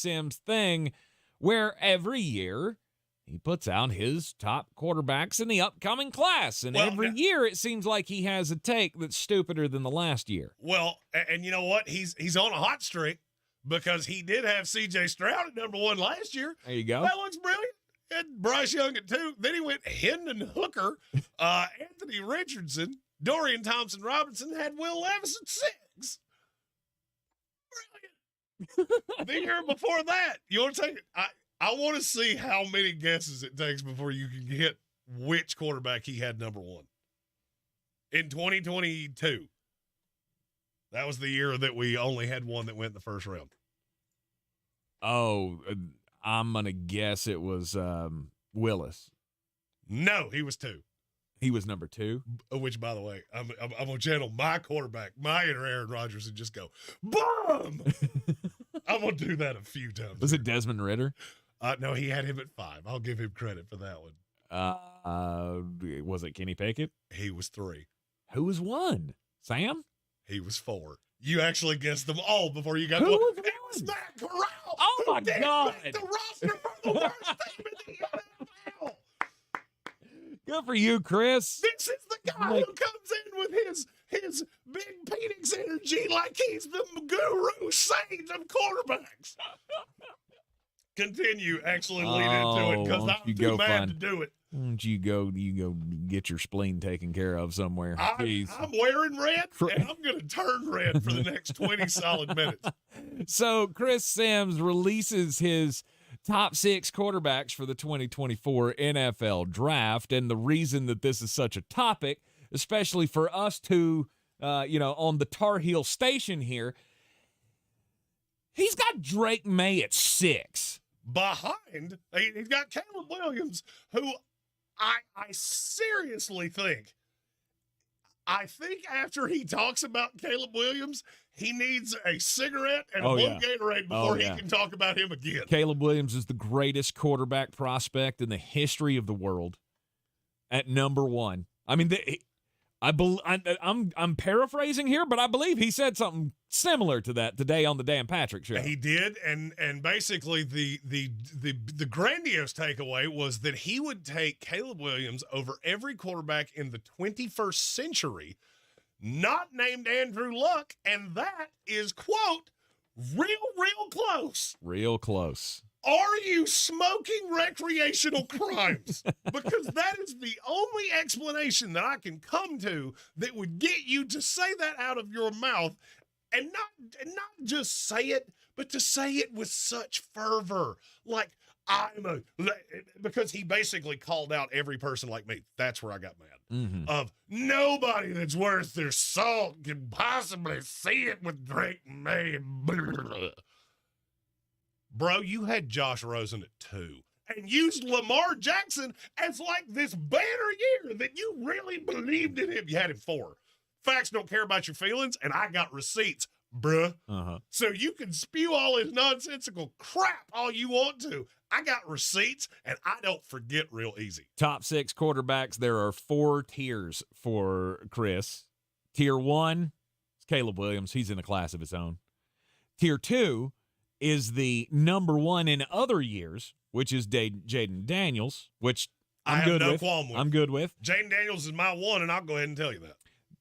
Sims thing where every year he puts out his top quarterbacks in the upcoming class. And every year it seems like he has a take that's stupider than the last year. Well, and you know what? He's on a hot streak because he did have C.J. Stroud at number 1 last year. There you go. That looks brilliant. And Bryce Young at 2. Then he went Hendon Hooker, Anthony Richardson, Dorian Thompson-Robinson, had Will Levis at 6. Brilliant. The year before that, you want to take it? I want to see how many guesses it takes before you can get which quarterback he had number 1. In 2022, that was the year that we only had one that went in the first round. Oh, I'm going to guess it was Willis. No, he was 2. He was number 2? Which, by the way, I'm going to channel my quarterback, my inner Aaron Rodgers, and just go, boom! I'm going to do that a few times. Was it Desmond Ridder? No, he had him at 5. I'll give him credit for that one. Was it Kenny Pickett? He was 3. Who was 1? Sam? He was 4. You actually guessed them all before you got Who one. was It was Matt Corral. Oh, my God. The roster for the worst team in the NFL. Good for you, Chris. This is the guy who comes in with his big Phoenix energy like he's the guru sage of quarterbacks. Continue actually lead into it because I'm too mad to do it. Why don't you go get your spleen taken care of somewhere? I'm wearing red, and I'm going to turn red for the next 20 solid minutes. So Chris Sims releases his top 6 quarterbacks for the 2024 NFL Draft, and the reason that this is such a topic, especially for us two, on the Tar Heel station here, he's got Drake Maye at 6. Behind, he's got Caleb Williams, who I seriously think, after he talks about Caleb Williams, he needs a cigarette and one Gatorade before he can talk about him again. Caleb Williams is the greatest quarterback prospect in the history of the world at number 1. I mean, I'm paraphrasing here, but I believe he said something similar to that today on the Dan Patrick Show. He did, and basically the grandiose takeaway was that he would take Caleb Williams over every quarterback in the 21st century, not named Andrew Luck, and that is, quote, real close. Real close. Are you smoking recreational crimes? Because that is the only explanation that I can come to that would get you to say that out of your mouth, and not just say it, but to say it with such fervor. Like, because he basically called out every person like me. That's where I got mad. Mm-hmm. Of nobody that's worth their salt can possibly see it with Drake Maye. Bro, you had Josh Rosen at 2 and used Lamar Jackson as like this banner year that you really believed in him. You had him 4. Facts don't care about your feelings, and I got receipts, bruh. Uh-huh. So you can spew all his nonsensical crap all you want to. I got receipts, and I don't forget real easy. Top 6 quarterbacks, there are 4 tiers for Chris. Tier 1 is Caleb Williams. He's in a class of his own. Tier 2 is the number 1 in other years, which is Jayden Daniels, which I'm good with. Qualm with. I'm good with. Jayden Daniels is my 1, and I'll go ahead and tell you that.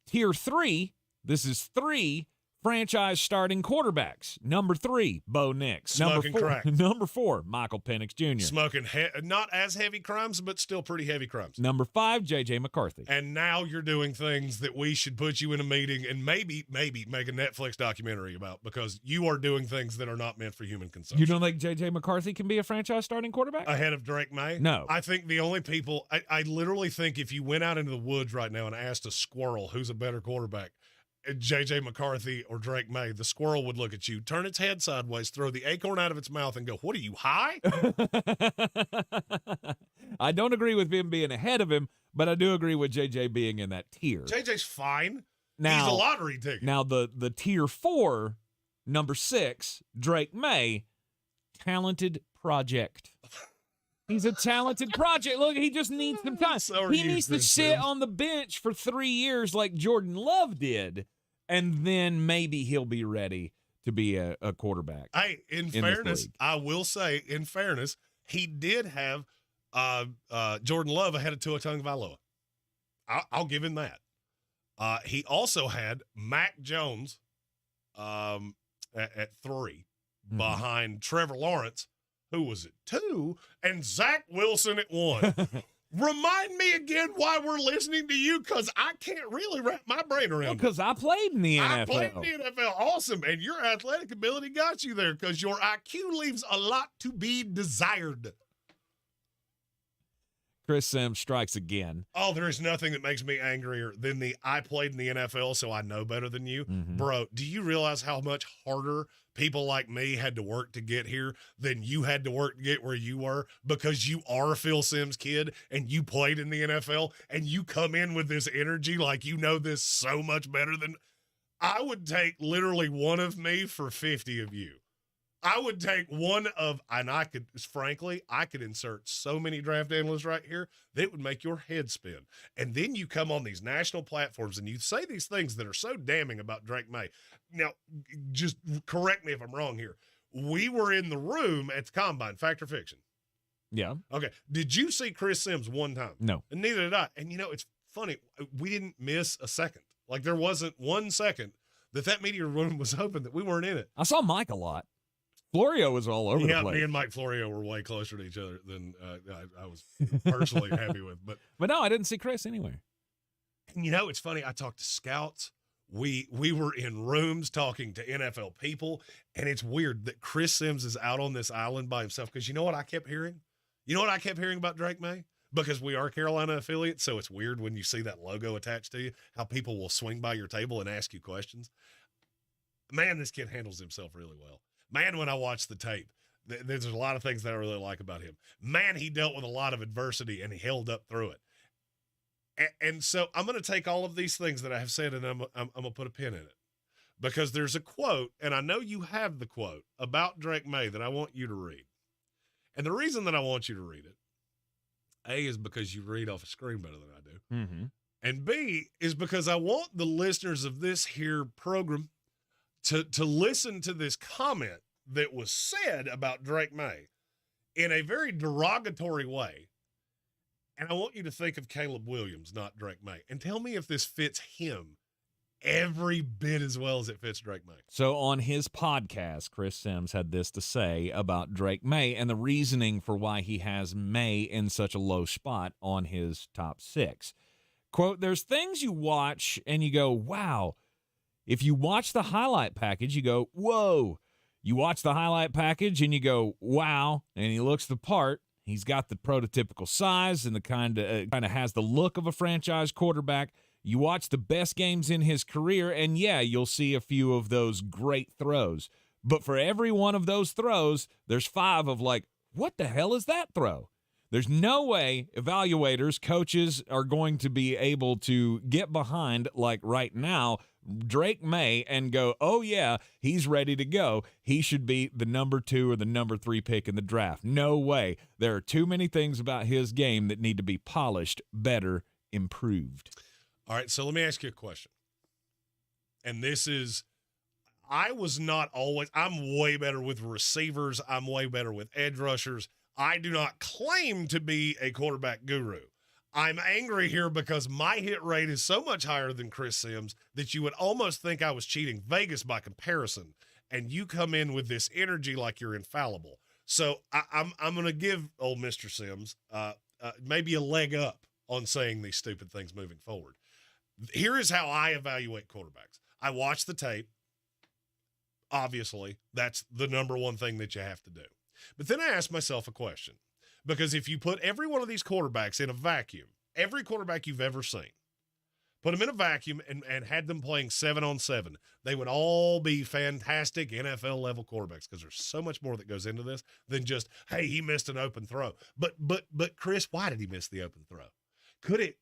Tier 3, this is 3 franchise starting quarterbacks. Number 3, Bo Nix. Smoking crack. Number 4, Michael Penix Jr. Smoking not as heavy crimes, but still pretty heavy crimes. Number 5, J.J. McCarthy. And now you're doing things that we should put you in a meeting and maybe make a Netflix documentary about, because you are doing things that are not meant for human consumption. You don't think J.J. McCarthy can be a franchise starting quarterback? Ahead of Drake Maye? No. I think the only people, I literally think if you went out into the woods right now and asked a squirrel who's a better quarterback, J.J. McCarthy or Drake Maye, the squirrel would look at you, turn its head sideways, throw the acorn out of its mouth, and go, "What are you, high?" I don't agree with him being ahead of him, but I do agree with J.J. being in that tier. J.J.'s fine. Now, he's a lottery ticket. Now, the tier 4, number 6, Drake Maye, talented project. He's a talented project. Look, he just needs some time. He needs to sit on the bench for 3 years like Jordan Love did, and then maybe he'll be ready to be a quarterback. Hey, in this fairness, league. I will say, in fairness, he did have Jordan Love ahead of Tua Tagovailoa. I'll give him that. He also had Mac Jones at 3 behind Trevor Lawrence, who was at 2, and Zach Wilson at 1. Remind me again why we're listening to you, because I can't really wrap my brain around it. Because I played in the NFL. I played in the NFL. Awesome. And your athletic ability got you there, because your IQ leaves a lot to be desired. Chris Sims strikes again. Oh, there is nothing that makes me angrier than I played in the NFL, so I know better than you. Bro, do you realize how much harder people like me had to work to get here than you had to work to get where you were? Because you are a Phil Sims kid and you played in the NFL and you come in with this energy like you know this so much better than I would take literally one of me for 50 of you. I would take one of, and I could insert so many draft analysts right here that would make your head spin. And then you come on these national platforms and you say these things that are so damning about Drake Maye. Now, just correct me if I'm wrong here. We were in the room at the Combine, fact or fiction? Yeah. Okay. Did you see Chris Sims one time? No. And neither did I. And, it's funny. We didn't miss a second. Like, there wasn't 1 second that media room was open that we weren't in it. I saw Mike a lot. Florio was all over the place. Me and Mike Florio were way closer to each other than I was personally happy with. But no, I didn't see Chris anywhere. And it's funny. I talked to scouts. We were in rooms talking to NFL people, and it's weird that Chris Sims is out on this island by himself. Because you know what I kept hearing? You know what I kept hearing about Drake Maye? Because we are Carolina affiliates, so it's weird when you see that logo attached to you, how people will swing by your table and ask you questions. Man, this kid handles himself really well. Man, when I watch the tape, there's a lot of things that I really like about him. Man, he dealt with a lot of adversity, and he held up through it. And so I'm going to take all of these things that I have said, and I'm going to put a pin in it. Because there's a quote, and I know you have the quote, about Drake Maye that I want you to read. And the reason that I want you to read it, A, is because you read off a screen better than I do. Mm-hmm. And B, is because I want the listeners of this here program to listen to this comment that was said about Drake Maye in a very derogatory way. And I want you to think of Caleb Williams, not Drake Maye, and tell me if this fits him every bit as well as it fits Drake Maye. So on his podcast, Chris Sims had this to say about Drake Maye and the reasoning for why he has Maye in such a low spot on his top 6. Quote, "There's things you watch and you go, wow. If you watch the highlight package, you go, whoa. You watch the highlight package and you go, wow. And he looks the part. He's got the prototypical size and the kind of has the look of a franchise quarterback. You watch the best games in his career, and yeah, you'll see a few of those great throws. But for every one of those throws, there's 5 of like, what the hell is that throw? There's no way evaluators, coaches are going to be able to get behind, like right now, Drake Maye and go, oh, yeah, he's ready to go. He should be the number 2 or the number 3 pick in the draft. No way. There are too many things about his game that need to be polished, better, improved." All right, so let me ask you a question. And this is, I'm way better with receivers. I'm way better with edge rushers. I do not claim to be a quarterback guru. I'm angry here because my hit rate is so much higher than Chris Sims that you would almost think I was cheating Vegas by comparison, and you come in with this energy like you're infallible. So I'm going to give old Mr. Sims maybe a leg up on saying these stupid things moving forward. Here is how I evaluate quarterbacks. I watch the tape. Obviously, that's the number one thing that you have to do. But then I ask myself a question. Because if you put every one of these quarterbacks in a vacuum, every quarterback you've ever seen, put them in a vacuum and had them playing 7-on-7, they would all be fantastic NFL-level quarterbacks because there's so much more that goes into this than just, hey, he missed an open throw. But Chris, why did he miss the open throw? Could it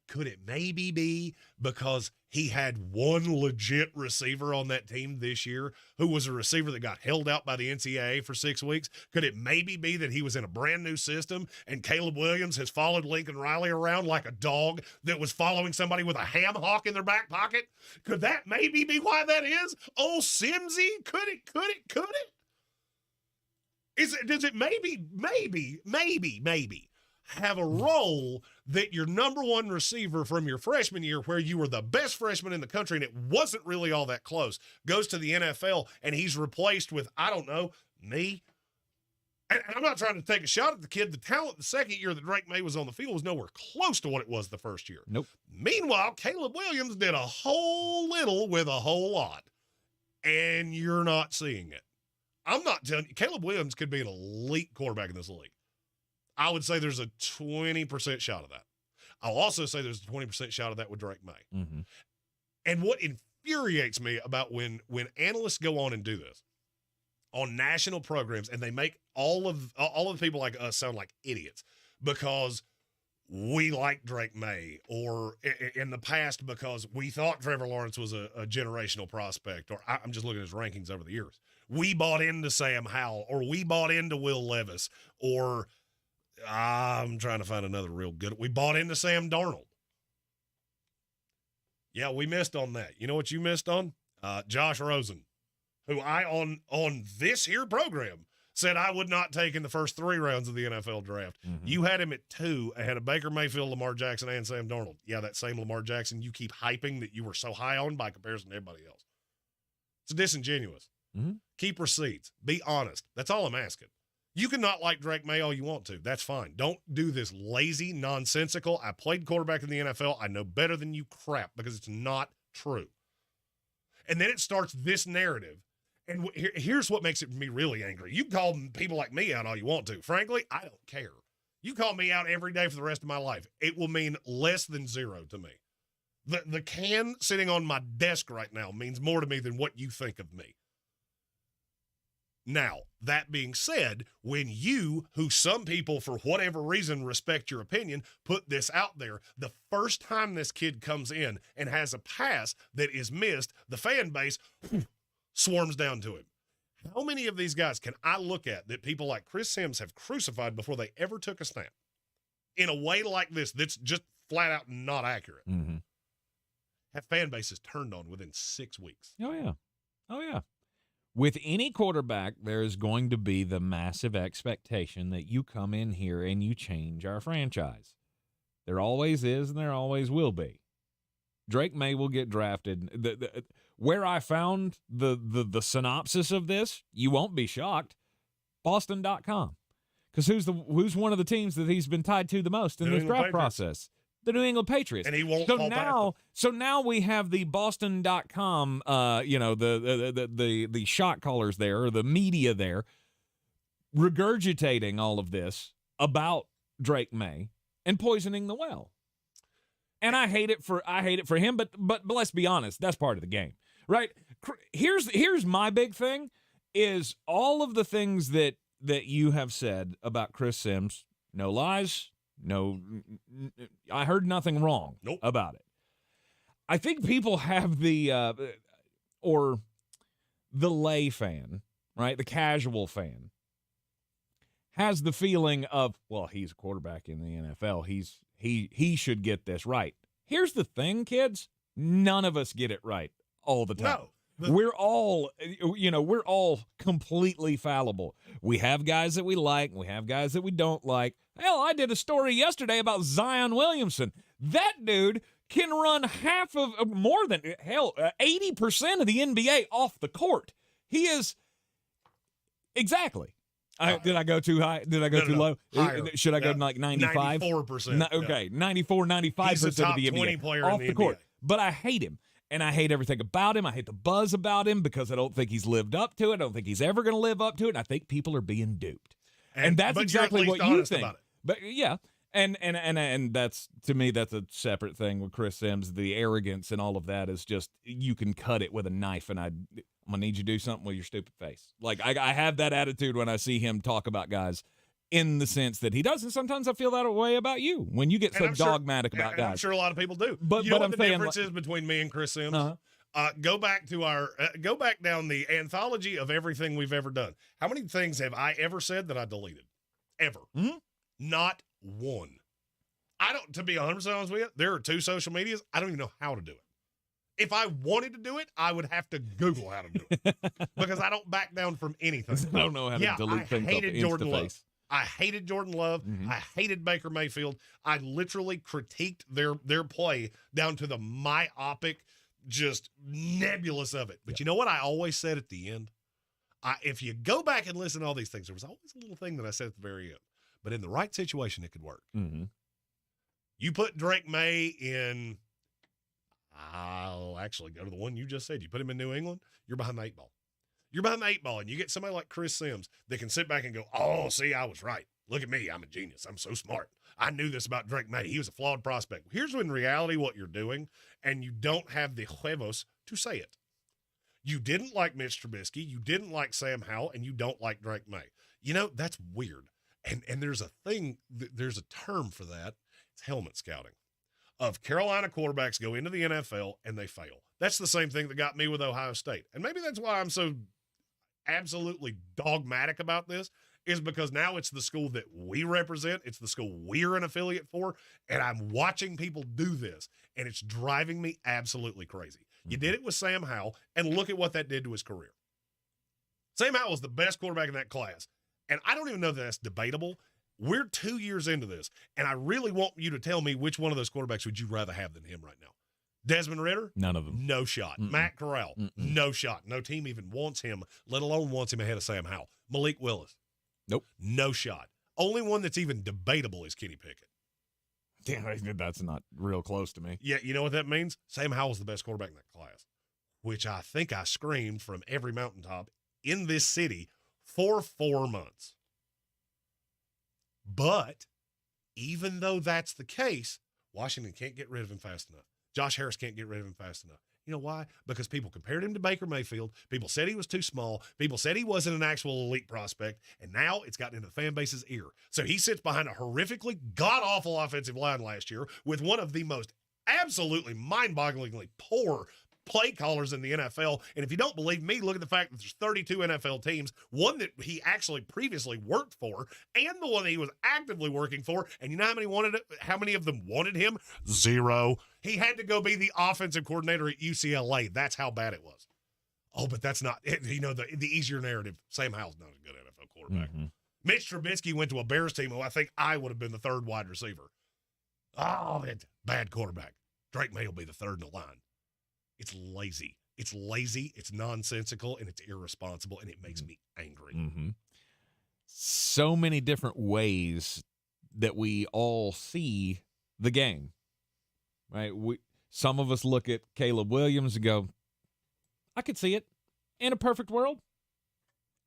maybe be because he had one legit receiver on that team this year who was a receiver that got held out by the NCAA for 6 weeks? Could it maybe be that he was in a brand new system and Caleb Williams has followed Lincoln Riley around like a dog that was following somebody with a ham hock in their back pocket? Could that maybe be why that is? Oh, Simsy, could it? Does it maybe have a role that your number one receiver from your freshman year, where you were the best freshman in the country and it wasn't really all that close, goes to the NFL and he's replaced with, I don't know, me? And I'm not trying to take a shot at the kid. The talent the second year that Drake Maye was on the field was nowhere close to what it was the first year. Nope. Meanwhile, Caleb Williams did a whole little with a whole lot, and you're not seeing it. I'm not telling you, Caleb Williams could be an elite quarterback in this league. I would say there's a 20% shot of that. I'll also say there's a 20% shot of that with Drake Maye. Mm-hmm. And what infuriates me about when analysts go on and do this on national programs, and they make all of the people like us sound like idiots because we like Drake Maye, or in the past because we thought Trevor Lawrence was a generational prospect, or I'm just looking at his rankings over the years. We bought into Sam Howell, or we bought into Will Levis, or I'm trying to find another real good. We bought into Sam Darnold. Yeah, we missed on that. You know what you missed on? Josh Rosen, who I on this here program said I would not take in the first 3 rounds of the NFL draft. Mm-hmm. You had him at 2 ahead of Baker Mayfield, Lamar Jackson, and Sam Darnold. Yeah, that same Lamar Jackson you keep hyping that you were so high on by comparison to everybody else. It's disingenuous. Mm-hmm. Keep receipts. Be honest. That's all I'm asking. You can not like Drake Maye all you want to. That's fine. Don't do this lazy, nonsensical, I played quarterback in the NFL, I know better than you crap, because it's not true. And then it starts this narrative. And here's what makes me really angry. You call people like me out all you want to. Frankly, I don't care. You call me out every day for the rest of my life. It will mean less than 0 to me. The can sitting on my desk right now means more to me than what you think of me. Now, that being said, when you, who some people for whatever reason respect your opinion, put this out there, the first time this kid comes in and has a pass that is missed, the fan base swarms down to him. How many of these guys can I look at that people like Chris Sims have crucified before they ever took a snap in a way like this that's just flat out not accurate? Mm-hmm. Have fan bases turned on within 6 weeks. Oh, yeah. With any quarterback, there is going to be the massive expectation that you come in here and you change our franchise. There always is, and there always will be. Drake Maye will get drafted. Where I found the synopsis of this, you won't be shocked, Boston.com. Because who's one of the teams that he's been tied to the most in this draft process? The New England Patriots. And he won't fall back. So now we have the Boston.com, the shot callers there, or the media there, regurgitating all of this about Drake Maye and poisoning the well. And I hate it for him, but let's be honest, that's part of the game, right? Here's my big thing is all of the things that you have said about Chris Sims, no lies. No, I heard nothing wrong about it. I think people have the lay fan, right? The casual fan has the feeling of, well, he's a quarterback in the NFL. He should get this right. Here's the thing, kids. None of us get it right all the time. No. We're all completely fallible. We have guys that we like. We have guys that we don't like. Hell, I did a story yesterday about Zion Williamson. That dude can run 80% of the NBA off the court. He is exactly. Did I go too high? Did I go too low? Higher. Should I go like 95? 94%. Okay, 94, 95% He's a top of the NBA 20 player off in the court. But I hate him. And I hate everything about him. I hate the buzz about him because I don't think he's lived up to it. I don't think he's ever going to live up to it. And I think people are being duped. And that's exactly what you think. But yeah, and that's, to me, that's a separate thing with Chris Sims. The arrogance and all of that is just, you can cut it with a knife, and I'm going to need you to do something with your stupid face. Like, I have that attitude when I see him talk about guys. in the sense that he does. And sometimes I feel that way about you when you get so dogmatic about guys. I'm sure a lot of people do. But you know but what I'm the saying, difference is between me and Chris Sims? Go back down the anthology of everything we've ever done. How many things have I ever said that I deleted? Ever? Mm-hmm. Not one. I don't. To be 100% honest with you, there are 2 social medias. I don't even know how to do it. If I wanted to do it, I would have to Google how to do it because I don't back down from anything. I don't know how to delete things off Jordan Love. Instaface. I hated Jordan Love. Mm-hmm. I hated Baker Mayfield. I literally critiqued their play down to the myopic, just nebulous of it. But you know what I always said at the end? If you go back and listen to all these things, there was always a little thing that I said at the very end. But in the right situation, it could work. Mm-hmm. You put Drake Maye in, I'll actually go to the one you just said. You put him in New England, you're behind the 8 ball. You're behind the 8 ball, and you get somebody like Chris Sims that can sit back and go, oh, see, I was right. Look at me. I'm a genius. I'm so smart. I knew this about Drake Maye. He was a flawed prospect. Here's in reality what you're doing, and you don't have the huevos to say it. You didn't like Mitch Trubisky. You didn't like Sam Howell, and you don't like Drake Maye. You know, that's weird. And there's a thing, there's a term for that. It's helmet scouting. Of Carolina quarterbacks go into the NFL and they fail. That's the same thing that got me with Ohio State. And maybe that's why I'm so absolutely dogmatic about this, is because now it's the school that we represent. It's the school we're an affiliate for. And I'm watching people do this. And it's driving me absolutely crazy. You did it with Sam Howell, and look at what that did to his career. Sam Howell was the best quarterback in that class. And I don't even know that that's debatable. We're 2 years into this, and I really want you to tell me which one of those quarterbacks would you rather have than him right now. Desmond Ridder? None of them. No shot. Mm-mm. Matt Corral? Mm-mm. No shot. No team even wants him, let alone wants him ahead of Sam Howell. Malik Willis? Nope. No shot. Only one that's even debatable is Kenny Pickett. Damn, that's not real close to me. Yeah, you know what that means? Sam Howell's the best quarterback in that class, which I think I screamed from every mountaintop in this city for 4 months. But even though that's the case, Washington can't get rid of him fast enough. Josh Harris can't get rid of him fast enough. You know why? Because people compared him to Baker Mayfield. People said he was too small. People said he wasn't an actual elite prospect. And now it's gotten into the fan base's ear. So he sits behind a horrifically god-awful offensive line last year with one of the most absolutely mind-bogglingly poor play callers in the NFL. And if you don't believe me, look at the fact that there's 32 NFL teams, one that he actually previously worked for, and the one that he was actively working for. And you know how many of them wanted him? 0. He had to go be the offensive coordinator at UCLA. That's how bad it was. Oh, but that's not, the easier narrative. Sam Howell's not a good NFL quarterback. Mm-hmm. Mitch Trubisky went to a Bears team who I think I would have been the 3rd wide receiver. Oh, bad quarterback. Drake Maye will be the 3rd in the line. It's lazy. It's nonsensical, and it's irresponsible, and it makes me angry. Mm-hmm. So many different ways that we all see the game, right? Some of us look at Caleb Williams and go, I could see it. In a perfect world,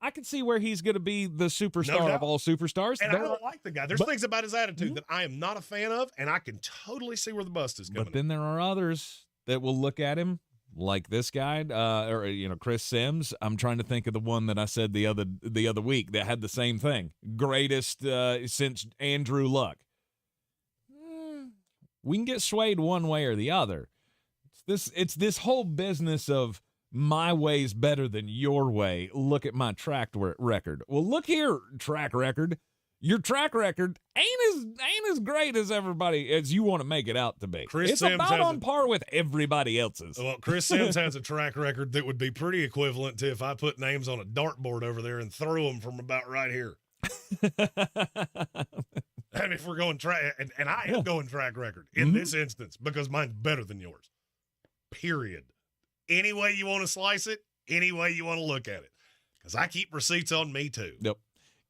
I could see where he's going to be the superstar of all superstars. And I don't like the guy. There's things about his attitude that I am not a fan of, and I can totally see where the bust is coming. But then there are others that will look at him like this guy, Chris Sims. I'm trying to think of the one that I said the other week that had the same thing. Greatest since Andrew Luck. We can get swayed one way or the other. It's this whole business of my way's better than your way. Look at my track record. Well, look here, track record. Your track record ain't as great as you want to make it out to be. It's about on par with everybody else's. Well, Chris Sims has a track record that would be pretty equivalent to if I put names on a dartboard over there and threw them from about right here. And if we're going track, and I am going track record in this instance because mine's better than yours. Period. Any way you want to slice it, any way you want to look at it. Because I keep receipts on me too. Yep.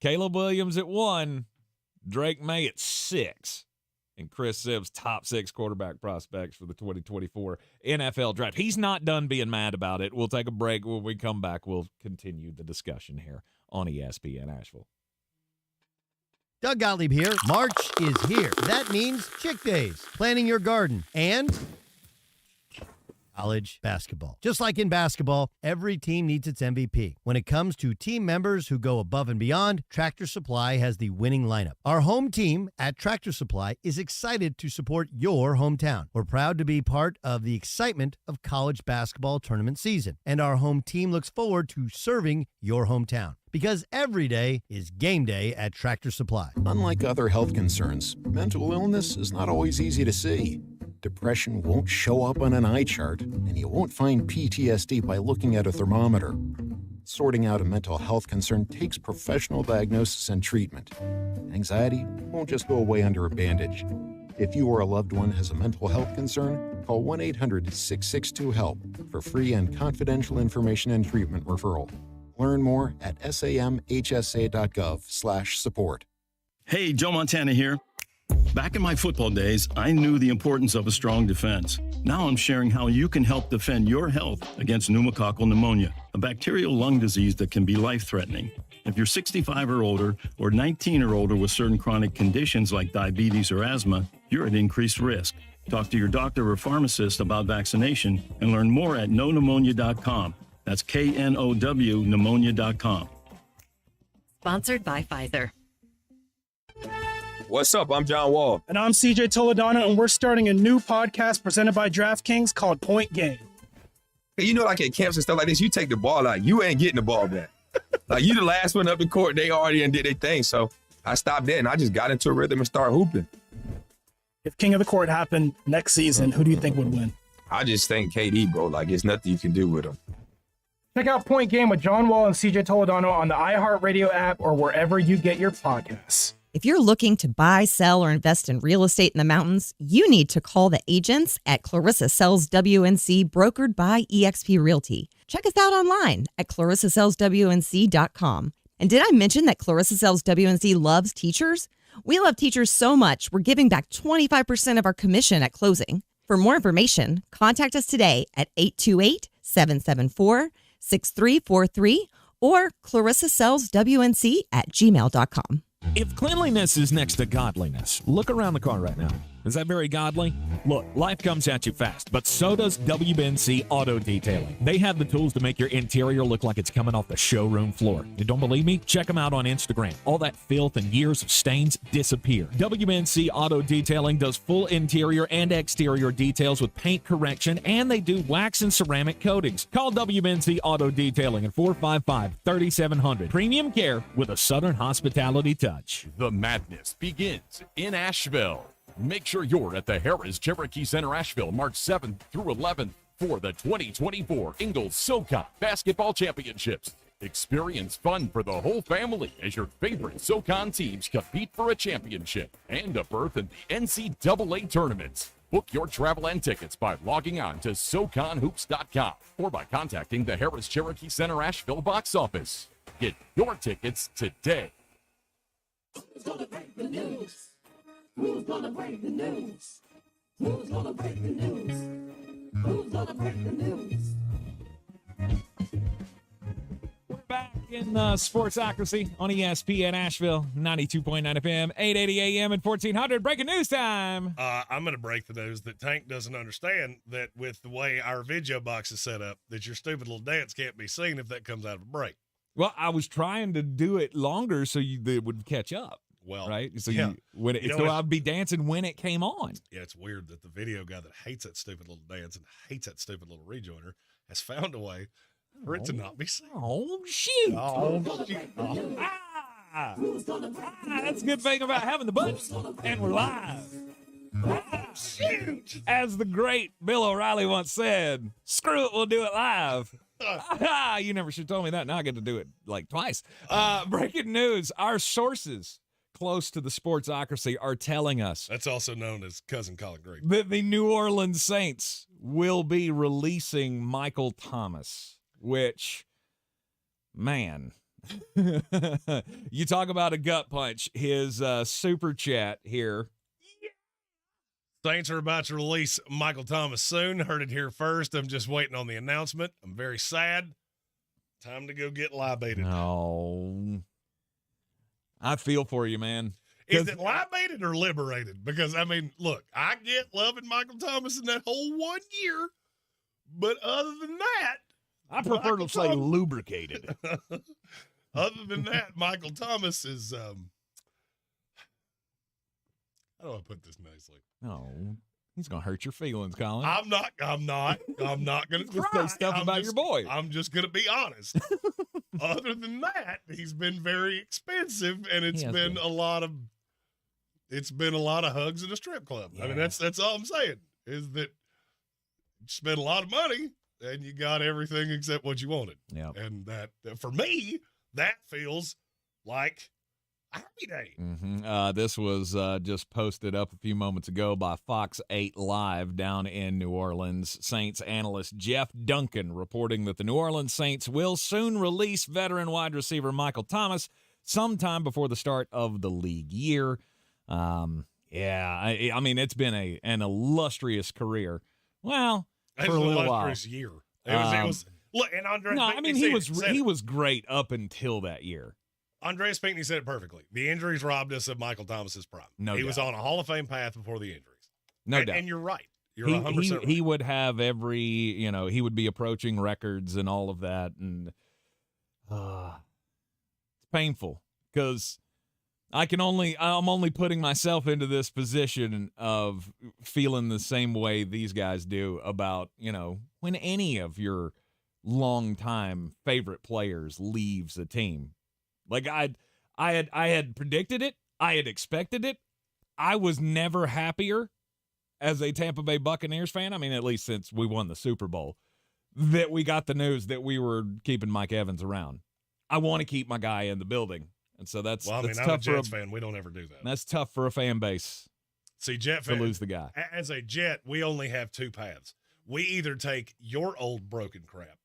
Caleb Williams at 1, Drake Maye at 6, and Chris Sims top 6 quarterback prospects for the 2024 NFL draft. He's not done being mad about it. We'll take a break. When we come back, we'll continue the discussion here on ESPN Asheville. Doug Gottlieb here. March is here. That means Chick Days, planting your garden, and college basketball. Just like in basketball, every team needs its MVP. When it comes to team members who go above and beyond, Tractor Supply has the winning lineup. Our home team at Tractor Supply is excited to support your hometown. We're proud to be part of the excitement of college basketball tournament season, and our home team looks forward to serving your hometown. Because every day is game day at Tractor Supply. Unlike other health concerns, mental illness is not always easy to see. Depression won't show up on an eye chart, and you won't find PTSD by looking at a thermometer. Sorting out a mental health concern takes professional diagnosis and treatment. Anxiety won't just go away under a bandage. If you or a loved one has a mental health concern, call 1-800-662-HELP for free and confidential information and treatment referral. Learn more at samhsa.gov/support. Hey, Joe Montana here. Back in my football days, I knew the importance of a strong defense. Now I'm sharing how you can help defend your health against pneumococcal pneumonia, a bacterial lung disease that can be life-threatening. If you're 65 or older, or 19 or older with certain chronic conditions like diabetes or asthma, you're at increased risk. Talk to your doctor or pharmacist about vaccination and learn more at knowpneumonia.com. That's KNOW pneumonia.com. Sponsored by Pfizer. What's up? I'm John Wall. And I'm CJ Toledano, and we're starting a new podcast presented by DraftKings called Point Game. Hey, you know, like at camps and stuff like this, you take the ball out, you ain't getting the ball back. Like, you the last one up in court, they already did their thing. So I stopped there and I just got into a rhythm and started hooping. If King of the Court happened next season, who do you think would win? I just think KD, bro. Like, it's nothing you can do with him. Check out Point Game with John Wall and CJ Toledano on the iHeartRadio app or wherever you get your podcasts. If you're looking to buy, sell, or invest in real estate in the mountains, you need to call the agents at Clarissa Sells WNC, brokered by eXp Realty. Check us out online at clarissasellswnc.com. And did I mention that Clarissa Sells WNC loves teachers? We love teachers so much, we're giving back 25% of our commission at closing. For more information, contact us today at 828-774-6343 or clarissasellswnc@gmail.com. If cleanliness is next to godliness, look around the car right now. Is that very godly? Look, life comes at you fast, but so does WNC Auto Detailing. They have the tools to make your interior look like it's coming off the showroom floor. You don't believe me? Check them out on Instagram. All that filth and years of stains disappear. WNC Auto Detailing does full interior and exterior details with paint correction, and they do wax and ceramic coatings. Call WNC Auto Detailing at 455-3700. Premium care with a Southern hospitality touch. The madness begins in Asheville. Make sure you're at the Harris Cherokee Center, Asheville, March 7th through 11th for the 2024 Ingalls SoCon Basketball Championships. Experience fun for the whole family as your favorite SoCon teams compete for a championship and a berth in the NCAA tournaments. Book your travel and tickets by logging on to SoConHoops.com or by contacting the Harris Cherokee Center Asheville box office. Get your tickets today. Who's gonna break the news? Who's gonna break the news? Who's gonna break the news? Who's gonna break the news? We're back in Sportsocracy on ESPN Asheville, 92.9 FM, 880 AM and 1400. Breaking news time. I'm going to break the news that Tank doesn't understand that with the way our video box is set up, that your stupid little dance can't be seen if that comes out of a break. Well, I was trying to do it longer so they would catch up. Well, right. So yeah. I'd be dancing when it came on. Yeah, it's weird that the video guy that hates that stupid little dance and hates that stupid little rejoiner has found a way for it to not be seen. Oh shoot! That's a good thing about having the button, and we're live. Shoot! As the great Bill O'Reilly once said, "Screw it, we'll do it live." You never should have told me that. Now I get to do it like twice. Breaking news: our sources close to the Sportsocracy are telling us that's also known as Cousin Colin Green that the New Orleans Saints will be releasing Michael Thomas, which, man, you talk about a gut punch. His super chat here. Saints are about to release Michael Thomas soon. Heard it here first. I'm just waiting on the announcement. I'm very sad. Time to go get libated. No. I feel for you, man. Is it libated or liberated? Because, I mean, look, I get loving Michael Thomas in that whole 1 year, But other than that, I prefer to say lubricated. Other than that, Michael Thomas is, how do I put this nicely? No, he's going to hurt your feelings, Colin. I'm not going to Just say stuff about your boy. I'm just going to be honest. Other than that, he's been very expensive, and it's been a lot of hugs at a strip club. Yeah. I mean, that's all I'm saying, is that you spent a lot of money and you got everything except what you wanted. Yeah. And that, for me, that feels like a happy day. Mm-hmm. This was just posted up a few moments ago by Fox 8 Live down in New Orleans. Saints analyst Jeff Duncan reporting that the New Orleans Saints will soon release veteran wide receiver Michael Thomas sometime before the start of the league year. I mean, it's been an illustrious career. Well, It for was a an little illustrious while. year. It was look, and Andre. No, I mean he was great up until that year. Andreas Pinckney said it perfectly. The injuries robbed us of Michael Thomas's prime. No he doubt. was on a Hall of Fame path before the injuries. No doubt. And you're right. You're 100% right. He would have he would be approaching records and all of that, and it's painful because I'm only putting myself into this position of feeling the same way these guys do about, when any of your longtime favorite players leaves a team. Like I had predicted it. I had expected it. I was never happier as a Tampa Bay Buccaneers fan. I mean, at least since we won the Super Bowl, that we got the news that we were keeping Mike Evans around. I want to keep my guy in the building. And so that's I'm tough a Jets fan. We don't ever do that. That's tough for a fan base. See, Jet to fan, lose the guy. As a Jet, we only have two paths. We either take your old broken crap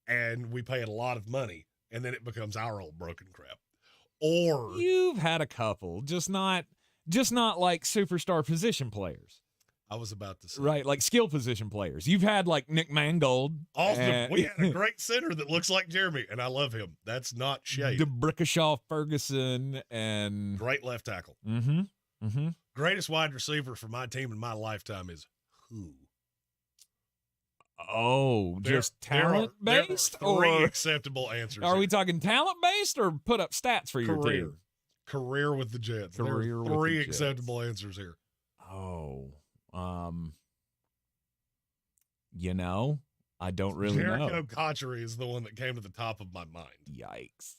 and we pay it a lot of money, and then it becomes our old broken crap. Or You've had a couple, just not like superstar position players. I was about to say. Right, like skill position players. You've had like Nick Mangold. Also, we had a great center that looks like Jeremy, and I love him. That's not shade. DeBrickashaw Ferguson and Great left tackle. Mm-hmm. Greatest wide receiver for my team in my lifetime is who? Oh, just talent based? There are three Or acceptable answers. are we here. talking talent based or put up stats for your Career. team? Career with the Jets. Career there are with three the Jets. acceptable answers here. Oh, I don't really Jericho know. Cotchery is the one that came to the top of my mind. Yikes.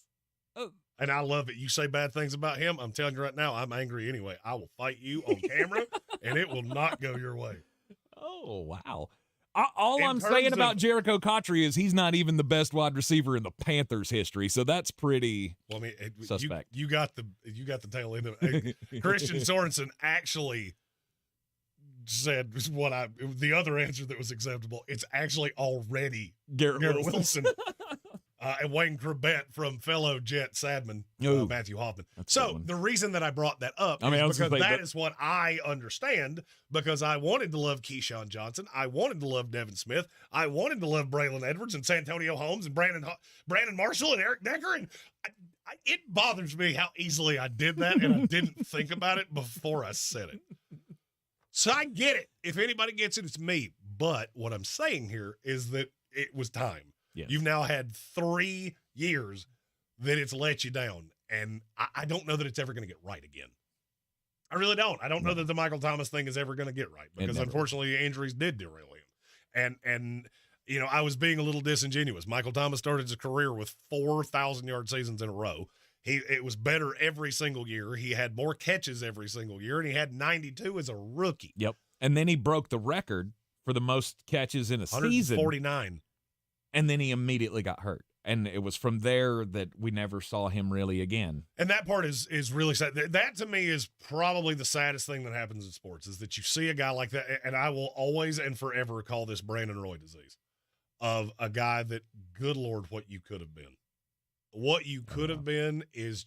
And I love it. You say bad things about him, I'm telling you right now, I'm angry anyway. I will fight you on camera, and it will not go your way. Oh, wow. All In I'm terms saying of- about Jericho Cotchery is he's not even the best wide receiver in the Panthers history, so that's pretty Well, I mean, suspect. You got the tail end of it. Christian Sorensen actually said the other answer that was acceptable. It's actually already Garrett Wilson. And Wayne Corbett from fellow Jet Sadman, Ooh. Matthew Hoffman. That's a good So one. the reason that I brought that up I mean, I is was gonna because say that that- is what I understand, because I wanted to love Keyshawn Johnson. I wanted to love Devin Smith. I wanted to love Braylon Edwards and Santonio Holmes and Brandon Marshall and Eric Decker. And it bothers me how easily I did that, and I didn't think about it before I said it. So I get it. If anybody gets it, it's me. But what I'm saying here is that it was time. Yes. You've now had 3 years that it's let you down, and I don't know that it's ever going to get right again. I really don't. I don't know that the Michael Thomas thing is ever going to get right, because never unfortunately injuries did derail him. And I was being a little disingenuous. Michael Thomas started his career with 4,000-yard seasons in a row. It was better every single year. He had more catches every single year, and he had 92 as a rookie. Yep. And then he broke the record for the most catches in a season. 149. And then he immediately got hurt. And it was from there that we never saw him really again. And that part is really sad. That to me is probably the saddest thing that happens in sports, is that you see a guy like that, and I will always and forever call this Brandon Roy disease, of a guy that, good Lord, what you could have been. What you could have been is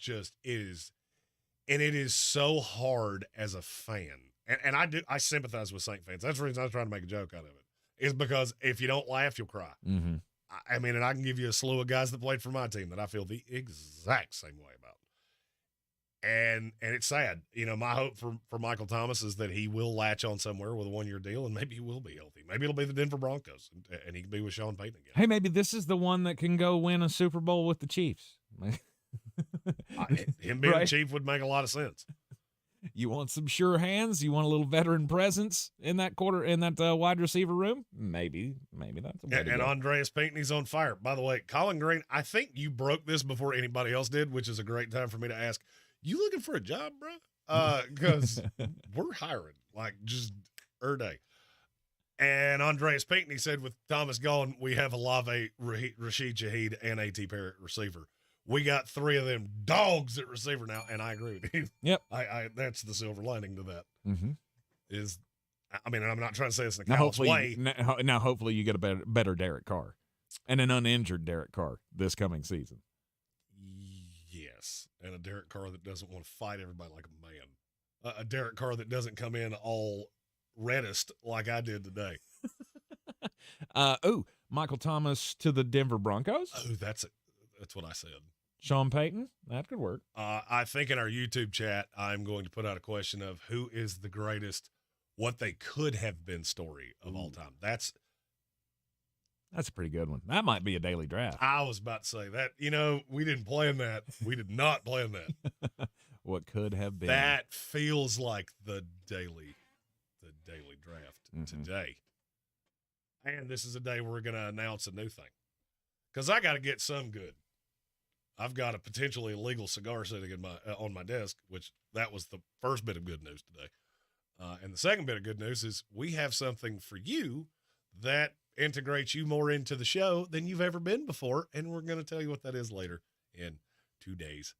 and it is so hard as a fan. And I sympathize with Saint fans. That's the reason I was trying to make a joke out of it, is because if you don't laugh, you'll cry. Mm-hmm. I mean, and I can give you a slew of guys that played for my team that I feel the exact same way about. And it's sad. My hope for Michael Thomas is that he will latch on somewhere with a 1-year deal, and maybe he will be healthy. Maybe it'll be the Denver Broncos, and he can be with Sean Payton again. Hey, maybe this is the one that can go win a Super Bowl with the Chiefs. Him being Right. a Chief would make a lot of sense. You want some sure hands? You want a little veteran presence in that wide receiver room? Maybe that's a way to And go. Andreas Pinckney's on fire. By the way, Colin Green, I think you broke this before anybody else did, which is a great time for me to ask, you looking for a job, bro? Because we're hiring, like, just day. And Andreas Pinckney said, with Thomas gone, we have Olave, Rashid Shaheed, and A.T. Parrott receiver. We got 3 of them dogs at receiver now, and I agree with you. Yep. I that's the silver lining to that. Mm-hmm. Is, I mean, I'm not trying to say this in a Now, callous way. hopefully you get a better Derek Carr and an uninjured Derek Carr this coming season. Yes, and a Derek Carr that doesn't want to fight everybody like a man. A Derek Carr that doesn't come in all reddest like I did today. Michael Thomas to the Denver Broncos. Oh, that's what I said. Sean Payton, that could work. I think in our YouTube chat, I'm going to put out a question of who is the greatest, what they could have been story of all time. That's a pretty good one. That might be a daily draft. I was about to say that. We didn't plan that. We did not plan that. What could have been. That feels like the daily draft today. And this is a day we're going to announce a new thing. Because I got to get some good. I've got a potentially illegal cigar sitting in on my desk, which that was the first bit of good news today. And the second bit of good news is we have something for you that integrates you more into the show than you've ever been before, and we're going to tell you what that is later in today's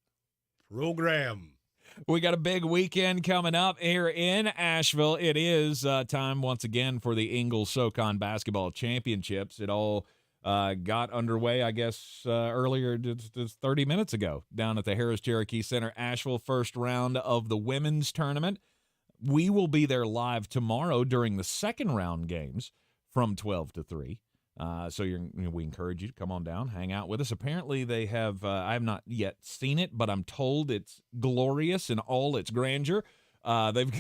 program. We got a big weekend coming up here in Asheville. It is time once again for the Ingles SoCon Basketball Championships. It all got underway, I guess, earlier, just 30 minutes ago, down at the Harris Cherokee Center, Asheville, first round of the women's tournament. We will be there live tomorrow during the second round games from 12 to 3. So we encourage you to come on down, hang out with us. Apparently they have, I have not yet seen it, but I'm told it's glorious in all its grandeur.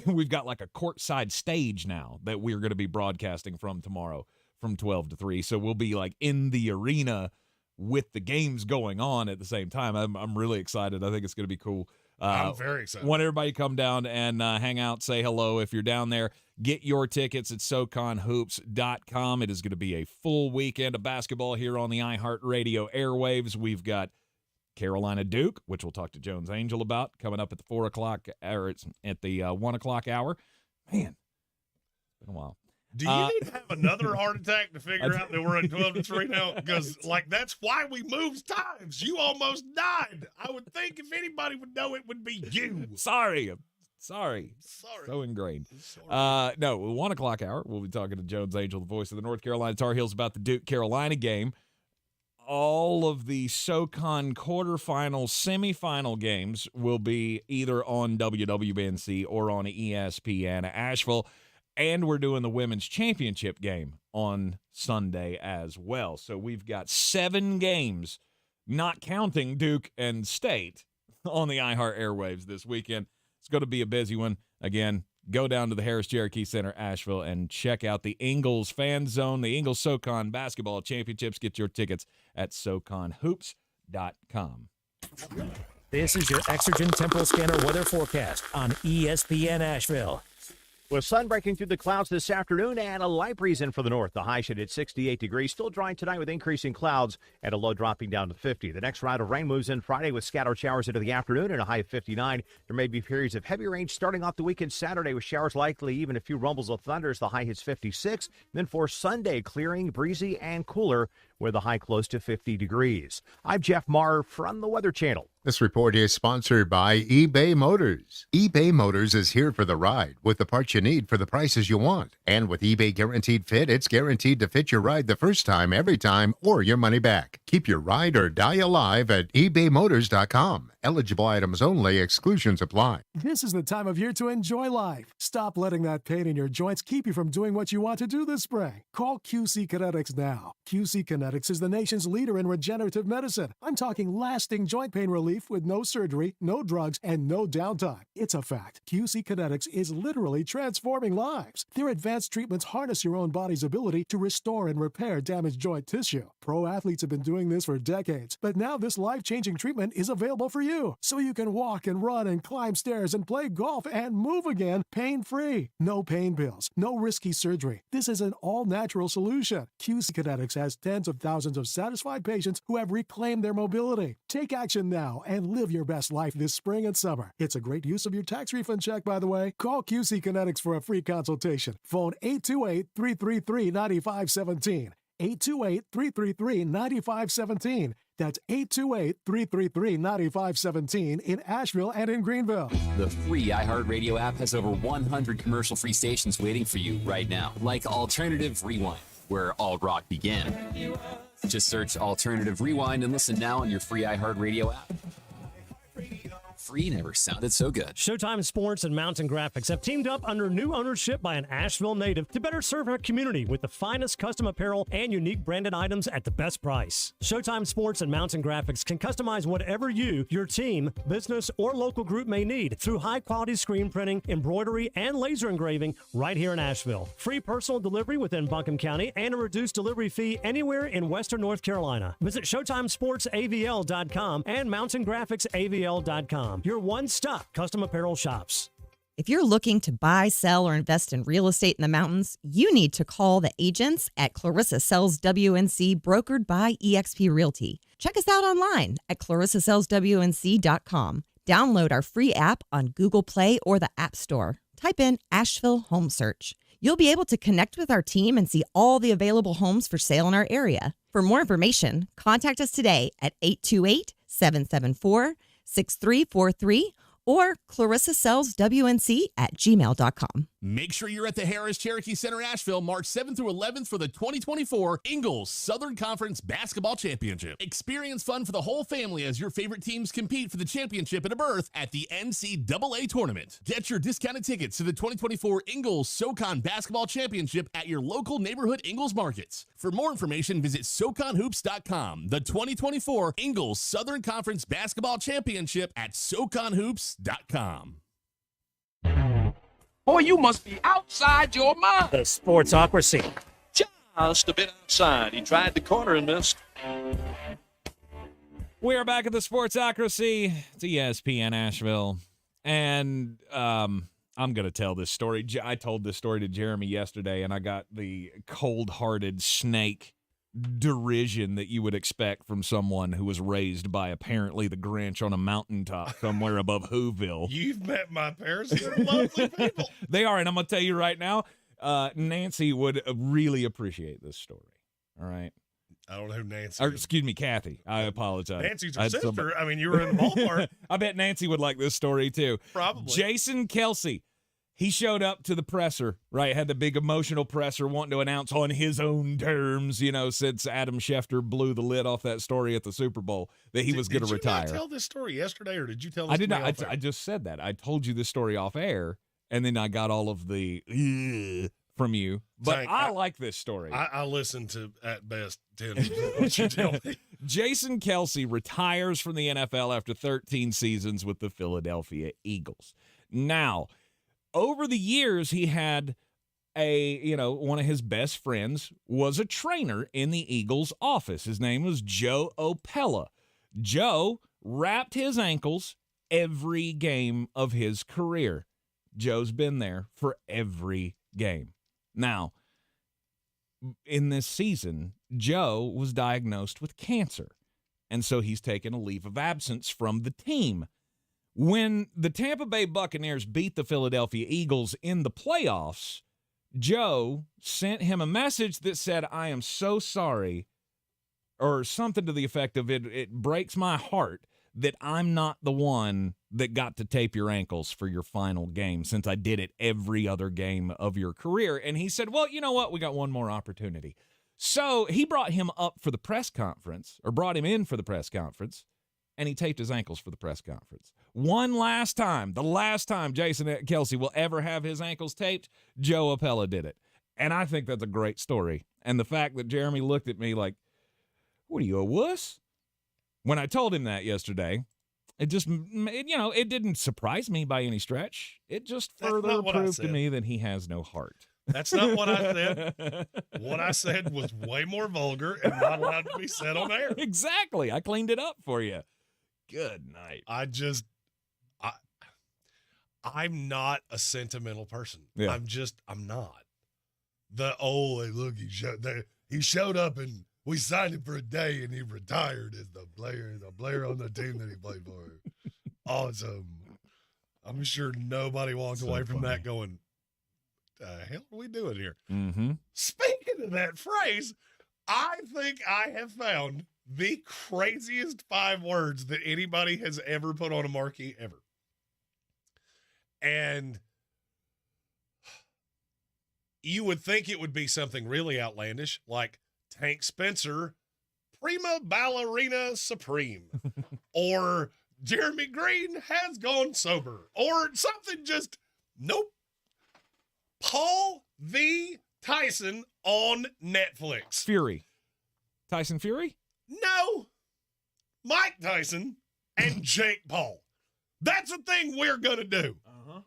We've got like a courtside stage now that we're going to be broadcasting from tomorrow from 12 to 3. So we'll be like in the arena with the games going on at the same time. I'm really excited. I think it's going to be cool. I'm very excited. Want everybody to come down and hang out, say hello. If you're down there, get your tickets at SoConHoops.com. It is going to be a full weekend of basketball here on the iHeartRadio airwaves. We've got Carolina Duke, which we'll talk to Jones Angel about, coming up at the 4 o'clock, or it's at the 1 o'clock hour. Man, it's been a while. Do you need to have another heart attack to figure out that we're at 12 to 3 now? Because, that's why we moved times. You almost died. I would think if anybody would know, it would be you. Sorry. So ingrained. No, 1 o'clock hour, we'll be talking to Jones Angel, the voice of the North Carolina Tar Heels, about the Duke-Carolina game. All of the SoCon quarterfinal, semifinal games will be either on WWNC or on ESPN Asheville. And we're doing the women's championship game on Sunday as well. So we've got 7 games, not counting Duke and State, on the iHeart airwaves this weekend. It's going to be a busy one. Again, go down to the Harris Cherokee Center, Asheville, and check out the Ingles Fan Zone, the Ingles SoCon Basketball Championships. Get your tickets at SoConHoops.com. This is your Exergen Temporal Scanner weather forecast on ESPN Asheville. With sun breaking through the clouds this afternoon and a light breeze in for the north. The high should hit 68 degrees. Still dry tonight with increasing clouds and a low dropping down to 50. The next round of rain moves in Friday with scattered showers into the afternoon and a high of 59. There may be periods of heavy rain starting off the weekend Saturday with showers likely, even a few rumbles of thunder as the high hits 56. Then for Sunday, clearing, breezy, and cooler with a high close to 50 degrees. I'm Jeff Marr from the Weather Channel. This report is sponsored by eBay Motors. eBay Motors is here for the ride with the parts you need for the prices you want. And with eBay Guaranteed Fit, it's guaranteed to fit your ride the first time, every time, or your money back. Keep your ride or die alive at ebaymotors.com. Eligible items only. Exclusions apply. This is the time of year to enjoy life. Stop letting that pain in your joints keep you from doing what you want to do this spring. Call QC Kinetics now. QC Kinetics is the nation's leader in regenerative medicine. I'm talking lasting joint pain relief with no surgery, no drugs, and no downtime. It's a fact. QC Kinetics is literally transforming lives. Their advanced treatments harness your own body's ability to restore and repair damaged joint tissue. Pro athletes have been doing this for decades, but now this life-changing treatment is available for you, so you can walk and run and climb stairs and play golf and move again pain-free. No pain pills, no risky surgery. This is an all-natural solution. QC Kinetics has tens of thousands of satisfied patients who have reclaimed their mobility. Take action now and live your best life this spring and summer. It's a great use of your tax refund check, by the way. Call QC Kinetics for a free consultation. Phone 828-333-9517. 828-333-9517. That's 828-333-9517 in Asheville and in Greenville. The free iHeartRadio app has over 100 commercial-free stations waiting for you right now, like Alternative Rewind, where all rock began. Just search Alternative Rewind and listen now on your free iHeartRadio app. Free never sounded so good. Showtime Sports and Mountain Graphics have teamed up under new ownership by an Asheville native to better serve our community with the finest custom apparel and unique branded items at the best price. Showtime Sports and Mountain Graphics can customize whatever you, your team, business, or local group may need through high-quality screen printing, embroidery, and laser engraving right here in Asheville. Free personal delivery within Buncombe County and a reduced delivery fee anywhere in Western North Carolina. Visit ShowtimeSportsAVL.com and MountainGraphicsAVL.com. Your one-stop custom apparel shops. If you're looking to buy, sell, or invest in real estate in the mountains, you need to call the agents at Clarissa Sells WNC, brokered by eXp Realty. Check us out online at ClarissaSellsWNC.com. Download our free app on Google Play or the App Store. Type in Asheville Home Search. You'll be able to connect with our team and see all the available homes for sale in our area. For more information, contact us today at 828-774-6343 or ClarissaSellsWNC@gmail.com. Make sure you're at the Harris Cherokee Center, Asheville, March 7th through 11th for the 2024 Ingles Southern Conference Basketball Championship. Experience fun for the whole family as your favorite teams compete for the championship and a berth at the NCAA tournament. Get your discounted tickets to the 2024 Ingles SoCon Basketball Championship at your local neighborhood Ingles markets. For more information, visit SoConHoops.com. The 2024 Ingles Southern Conference Basketball Championship at SoConHoops.com. Boy, you must be outside your mind. The Sportsocracy. Just a bit outside. He tried the corner and missed. We are back at the Sportsocracy. It's ESPN Asheville. And I'm going to tell this story. I told this story to Jeremy yesterday, and I got the cold-hearted snake derision that you would expect from someone who was raised by apparently the Grinch on a mountaintop somewhere above Whoville. You've met my parents. They're lovely people. They are, and I'm going to tell you right now, Nancy would really appreciate this story. All right? I don't know who Nancy or, is. excuse me, Kathy. I apologize. Nancy's her sister. I mean, you were in the ballpark. I bet Nancy would like this story, too. Probably. Jason Kelce. He showed up to the presser, right? Had the big emotional presser wanting to announce on his own terms, you know, since Adam Schefter blew the lid off that story at the Super Bowl that he was going to retire. Did you not tell this story yesterday, or did you tell this I did not. off air? I just said that. I told you this story off air, and then I got all of the from you. But Tank, I like this story. I listened to, at best, 10 of what you tell me. Jason Kelce retires from the NFL after 13 seasons with the Philadelphia Eagles. Now, over the years, he had one of his best friends was a trainer in the Eagles office. His name was Joe Opella. Joe wrapped his ankles every game of his career. Joe's been there for every game. Now, in this season, Joe was diagnosed with cancer, and so he's taken a leave of absence from the team. When the Tampa Bay Buccaneers beat the Philadelphia Eagles in the playoffs, Joe sent him a message that said, "I am so sorry," or something to the effect of, it breaks my heart that I'm not the one that got to tape your ankles for your final game, since I did it every other game of your career. And he said, well, you know what? We got one more opportunity. So he brought him in for the press conference, and he taped his ankles for the press conference. One last time, the last time Jason Kelce will ever have his ankles taped, Joe Appella did it. And I think that's a great story. And the fact that Jeremy looked at me like, what are you, a wuss? When I told him that yesterday, it just, it didn't surprise me by any stretch. It just further proved to me that he has no heart. That's not what I said. What I said was way more vulgar and not allowed to be said on air. Exactly. I cleaned it up for you. Good night. I'm not a sentimental person. Yeah. I'm not. Look, he showed up and we signed him for a day and he retired as the player on the team that he played for. Awesome. I'm sure nobody walked away from that going, the hell are we doing here? Mm-hmm. Speaking of that phrase, I think I have found the craziest 5 words that anybody has ever put on a marquee ever. And you would think it would be something really outlandish, like Tank Spencer, Prima Ballerina Supreme, or Jeremy Green has gone sober, or something just, nope. Paul v. Tyson on Netflix. Fury. Tyson Fury? No. Mike Tyson and Jake Paul. That's a thing we're going to do. Uh-huh.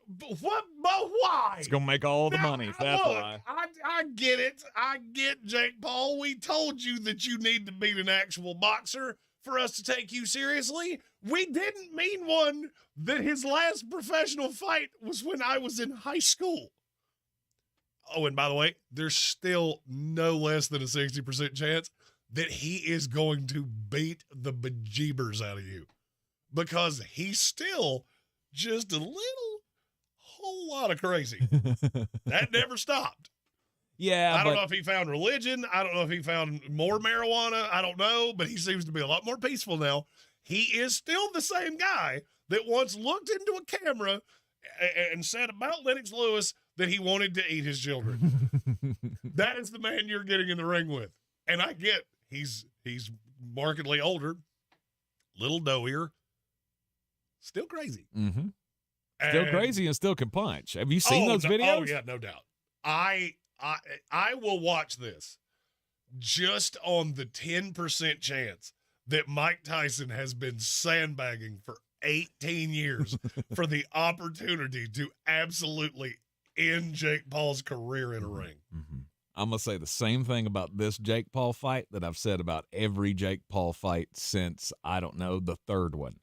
But why? It's going to make all the money. That's why. I get it. I get Jake Paul. We told you that you need to beat an actual boxer for us to take you seriously. We didn't mean one that his last professional fight was when I was in high school. Oh, and by the way, there's still no less than a 60% chance that he is going to beat the bejeebers out of you because he's still just a whole lot of crazy. That never stopped. Yeah. I don't know if he found religion. I don't know if he found more marijuana. I don't know, but he seems to be a lot more peaceful now. He is still the same guy that once looked into a camera and said about Lennox Lewis that he wanted to eat his children. That is the man you're getting in the ring with. And I get he's markedly older, little doughier, still crazy. Mm-hmm. Still crazy and still can punch. Have you seen those videos? Oh, yeah, no doubt. I will watch this just on the 10% chance that Mike Tyson has been sandbagging for 18 years for the opportunity to absolutely end Jake Paul's career in a ring. Mm-hmm. I'm going to say the same thing about this Jake Paul fight that I've said about every Jake Paul fight since, I don't know, the third one.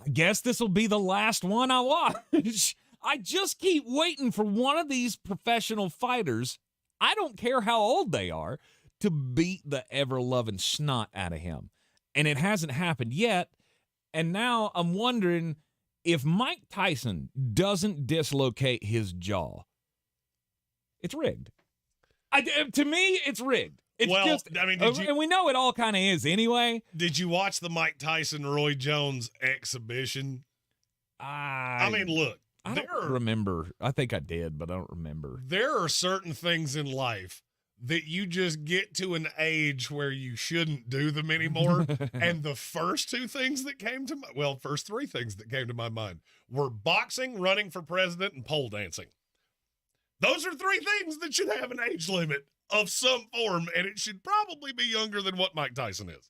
I guess this will be the last one I watch. I just keep waiting for one of these professional fighters, I don't care how old they are, to beat the ever-loving snot out of him. And it hasn't happened yet. And now I'm wondering if Mike Tyson doesn't dislocate his jaw, it's rigged. To me, it's rigged. It's and we know it all kind of is anyway. Did you watch the Mike Tyson-Roy Jones exhibition? I mean, look. I don't remember. I think I did, but I don't remember. There are certain things in life that you just get to an age where you shouldn't do them anymore. And the first 3 things that came to my mind were boxing, running for president, and pole dancing. Those are 3 things that should have an age limit of some form, and it should probably be younger than what Mike Tyson is.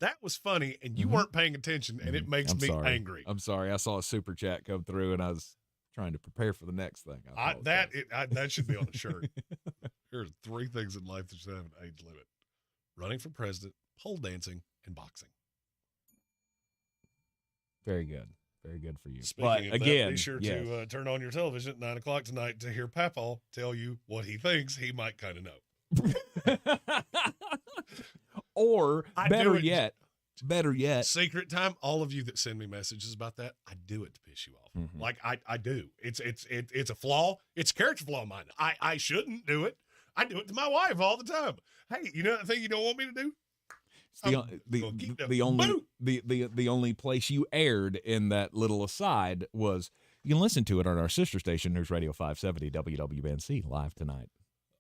That was funny, and you weren't paying attention, and it makes me angry. I'm sorry. I saw a super chat come through, and I was trying to prepare for the next thing. That should be on a shirt. Here's 3 things in life that should have an age limit: running for president, pole dancing, and boxing. Very good. Very good for you. Speaking of that, be sure to turn on your television at 9 o'clock tonight to hear Papaw tell you what he thinks he might kind of know. Or better yet, secret time. All of you that send me messages about that, I do it to piss you off. Mm-hmm. Like I do. It's a flaw. It's a character flaw of mine. I shouldn't do it. I do it to my wife all the time. Hey, you know that thing you don't want me to do? The only place you aired in that little aside was you can listen to it on our sister station, News Radio 570 WWNC, live tonight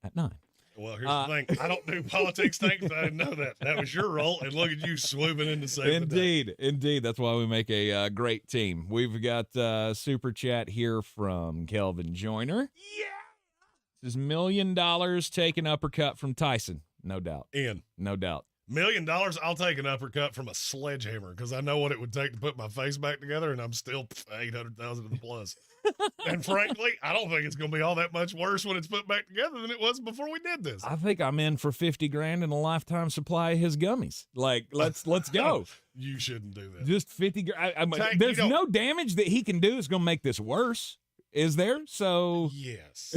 at 9. Well, here's the thing. I don't do politics things. I didn't know that. That was your role, and look at you swooping in to save the day. Indeed. That's why we make a great team. We've got super chat here from Kelvin Joyner. Yeah. This is $1 million take an uppercut from Tyson. No doubt. No doubt. $1 million, I'll take an uppercut from a sledgehammer because I know what it would take to put my face back together, and I'm still 800,000 in the plus. And frankly, I don't think it's going to be all that much worse when it's put back together than it was before we did this. I think I'm in for $50,000 and a lifetime supply of his gummies. Like, let's go. You shouldn't do that. Just $50,000. There's no damage that he can do that's going to make this worse, is there? So yes.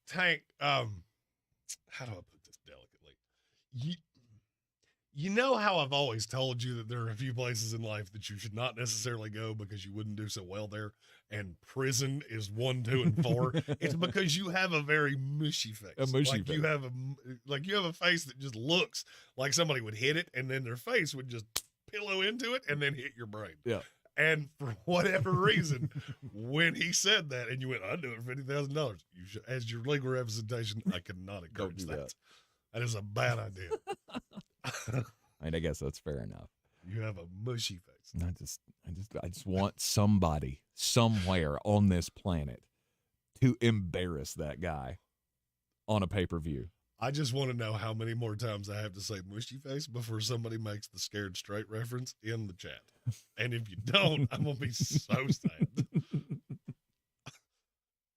Tank, how do I put this delicately? You know how I've always told you that there are a few places in life that you should not necessarily go because you wouldn't do so well there, and prison is 1, 2, and 4. It's because you have a very mushy face. face. You have a face that just looks like somebody would hit it, and then their face would just pillow into it and then hit your brain. Yeah. And for whatever reason, when he said that, and you went, "I'd do it for $50,000," you should, as your legal representation, I cannot encourage that. That is a bad idea. I guess that's fair enough. You have a mushy face. I just want somebody somewhere on this planet to embarrass that guy on a pay-per-view. I just want to know how many more times I have to say mushy face before somebody makes the scared straight reference in the chat. And if you don't, I'm going to be so sad.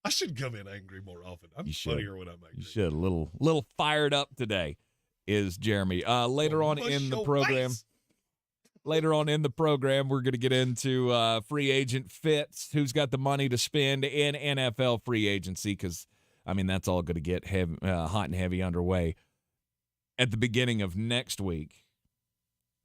I should come in angry more often. I'm funnier when I'm angry. You should. A little fired up today is Jeremy. Later on in the program, we're going to get into free agent fits, who's got the money to spend in NFL free agency, because, I mean, that's all going to get hot and heavy underway at the beginning of next week.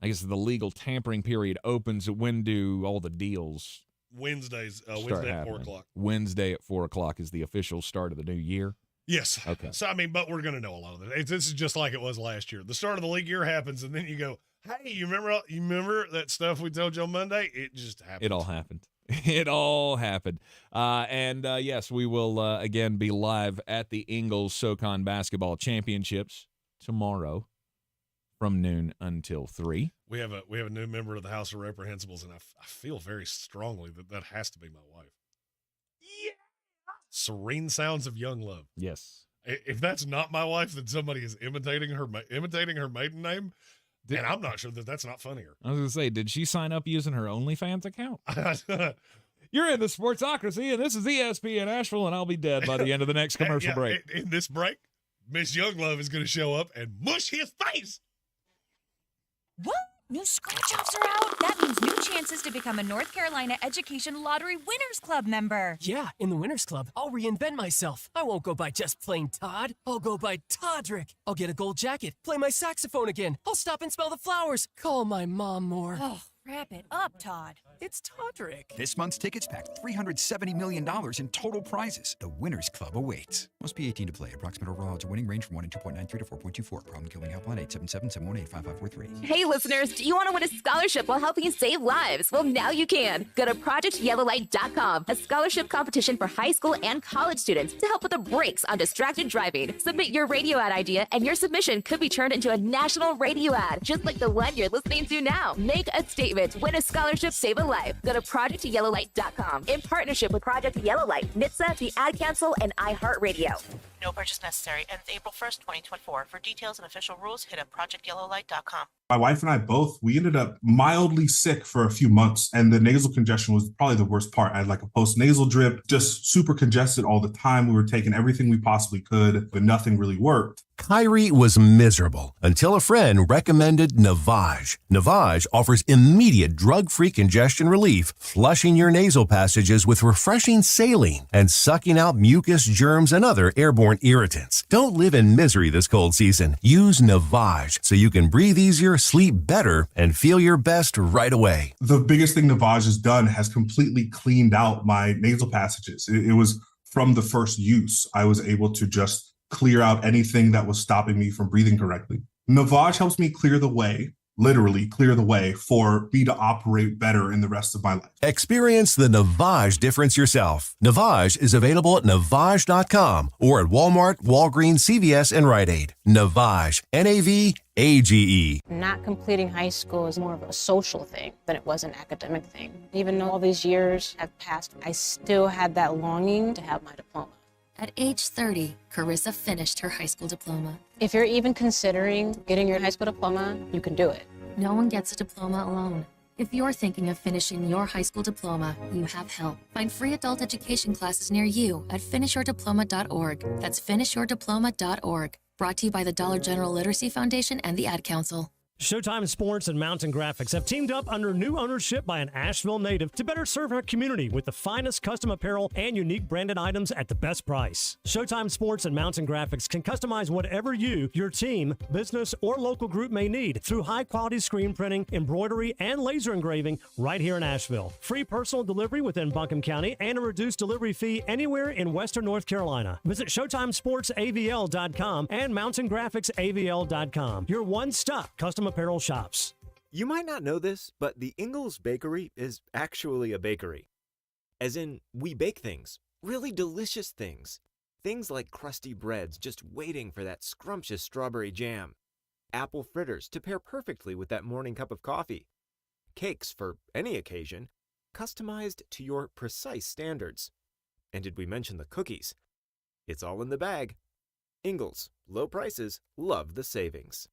I guess the legal tampering period opens. When do all the deals Wednesday at 4 o'clock. Wednesday at 4 o'clock is the official start of the new year. Yes. Okay. So, I mean, but we're going to know a lot of it. This is just like it was last year. The start of the league year happens, and then you go, hey, you remember that stuff we told you on Monday? It just happened. It all happened. It all happened. Yes, we will, again, be live at the Ingles SoCon Basketball Championships tomorrow from noon until 3. We have a new member of the House of Reprehensibles, and I feel very strongly that has to be my wife. Yeah. Serene sounds of young love. Yes. If that's not my wife, then somebody is imitating her maiden name, and I'm not sure that's not funnier. I was going to say, did she sign up using her OnlyFans account? You're in the Sportsocracy, and this is ESPN Asheville, and I'll be dead by the end of the next commercial break. In this break, Miss Younglove is going to show up and mush his face. What? New scratch-offs are out? That means new chances to become a North Carolina Education Lottery Winners Club member. Yeah, in the Winners Club, I'll reinvent myself. I won't go by just plain Todd. I'll go by Toddrick. I'll get a gold jacket, play my saxophone again. I'll stop and smell the flowers, call my mom more. Oh, wrap it up, Todd. It's Toddrick. This month's tickets packed $370 million in total prizes. The Winners Club awaits. Must be 18 to play. Approximate overall odds of winning range from 1 in 2.93 to 4.24. Problem killing helpline 877-718-5543. Hey, listeners, do you want to win a scholarship while helping save lives? Well, now you can. Go to ProjectYellowlight.com, a scholarship competition for high school and college students to help with the brakes on distracted driving. Submit your radio ad idea, and your submission could be turned into a national radio ad, just like the one you're listening to now. Make a statement, win a scholarship, save a life. Go to ProjectYellowlight.com in partnership with Project Yellowlight, NHTSA, the Ad Council, and iHeartRadio. No purchase necessary. Ends April 1st, 2024. For details and official rules, hit up ProjectYellowlight.com. My wife and I we ended up mildly sick for a few months, and the nasal congestion was probably the worst part. I had like a post-nasal drip, just super congested all the time. We were taking everything we possibly could, but nothing really worked. Kyrie was miserable until a friend recommended Navage. Navage offers immediate drug-free congestion relief, flushing your nasal passages with refreshing saline and sucking out mucus, germs, and other airborne irritants. Don't live in misery this cold season. Use Navage so you can breathe easier, sleep better, and feel your best right away. The biggest thing Navage has done has completely cleaned out my nasal passages. It was from the first use. I was able to just clear out anything that was stopping me from breathing correctly. Navage helps me clear the way literally clear the way for me to operate better in the rest of my life. Experience the Navage difference yourself. Navage is available at Navage.com or at Walmart, Walgreens, CVS, and Rite Aid. Navage, N-A-V-A-G-E. Not completing high school is more of a social thing than it was an academic thing. Even though all these years have passed, I still had that longing to have my diploma. At age 30, Carissa finished her high school diploma. If you're even considering getting your high school diploma, you can do it. No one gets a diploma alone. If you're thinking of finishing your high school diploma, you have help. Find free adult education classes near you at finishyourdiploma.org. That's finishyourdiploma.org. Brought to you by the Dollar General Literacy Foundation and the Ad Council. Showtime Sports and Mountain Graphics have teamed up under new ownership by an Asheville native to better serve our community with the finest custom apparel and unique branded items at the best price. Showtime Sports and Mountain Graphics can customize whatever you, your team, business, or local group may need through high-quality screen printing, embroidery, and laser engraving right here in Asheville. Free personal delivery within Buncombe County and a reduced delivery fee anywhere in Western North Carolina. Visit ShowtimeSportsAVL.com and MountainGraphicsAVL.com. Your one-stop custom apparel shops. You might not know this, but the Ingalls Bakery is actually a bakery. As in, we bake things, really delicious things. Things like crusty breads just waiting for that scrumptious strawberry jam. Apple fritters to pair perfectly with that morning cup of coffee. Cakes for any occasion, customized to your precise standards. And did we mention the cookies? It's all in the bag. Ingalls, low prices, love the savings.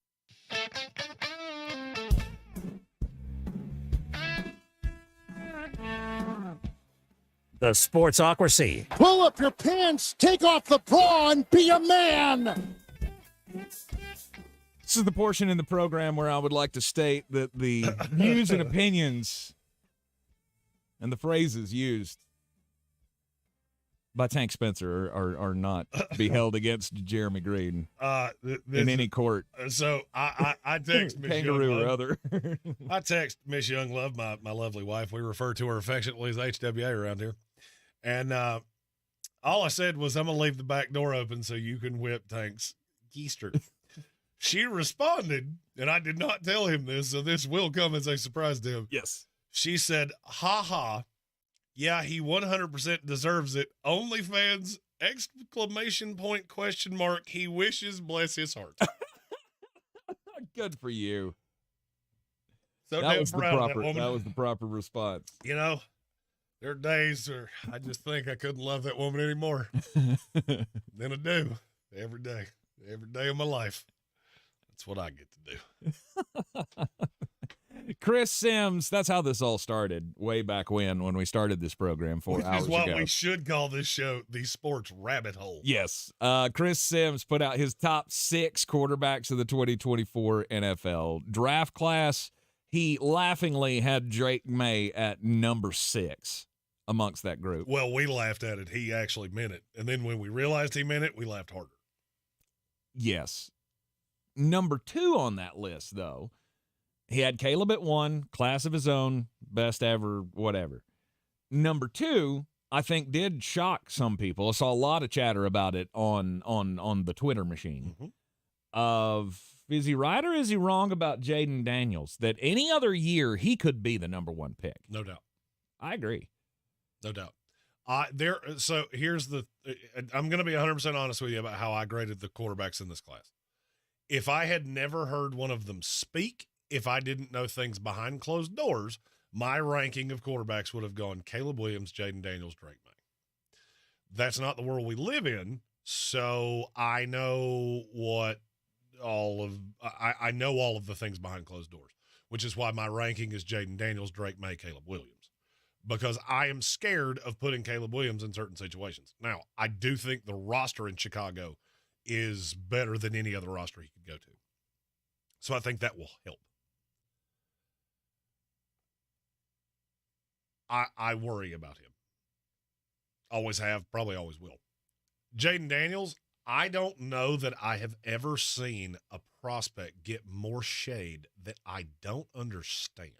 The Sportsocracy. Pull up your pants, take off the bra, and be a man. This is the portion in the program where I would like to state that the views and opinions and the phrases used by Tank Spencer are not to be held against Jeremy Green in any court. So I text Miss Kangaroo Younglove. or other. I text Miss Younglove, my lovely wife. We refer to her affectionately as HWA around here. And all I said was, I'm going to leave the back door open so you can whip Tank's keister. She responded, and I did not tell him this, so this will come as a surprise to him. Yes. She said, ha ha. Yeah, he 100% deserves it. OnlyFans, exclamation point, question mark. He wishes, bless his heart. Good for you. So that damn was the proud of proper. woman. That was the proper response. You know, there are days where I just think I couldn't love that woman anymore than I do every day of my life. That's what I get to do. Chris Sims, that's how this all started way back when we started this program 4 hours ago. Which is what we should call this show, the Sports Rabbit Hole. Yes. Chris Sims put out his top 6 quarterbacks of the 2024 NFL draft class. He laughingly had Drake Maye at number 6 amongst that group. Well, we laughed at it. He actually meant it. And then when we realized he meant it, we laughed harder. Yes. Number 2 on that list, though, he had Caleb at 1, class of his own, best ever, whatever. Number 2, I think, did shock some people. I saw a lot of chatter about it on the Twitter machine. Mm-hmm. Of, is he right or is he wrong about Jayden Daniels? That any other year he could be the number 1 pick. No doubt. I agree. No doubt. So here's I'm going to be 100% honest with you about how I graded the quarterbacks in this class. If I had never heard one of them speak, if I didn't know things behind closed doors, my ranking of quarterbacks would have gone Caleb Williams, Jayden Daniels, Drake Maye. That's not the world we live in, so I know I know all of the things behind closed doors, which is why my ranking is Jayden Daniels, Drake Maye, Caleb Williams, because I am scared of putting Caleb Williams in certain situations. Now, I do think the roster in Chicago is better than any other roster he could go to, so I think that will help. I worry about him. Always have, probably always will. Jayden Daniels, I don't know that I have ever seen a prospect get more shade that I don't understand.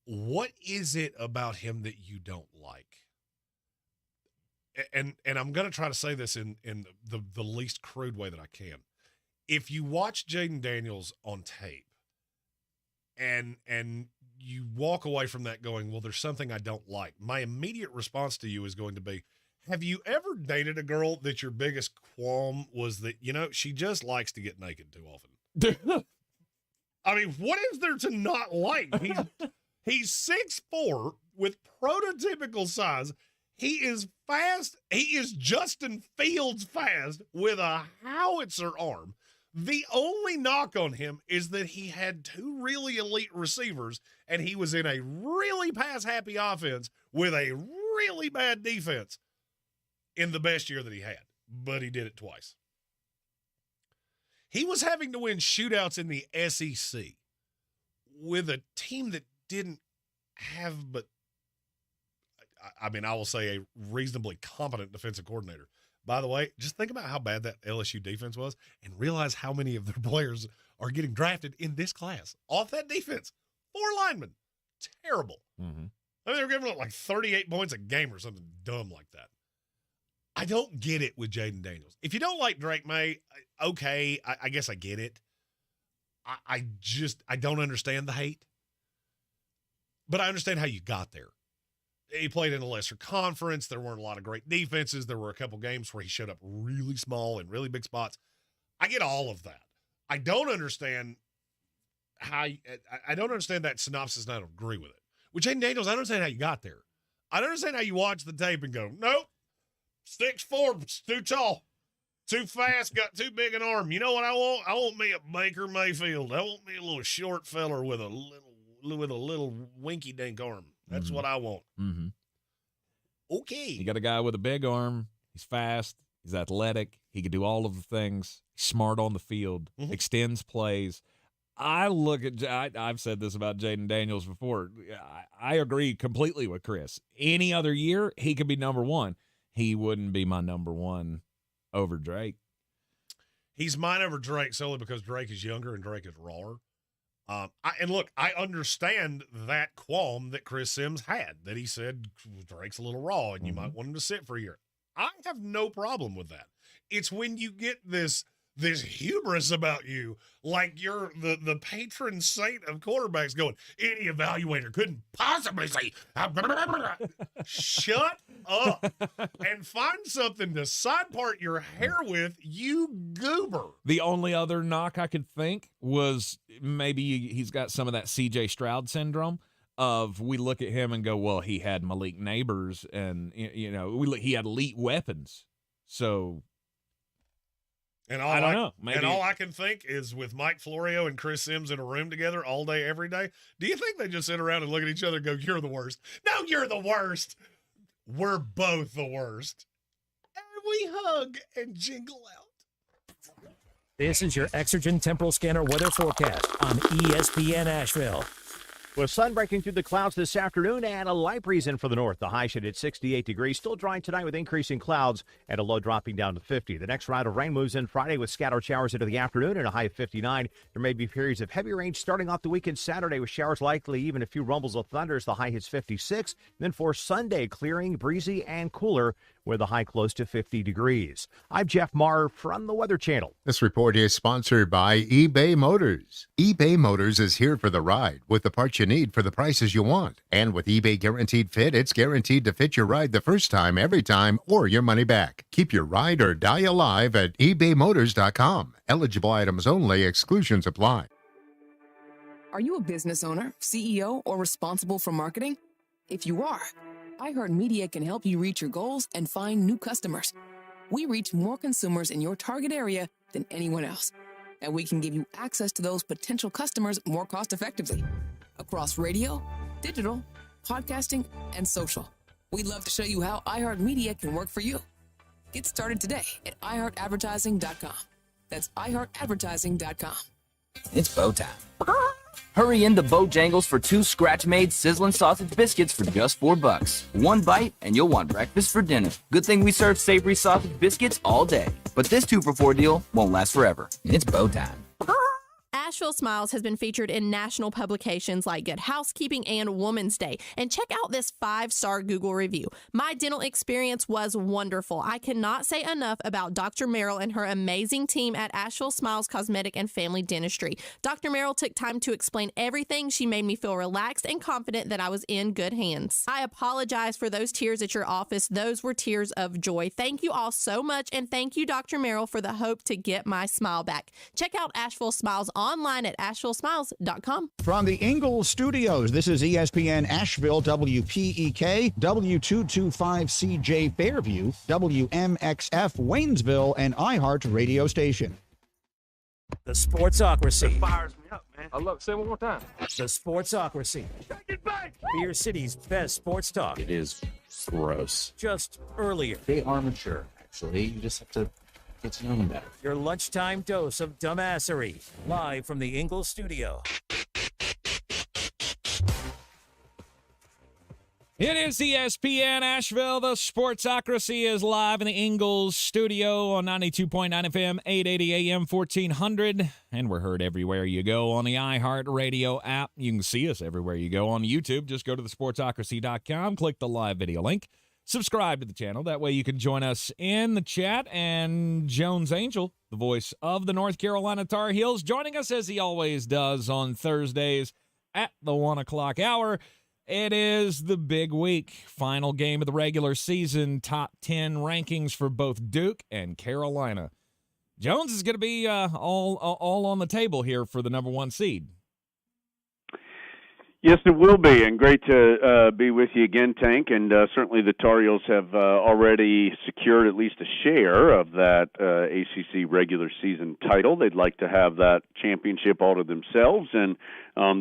What is it about him that you don't like? And I'm going to try to say this in the least crude way that I can. If you watch Jayden Daniels on tape, and you walk away from that going, well, there's something I don't like. My immediate response to you is going to be, have you ever dated a girl that your biggest qualm was that, she just likes to get naked too often? I mean, what is there to not like? He's 6'4" with prototypical size. He is fast. He is Justin Fields fast with a howitzer arm. The only knock on him is that he had two really elite receivers, and he was in a really pass-happy offense with a really bad defense in the best year that he had, but he did it twice. He was having to win shootouts in the SEC with a team that didn't have but, I will say, a reasonably competent defensive coordinator. By the way, just think about how bad that LSU defense was and realize how many of their players are getting drafted in this class off that defense. 4 linemen. Terrible. Mm-hmm. They were giving up like 38 points a game or something dumb like that. I don't get it with Jayden Daniels. If you don't like Drake Maye, okay, I guess I get it. I don't understand the hate. But I understand how you got there. He played in a lesser conference. There weren't a lot of great defenses. There were a couple games where he showed up really small in really big spots. I get all of that. I don't understand I don't understand that synopsis, and I don't agree with it. With Jayden Daniels, I don't understand how you got there. I don't understand how you watch the tape and go, nope, 6'4", it's too tall, too fast, got too big an arm. You know what I want? I want me a Baker Mayfield. I want me a little short feller with a little winky dink arm. That's what I want. Mm-hmm. Okay. You got a guy with a big arm. He's fast. He's athletic. He can do all of the things. He's smart on the field. Mm-hmm. Extends plays. I've said this about Jayden Daniels before. I agree completely with Chris. Any other year, he could be number one. He wouldn't be my number one over Drake. He's mine over Drake solely because Drake is younger and Drake is rawer. I understand that qualm that Chris Sims had, that he said Drake's a little raw and you might want him to sit for a year. I have no problem with that. It's when you get this hubris about you, like you're the patron saint of quarterbacks going, any evaluator couldn't possibly say, shut up and find something to side part your hair with, you goober. The only other knock I could think was maybe he's got some of that C.J. Stroud syndrome of we look at him and go, well, he had Malik Neighbors and, he had elite weapons. So And all I don't know. Maybe. And all I can think is with Mike Florio and Chris Sims in a room together all day, every day, do you think they just sit around and look at each other and go, you're the worst? No, you're the worst. We're both the worst. And we hug and jingle out. This is your Exergen Temporal Scanner weather forecast on ESPN Asheville. With sun breaking through the clouds this afternoon and a light breeze in for the north. The high should hit 68 degrees. Still dry tonight with increasing clouds and a low dropping down to 50. The next round of rain moves in Friday with scattered showers into the afternoon and a high of 59. There may be periods of heavy rain starting off the weekend Saturday with showers likely, even a few rumbles of thunder as the high hits 56. Then for Sunday, clearing, breezy, and cooler with a high close to 50 degrees. I'm Jeff Maher from the Weather Channel. This report is sponsored by eBay Motors. eBay Motors is here for the ride with the parts you need for the prices you want. And with eBay Guaranteed Fit, it's guaranteed to fit your ride the first time, every time, or your money back. Keep your ride or die alive at ebaymotors.com. Eligible items only. Exclusions apply. Are you a business owner, CEO, or responsible for marketing? If you are, iHeartMedia can help you reach your goals and find new customers. We reach more consumers in your target area than anyone else, and we can give you access to those potential customers more cost-effectively across radio, digital, podcasting, and social. We'd love to show you how iHeartMedia can work for you. Get started today at iHeartAdvertising.com. That's iHeartAdvertising.com. It's bow time. Hurry into Bojangles for 2 scratch-made sizzling sausage biscuits for just $4. One bite, and you'll want breakfast for dinner. Good thing we serve savory sausage biscuits all day. But this 2-for-4 deal won't last forever. It's bow time. Asheville Smiles has been featured in national publications like Good Housekeeping and Woman's Day. And check out this 5-star Google review. My dental experience was wonderful. I cannot say enough about Dr. Merrill and her amazing team at Asheville Smiles Cosmetic and Family Dentistry. Dr. Merrill took time to explain everything. She made me feel relaxed and confident that I was in good hands. I apologize for those tears at your office. Those were tears of joy. Thank you all so much, and thank you, Dr. Merrill, for the hope to get my smile back. Check out Asheville Smiles online at ashevillesmiles.com. From the Ingalls Studios, this is ESPN Asheville, WPEK, W225CJ Fairview, WMXF Waynesville, and iHeart radio station. The Sportsocracy. That fires me up, man. Look, say it one more time. The Sportsocracy. Take it back! Beer City's best sports talk. It is gross. Just earlier. They are mature, actually. You just have to get to know them better. Your lunchtime dose of dumbassery. Live from the Ingalls Studio. It is ESPN Asheville. The Sportsocracy is live in the Ingalls studio on 92.9 FM, 880 AM, 1400. And we're heard everywhere you go on the iHeart Radio app. You can see us everywhere you go on YouTube. Just go to thesportsocracy.com, click the live video link, subscribe to the channel. That way you can join us in the chat. And Jones Angel, the voice of the North Carolina Tar Heels, joining us as he always does on Thursdays at the 1 o'clock hour. It is the big week, final game of the regular season, top 10 rankings for both Duke and Carolina. Jones is going to be all on the table here for the number 1 seed. Yes, it will be, and great to be with you again, Tank. And certainly the Tar Heels have already secured at least a share of that ACC regular season title. They'd like to have that championship all to themselves, and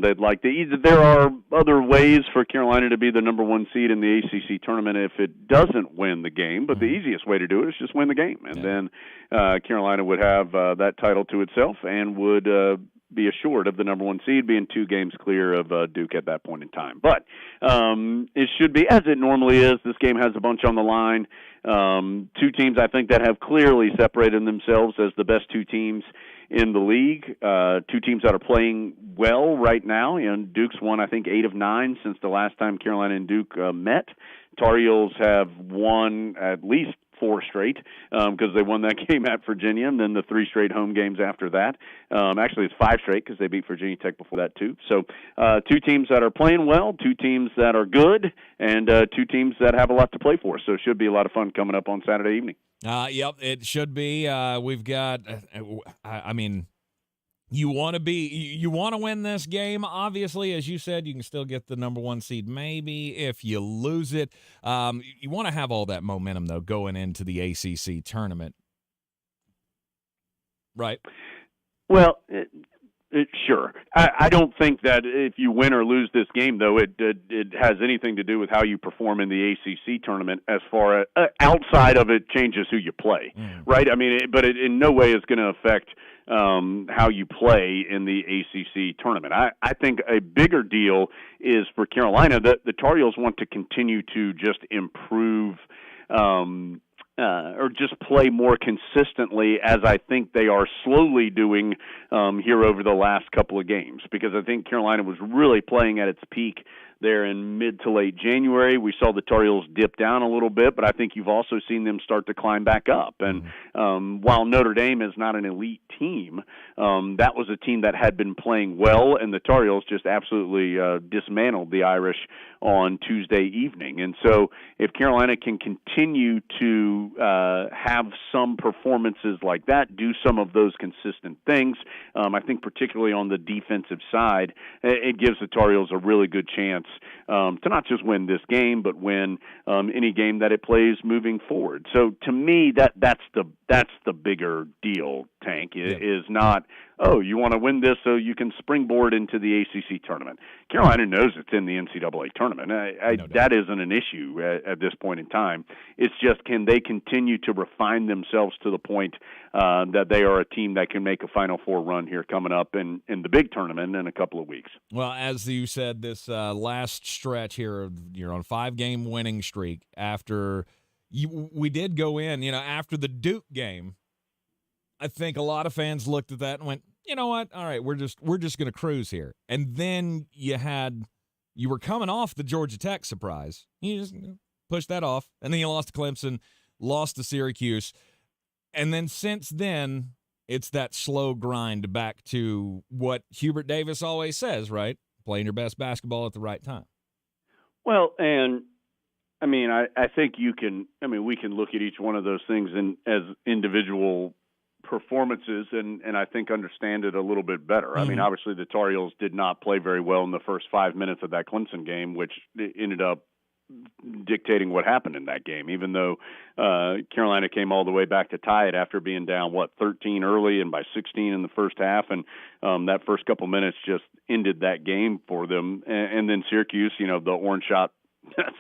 they'd like to. There are other ways for Carolina to be the number 1 seed in the ACC tournament if it doesn't win the game, but the easiest way to do it is just win the game, and then Carolina would have that title to itself and would be assured of the number 1 seed, being 2 games clear of Duke at that point in time. But it should be, as it normally is, this game has a bunch on the line. 2 teams, I think, that have clearly separated themselves as the best 2 teams in the league. 2 teams that are playing well right now. And Duke's won, I think, 8 of 9 since the last time Carolina and Duke met. Tar Heels have won at least 4 straight because they won that game at Virginia, and then the 3 straight home games after that. Actually, it's 5 straight because they beat Virginia Tech before that, too. So 2 teams that are playing well, 2 teams that are good, and 2 teams that have a lot to play for. So it should be a lot of fun coming up on Saturday evening. Yep, it should be. We've got, I mean, you want to win this game. Obviously, as you said, you can still get the number 1 seed maybe if you lose it. You want to have all that momentum, though, going into the ACC tournament. Right? Well, sure. I don't think that if you win or lose this game, though, it has anything to do with how you perform in the ACC tournament as far as outside of it changes who you play, right? I mean, but it in no way is going to affect how you play in the ACC tournament. I think a bigger deal is for Carolina that the Tar Heels want to continue to just improve or just play more consistently, as I think they are slowly doing here over the last couple of games, because I think Carolina was really playing at its peak there in mid to late January. We saw the Tar Heels dip down a little bit, but I think you've also seen them start to climb back up. And while Notre Dame is not an elite team, that was a team that had been playing well, and the Tar Heels just absolutely dismantled the Irish on Tuesday evening. And so if Carolina can continue to have some performances like that, do some of those consistent things, I think particularly on the defensive side, it gives the Tar Heels a really good chance to not just win this game, but win any game that it plays moving forward. So to me, that's the bigger deal, Tank, is not, oh, you want to win this so you can springboard into the ACC tournament. Carolina knows it's in the NCAA tournament. That isn't an issue at this point in time. It's just, can they continue to refine themselves to the point that they are a team that can make a Final Four run here coming up in the big tournament in a couple of weeks. Well, as you said, this last stretch here, you're on a 5-game winning streak after we did go in, after the Duke game. I think a lot of fans looked at that and went, you know what? All right, we're just going to cruise here. And then you were coming off the Georgia Tech surprise. You just pushed that off, and then you lost to Clemson, lost to Syracuse. And then since then, it's that slow grind back to what Hubert Davis always says, right? Playing your best basketball at the right time. Well, and I mean, I think we can look at each one of those things as individual performances and I think understand it a little bit better. Mm-hmm. I mean, obviously the Tar Heels did not play very well in the first 5 minutes of that Clemson game, which ended up dictating what happened in that game, even though Carolina came all the way back to tie it after being down, 13 early and by 16 in the first half. And that first couple minutes just ended that game for them. And then Syracuse, the orange shot,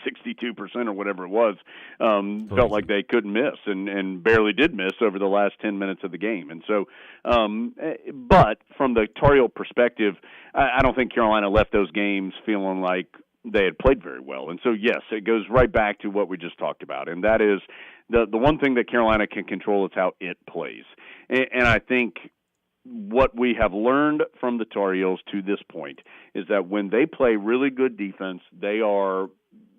62% or whatever it was, felt like they couldn't miss and barely did miss over the last 10 minutes of the game. And so, but from the Tar Heel perspective, I don't think Carolina left those games feeling like they had played very well. And so, yes, it goes right back to what we just talked about, and that is the one thing that Carolina can control is how it plays. And I think what we have learned from the Tar Heels to this point is that when they play really good defense, they are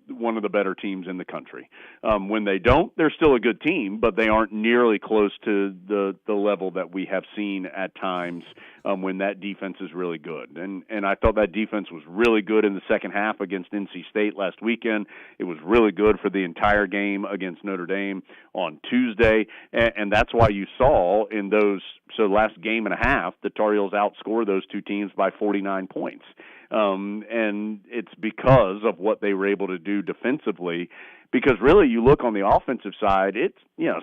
one of the better teams in the country. When they don't, they're still a good team, but they aren't nearly close to the level that we have seen at times when that defense is really good. And I thought that defense was really good in the second half against NC State last weekend. It was really good for the entire game against Notre Dame on Tuesday. And that's why you saw in those, last game and a half, the Tar Heels outscore those two teams by 49 points. And it's because of what they were able to do defensively. Because really, you look on the offensive side, it's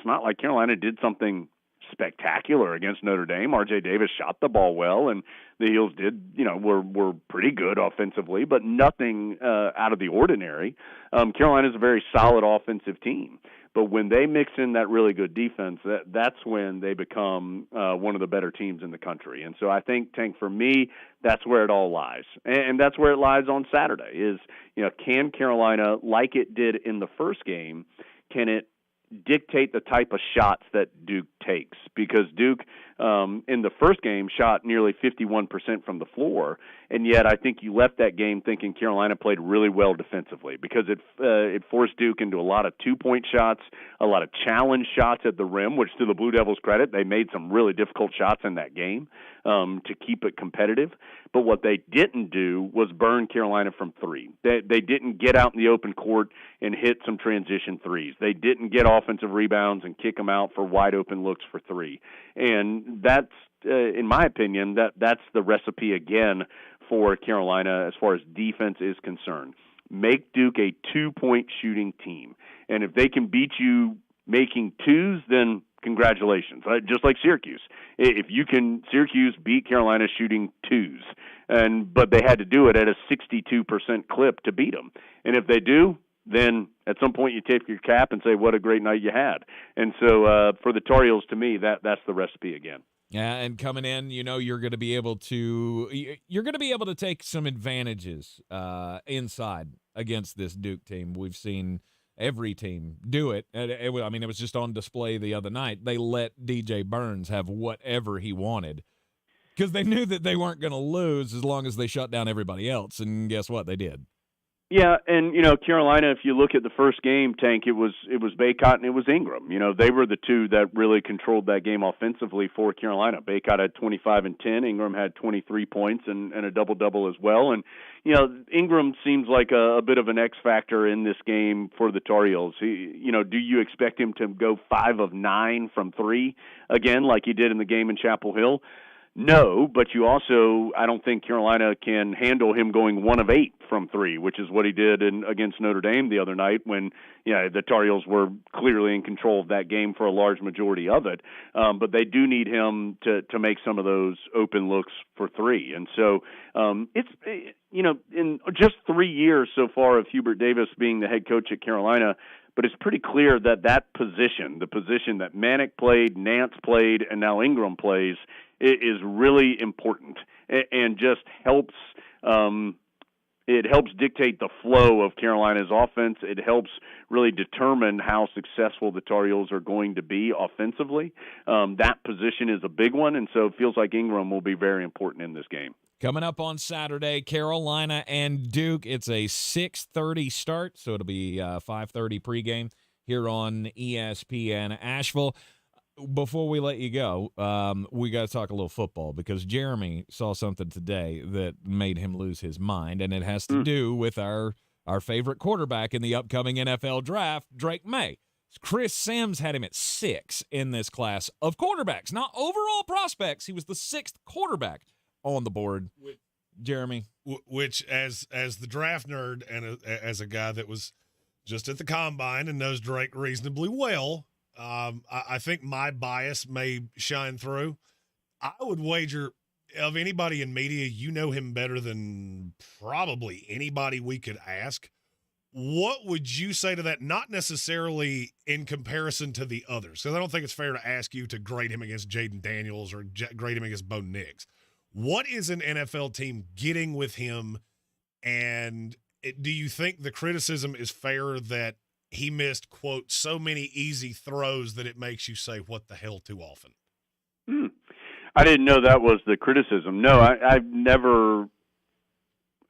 not like Carolina did something spectacular against Notre Dame. R.J. Davis shot the ball well, and the Heels were pretty good offensively, but nothing out of the ordinary. Carolina's a very solid offensive team. But when they mix in that really good defense, that's when they become one of the better teams in the country. And so I think, Tank, for me, that's where it all lies. And that's where it lies on Saturday is, can Carolina, like it did in the first game, can it dictate the type of shots that Duke takes? Because Duke, in the first game, shot nearly 51% from the floor, and yet I think you left that game thinking Carolina played really well defensively because it forced Duke into a lot of two-point shots, a lot of challenge shots at the rim, which to the Blue Devils' credit, they made some really difficult shots in that game to keep it competitive. But what they didn't do was burn Carolina from three. They didn't get out in the open court and hit some transition threes. They didn't get offensive rebounds and kick them out for wide-open looks for three. And that's, in my opinion, that's the recipe again for Carolina as far as defense is concerned. Make Duke a two-point shooting team. And if they can beat you making twos, then congratulations. Just like Syracuse. Syracuse beat Carolina shooting twos. But they had to do it at a 62% clip to beat them. And if they do, then at some point you take your cap and say, what a great night you had. And so for the Tar Heels, to me, that's the recipe again. Yeah, and coming in, you're going to be able to take some advantages inside against this Duke team. We've seen every team do it. It was just on display the other night. They let DJ Burns have whatever he wanted because they knew that they weren't going to lose as long as they shut down everybody else. And guess what? They did. Yeah, and Carolina, if you look at the first game, Tank, it was Baycott and it was Ingram. They were the two that really controlled that game offensively for Carolina. Baycott had 25 and 10. Ingram had 23 points and a double-double as well. And Ingram seems like a bit of an X factor in this game for the Tar Heels. Do you expect him to go 5 of 9 from 3 again, like he did in the game in Chapel Hill? No, but I don't think Carolina can handle him going 1 of 8 from 3, which is what he did against Notre Dame the other night when the Tar Heels were clearly in control of that game for a large majority of it. But they do need him to make some of those open looks for 3. And so in just 3 years so far of Hubert Davis being the head coach at Carolina, but it's pretty clear that position, the position that Manick played, Nance played, and now Ingram plays, is really important and just helps it helps dictate the flow of Carolina's offense. It helps really determine how successful the Tar Heels are going to be offensively. That position is a big one, and so it feels like Ingram will be very important in this game. Coming up on Saturday, Carolina and Duke. It's a 6:30 start, so it'll be 5:30 pregame here on ESPN Asheville. Before we let you go, we got to talk a little football because Jeremy saw something today that made him lose his mind, and it has to do with our favorite quarterback in the upcoming NFL draft, Drake Maye. Chris Sims had him at 6 in this class of quarterbacks, not overall prospects. He was the 6th quarterback on the board. Jeremy, which as the draft nerd and as a guy that was just at the combine and knows Drake reasonably well, I think my bias may shine through. I would wager, of anybody in media, you know him better than probably anybody we could ask. What would you say to that? Not necessarily in comparison to the others, because I don't think it's fair to ask you to grade him against Jayden Daniels or grade him against Bo Nix. What is an NFL team getting with him, and do you think the criticism is fair that he missed, quote, so many easy throws that it makes you say, what the hell, too often? I didn't know that was the criticism. No, I never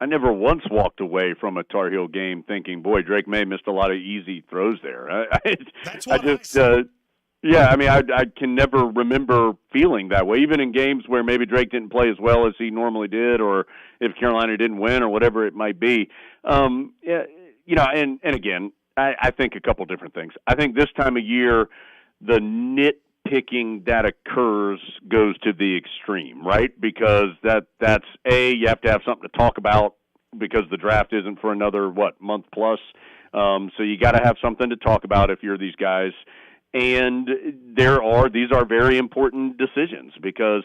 once walked away from a Tar Heel game thinking, boy, Drake Maye missed a lot of easy throws there. That's what I I can never remember feeling that way, even in games where maybe Drake didn't play as well as he normally did, or if Carolina didn't win or whatever it might be. And again, I think a couple different things. I think this time of year, the nitpicking that occurs goes to the extreme, right? Because that's you have to have something to talk about because the draft isn't for another, month plus. So you got to have something to talk about if you're these guys. And these are very important decisions because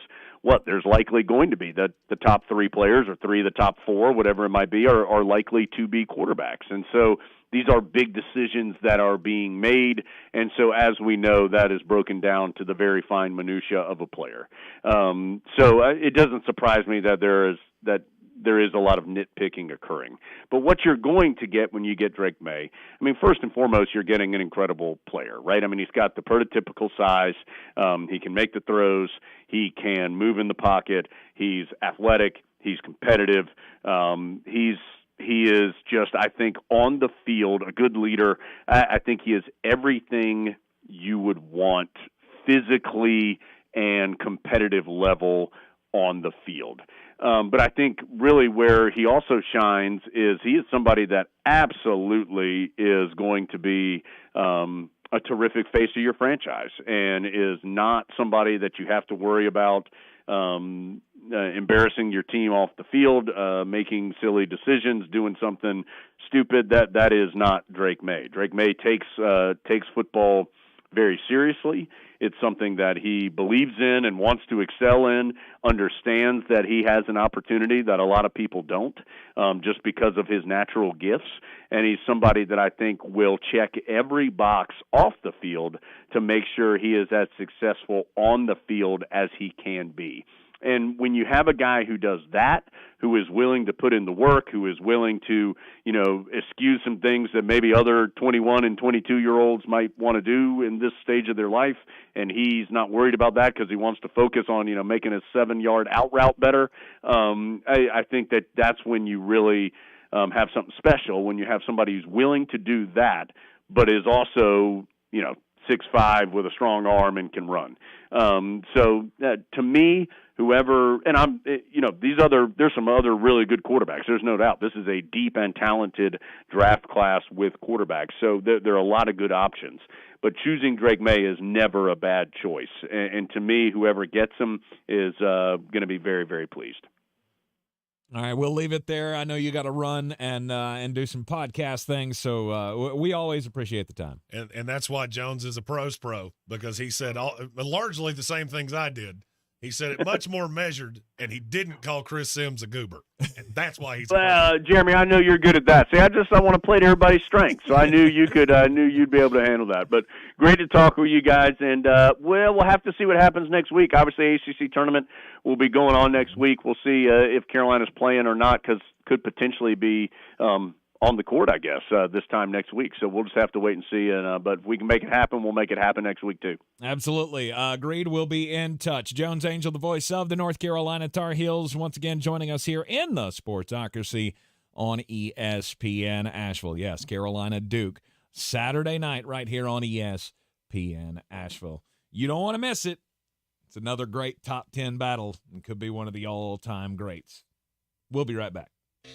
there's likely going to be the top 3 players or 3 of the top 4, whatever it might be, are likely to be quarterbacks. And so these are big decisions that are being made. And so as we know, that is broken down to the very fine minutia of a player. So it doesn't surprise me that there is a lot of nitpicking occurring. But what you're going to get when you get Drake Maye, first and foremost, you're getting an incredible player, right? He's got the prototypical size. He can make the throws. He can move in the pocket. He's athletic. He's competitive. He is just, I think, on the field, a good leader. I think he is everything you would want physically and competitive level on the field. But I think really where he also shines is he is somebody that absolutely is going to be a terrific face of your franchise and is not somebody that you have to worry about embarrassing your team off the field, making silly decisions, doing something stupid. That is not Drake Maye. Drake Maye takes football very seriously. It's something that he believes in and wants to excel in, understands that he has an opportunity that a lot of people don't, just because of his natural gifts. And he's somebody that I think will check every box off the field to make sure he is as successful on the field as he can be. And when you have a guy who does that, who is willing to put in the work, who is willing to, excuse some things that maybe other 21 and 22-year-olds might want to do in this stage of their life, and he's not worried about that because he wants to focus on, making his 7-yard out route better, I think that's when you really have something special, when you have somebody who's willing to do that, but is also, 6'5" with a strong arm and can run. So to me, whoever, and there's some other really good quarterbacks. There's no doubt. This is a deep and talented draft class with quarterbacks. So there are a lot of good options. But choosing Drake Maye is never a bad choice. And to me, whoever gets him is going to be very, very pleased. All right, we'll leave it there. I know you got to run and do some podcast things, so we always appreciate the time. And that's why Jones is a pro's pro, because he said largely the same things I did. He said it much more measured, and he didn't call Chris Sims a goober. And that's why he's Jeremy, I know you're good at that. See, I want to play to everybody's strengths, so I knew you could. I knew you'd be able to handle that. But great to talk with you guys, and we'll have to see what happens next week. Obviously, ACC tournament will be going on next week. We'll see if Carolina's playing or not, because could potentially be on the court, I guess, this time next week. So we'll just have to wait and see. And but if we can make it happen, we'll make it happen next week too. Absolutely. Agreed. We'll be in touch. Jones Angel, the voice of the North Carolina Tar Heels, once again joining us here in the Sportsocracy on ESPN Asheville. Yes, Carolina Duke, Saturday night right here on ESPN Asheville. You don't want to miss it. It's another great top 10 battle and could be one of the all-time greats. We'll be right back.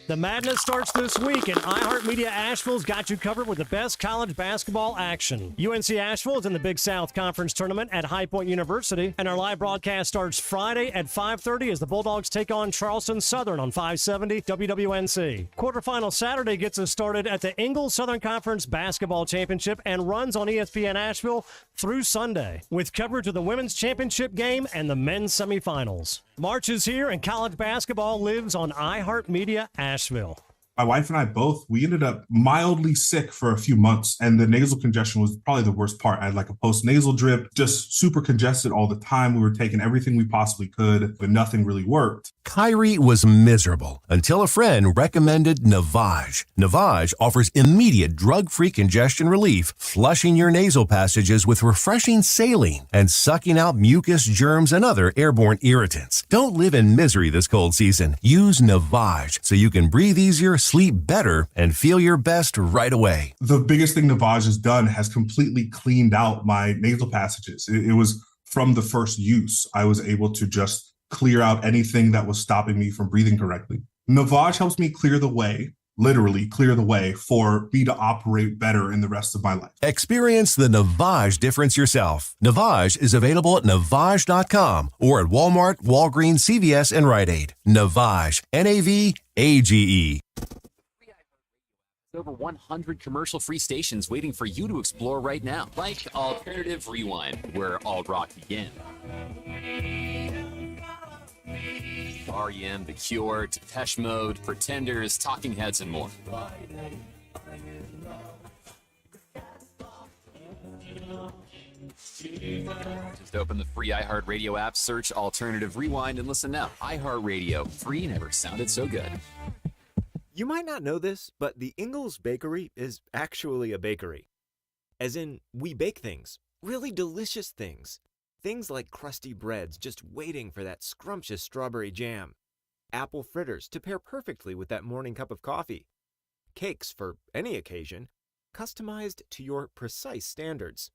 The madness starts this week, and iHeartMedia Asheville's got you covered with the best college basketball action. UNC Asheville is in the Big South Conference Tournament at High Point University, and our live broadcast starts Friday at 5:30 as the Bulldogs take on Charleston Southern on 570 WWNC. Quarterfinal Saturday gets us started at the Ingalls Southern Conference Basketball Championship and runs on ESPN Asheville through Sunday, with coverage of the Women's Championship game and the men's semifinals. March is here, and college basketball lives on iHeartMedia Asheville. My wife and I both, we ended up mildly sick for a few months, and the nasal congestion was probably the worst part. I had like a post-nasal drip, just super congested all the time. We were taking everything we possibly could, but nothing really worked. Kyrie was miserable until a friend recommended Navage. Navage offers immediate drug-free congestion relief, flushing your nasal passages with refreshing saline and sucking out mucus, germs, and other airborne irritants. Don't live in misery this cold season. Use Navage so you can breathe easier, sleep better, and feel your best right away. The biggest thing Navage has done has completely cleaned out my nasal passages. It was from the first use. I was able to just clear out anything that was stopping me from breathing correctly. Navage helps me clear the way, literally clear the way, for me to operate better in the rest of my life. Experience the Navage difference yourself. Navage is available at Navage.com or at Walmart, Walgreens, CVS, and Rite Aid. Navage, Navage. Over 100 commercial-free stations waiting for you to explore right now, like Alternative Rewind, where all rock began. R.E.M., The Cure, Depeche Mode, Pretenders, Talking Heads, and more. Just open the free iHeartRadio app, search Alternative Rewind, and listen now. iHeartRadio, free never sounded so good. You might not know this, but the Ingalls Bakery is actually a bakery. As in, we bake things, really delicious things. Things like crusty breads just waiting for that scrumptious strawberry jam. Apple fritters to pair perfectly with that morning cup of coffee. Cakes for any occasion, customized to your precise standards.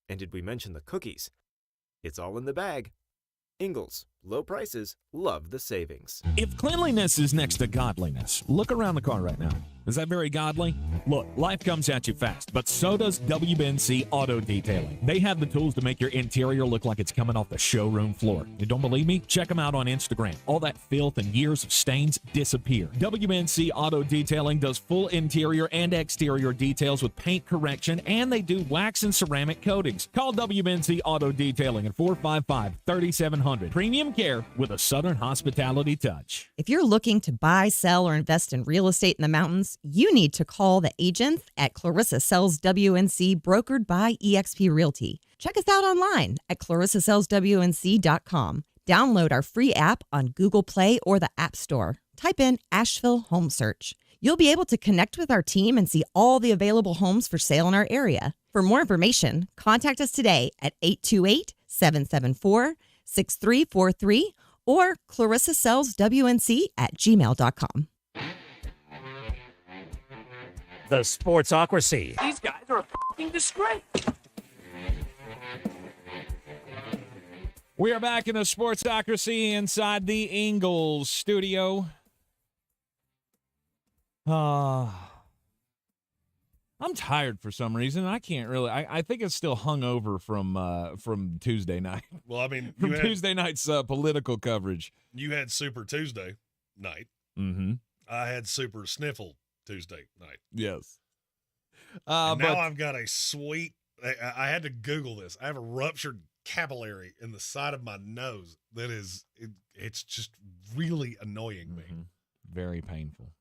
And did we mention the cookies? It's all in the bag. Ingalls, low prices, love the savings. If cleanliness is next to godliness, look around the car right now. Is that very godly? Look, life comes at you fast, but so does WBNC Auto Detailing. They have the tools to make your interior look like it's coming off the showroom floor. You don't believe me? Check them out on Instagram. All that filth and years of stains disappear. WBNC Auto Detailing does full interior and exterior details with paint correction, and they do wax and ceramic coatings. Call WBNC Auto Detailing at 455-3700. Premium care with a Southern hospitality touch. If you're looking to buy, sell, or invest in real estate in the mountains, you need to call the agents at Clarissa Sells WNC, brokered by eXp Realty. Check us out online at clarissasellswnc.com. Download our free app on Google Play or the App Store. Type in Asheville Home Search. You'll be able to connect with our team and see all the available homes for sale in our area. For more information, contact us today at 828-774-6343 or clarissasellswnc@gmail.com. The Sportsocracy. These guys are a fucking disgrace. We are back in the Sportsocracy inside the Ingalls studio. I'm tired for some reason. I can't really. I think it's still hungover from Tuesday night. Well, I mean, from Tuesday night's political coverage. You had Super Tuesday night. Mm-hmm. I had Super Sniffle Tuesday night. Yes. Now I've got a sweet. I had to Google this. I have a ruptured capillary in the side of my nose that it's just really annoying me. Very painful.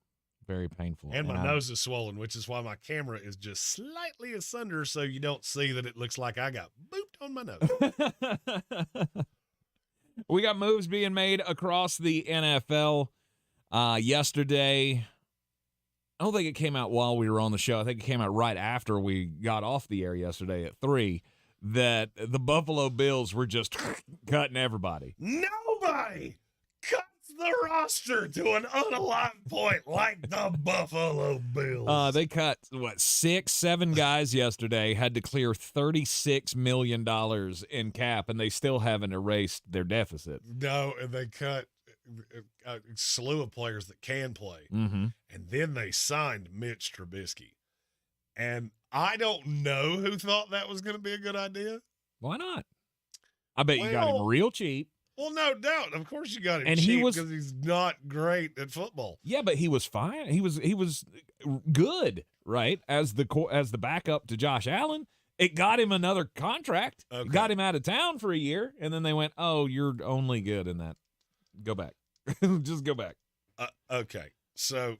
Very painful. And my nose is swollen, which is why my camera is just slightly asunder so you don't see that it looks like I got booped on my nose. We got moves being made across the NFL yesterday. I don't think it came out while we were on the show. I think it came out right after we got off the air yesterday at 3 that the Buffalo Bills were just cutting everybody. Nobody cuts the roster to an unaligned point like the Buffalo Bills. They cut, 6-7 guys yesterday, had to clear $36 million in cap, and they still haven't erased their deficit. No, and they cut a slew of players that can play. Mm-hmm. And then they signed Mitch Trubisky. And I don't know who thought that was going to be a good idea. Why not? I bet you got him real cheap. Well, no doubt. Of course you got him and cheap because he's not great at football. Yeah, but he was fine. He was good, right? As the backup to Josh Allen. It got him another contract. Okay. It got him out of town for a year, and then they went, "Oh, you're only good in that. Go back. Just go back." Okay. So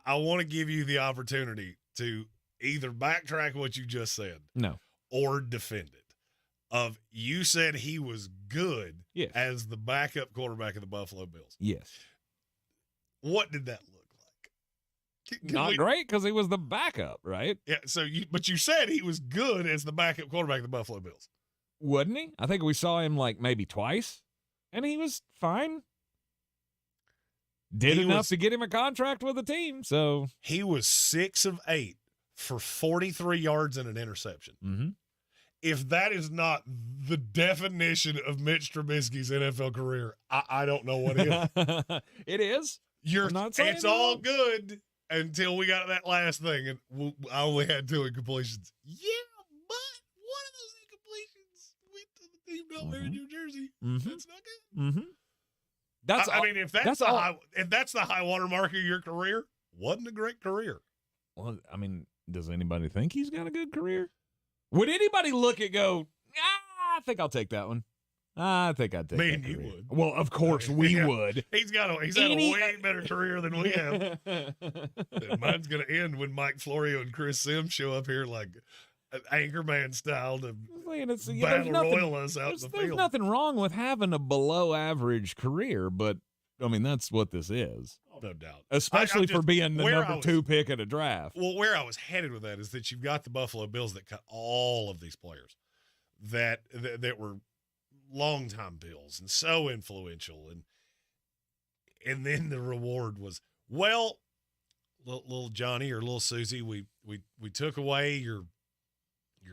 I want to give you the opportunity to either backtrack what you just said. No. Or defend it. You said he was good as the backup quarterback of the Buffalo Bills. Yes. What did that look like? Not great because he was the backup, right? Yeah. But you said he was good as the backup quarterback of the Buffalo Bills. Wasn't he? I think we saw him maybe twice, and he was fine. Did enough to get him a contract with the team, so. He was 6 of 8 for 43 yards and an interception. Mm-hmm. If that is not the definition of Mitch Trubisky's NFL career, I don't know what is. It is. I'm not saying it's all good until we got that last thing, and I only had 2 incompletions. Yeah, but one of those incompletions went to the team down there in New Jersey. Mm-hmm. That's not good. Mm-hmm. If that's the high water mark of your career, wasn't a great career. Well, I mean, does anybody think he's got a good career? Would anybody look at go, I think I'll take that one. I think I'd take that. Me and you would. Well, of course we would. He's had a way better career than we have. Mine's going to end when Mike Florio and Chris Sims show up here like an Anchorman style to battle royal us out in the field. There's nothing wrong with having a below average career, but I mean, that's what this is. No doubt. Especially for being the number 2 pick in a draft. Well, where I was headed with that is that you've got the Buffalo Bills that cut all of these players that were longtime Bills and so influential. And then the reward was, well, little Johnny or little Susie, we took away your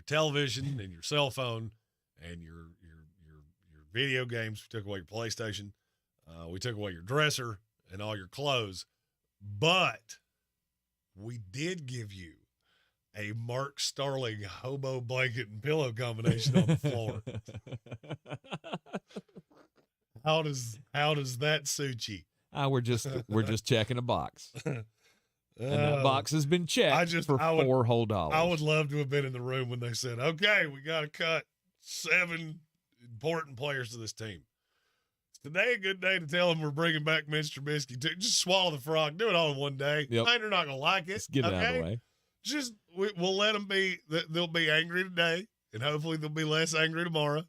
television and your cell phone and your video games. We took away your PlayStation. We took away your dresser and all your clothes, but we did give you a Mark Starling hobo blanket and pillow combination on the floor. How does that suit you? We're just checking a box. And that box has been checked for $4 whole. I would love to have been in the room when they said, okay, we got to cut 7 important players to this team. Today a good day to tell them we're bringing back Mitch Trubisky. Just swallow the frog. Do it all in one day. Yep. They're not going to like it. Just get it out of the way. Just we'll let them be. They'll be angry today, and hopefully they'll be less angry tomorrow.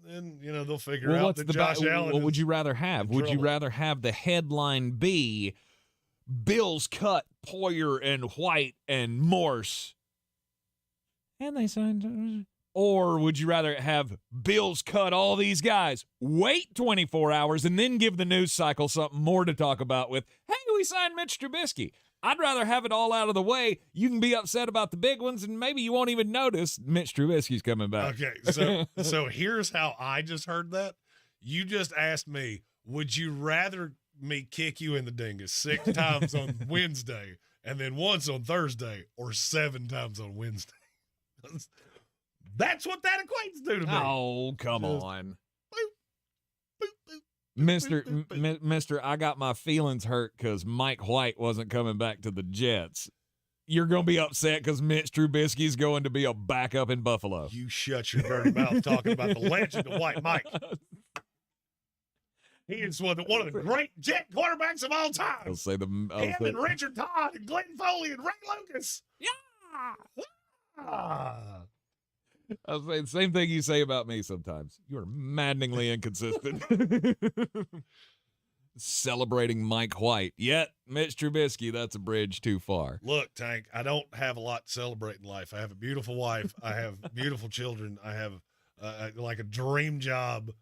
And then they'll figure out that Josh Allen. What would you rather have? Would you rather have the headline be Bills cut Poyer and White and Morse, and they signed? Or would you rather have Bills cut all these guys, wait 24 hours, and then give the news cycle something more to talk about with, hey, we signed Mitch Trubisky? I'd rather have it all out of the way. You can be upset about the big ones, and maybe you won't even notice Mitch Trubisky's coming back. Okay, so here's how I just heard that. You just asked me, would you rather me kick you in the dingus 6 times on Wednesday and then once on Thursday, or 7 times on Wednesday? That's what that equates to me. Oh, come on. Boop, boop, Mr. I got my feelings hurt because Mike White wasn't coming back to the Jets. you're going to be upset because Mitch Trubisky's going to be a backup in Buffalo. You shut your dirty mouth talking about the legend of White Mike. He is one of the great Jet quarterbacks of all time. I'll say Him and Richard Todd and Glenn Foley and Ray Lucas. Yeah. I'll say the same thing you say about me sometimes. You are maddeningly inconsistent. Celebrating Mike White. Yet, Mitch Trubisky, that's a bridge too far. Look, Tank, I don't have a lot to celebrate in life. I have a beautiful wife. I have beautiful children. I have like a dream job.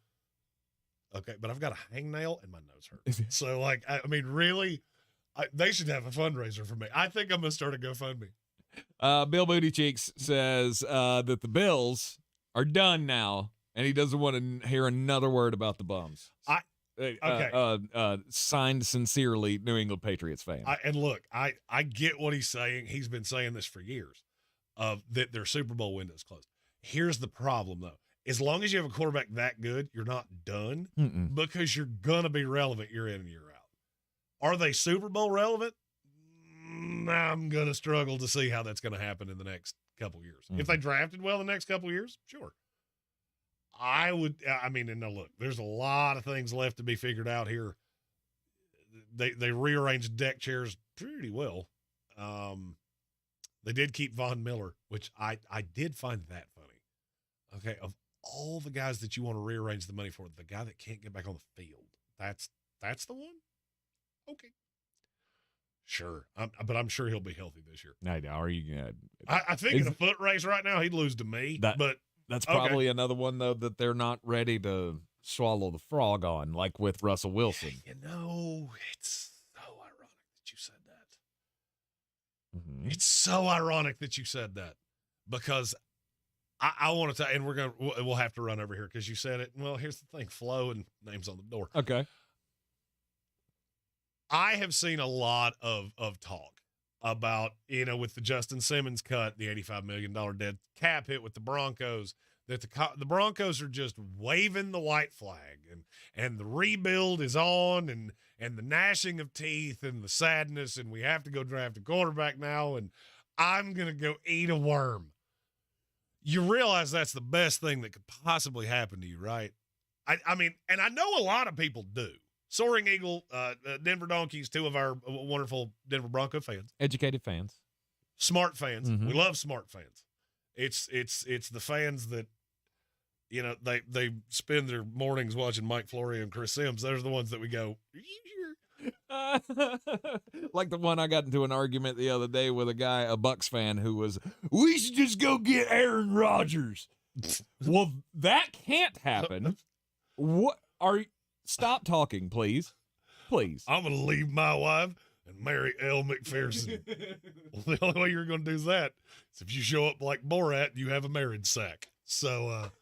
Okay, but I've got a hangnail and my nose hurts. So, like, I mean, really, they should have a fundraiser for me. I think I'm going to start a GoFundMe. Bill Booty Cheeks says that the Bills are done now, and he doesn't want to hear another word about the bums. Signed sincerely, New England Patriots fan. And look, I get what he's saying. He's been saying this for years, that their Super Bowl window's closed. Here's the problem, though. As long as you have a quarterback that good, you're not done because you're going to be relevant year in and year out. Are they Super Bowl relevant? I'm going to struggle to see how that's going to happen in the next couple years. If they drafted well the next couple years, sure. And now look, there's a lot of things left to be figured out here. They rearranged deck chairs pretty well. They did keep Von Miller, which I did find that funny. Okay, of all the guys that you want to rearrange the money for, the guy that can't get back on the field, that's the one? Okay. Sure, but I'm sure he'll be healthy this year. Are you gonna? I think in a foot race right now, he'd lose to me. But that's probably another one though that they're not ready to swallow the frog on, like with Russell Wilson. It's so ironic that you said that. It's so ironic that you said that because I want to tell, and we'll have to run over here because you said it. Well, here's the thing: Flo and name's on the door. Okay. I have seen a lot of talk about, with the Justin Simmons cut, the $85 million dead cap hit with the Broncos, that the Broncos are just waving the white flag and the rebuild is on and the gnashing of teeth and the sadness and we have to go draft a quarterback now and I'm going to go eat a worm. You realize that's the best thing that could possibly happen to you, right? I mean, and I know a lot of people do. Soaring Eagle, Denver Donkeys, two of our wonderful Denver Bronco fans. Educated fans. Smart fans. We love smart fans. It's the fans that, they spend their mornings watching Mike Florio and Chris Sims. Those are the ones that we go, like the one I got into an argument the other day with a Bucks fan who was, we should just go get Aaron Rodgers. Well, that can't happen. Stop talking, please. Please. I'm going to leave my wife and marry Elle McPherson. Well, the only way you're going to do that is if you show up like Borat, you have a marriage sack. So,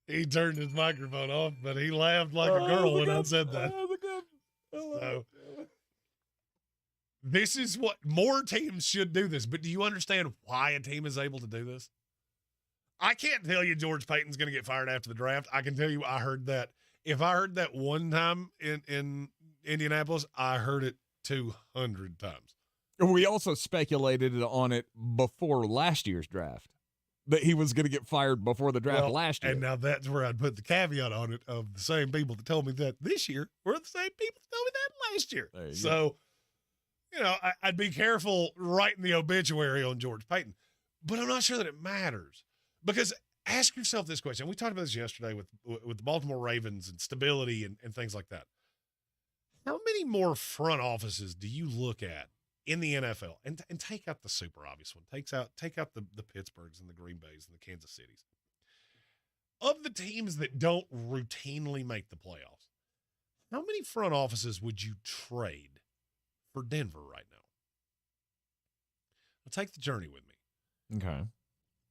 he turned his microphone off, but he laughed like a girl when I said that. So, this is what more teams should do this. But do you understand why a team is able to do this? I can't tell you George Payton's going to get fired after the draft. I can tell you I heard that. If I heard that one time in Indianapolis, I heard it 200 times. We also speculated on it before last year's draft, that he was going to get fired before the draft last year. And now that's where I'd put the caveat on it of the same people that told me that this year were the same people that told me that last year. So, I'd be careful writing the obituary on George Payton. But I'm not sure that it matters. Because ask yourself this question. We talked about this yesterday with the Baltimore Ravens and stability and things like that. How many more front offices do you look at in the NFL? And take out the super obvious one. Take out the Pittsburghs and the Green Bays and the Kansas Cities. Of the teams that don't routinely make the playoffs, how many front offices would you trade for Denver right now? Now take the journey with me. Okay.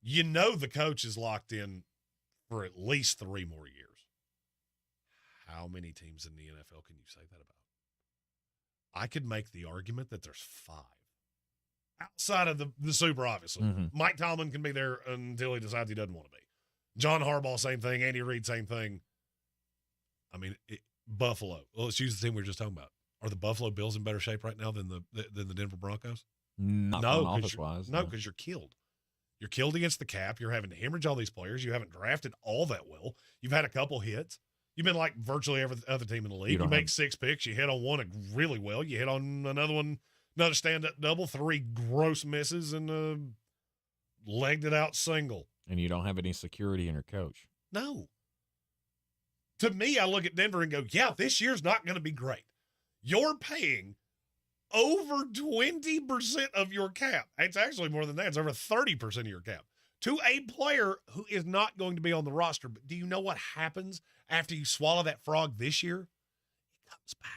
The coach is locked in for at least 3 more years. How many teams in the NFL can you say that about? I could make the argument that there's 5. Outside of the super, obviously. Mike Tomlin can be there until he decides he doesn't want to be. John Harbaugh, same thing. Andy Reid, same thing. I mean, Buffalo. Well, let's use the team we were just talking about. Are the Buffalo Bills in better shape right now than the Denver Broncos? Not office-wise. No, because you're killed. You're killed against the cap. You're having to hemorrhage all these players. You haven't drafted all that well. You've had a couple hits. You've been like virtually every other team in the league. You make 6 picks. You hit on one really well. You hit on another one, another stand-up double, 3 gross misses, and a legged it out single. And you don't have any security in your coach. No. To me, I look at Denver and go, yeah, this year's not going to be great. You're paying over 20% of your cap. It's actually more than that. It's over 30% of your cap to a player who is not going to be on the roster. But do you know what happens after you swallow that frog this year? It comes back.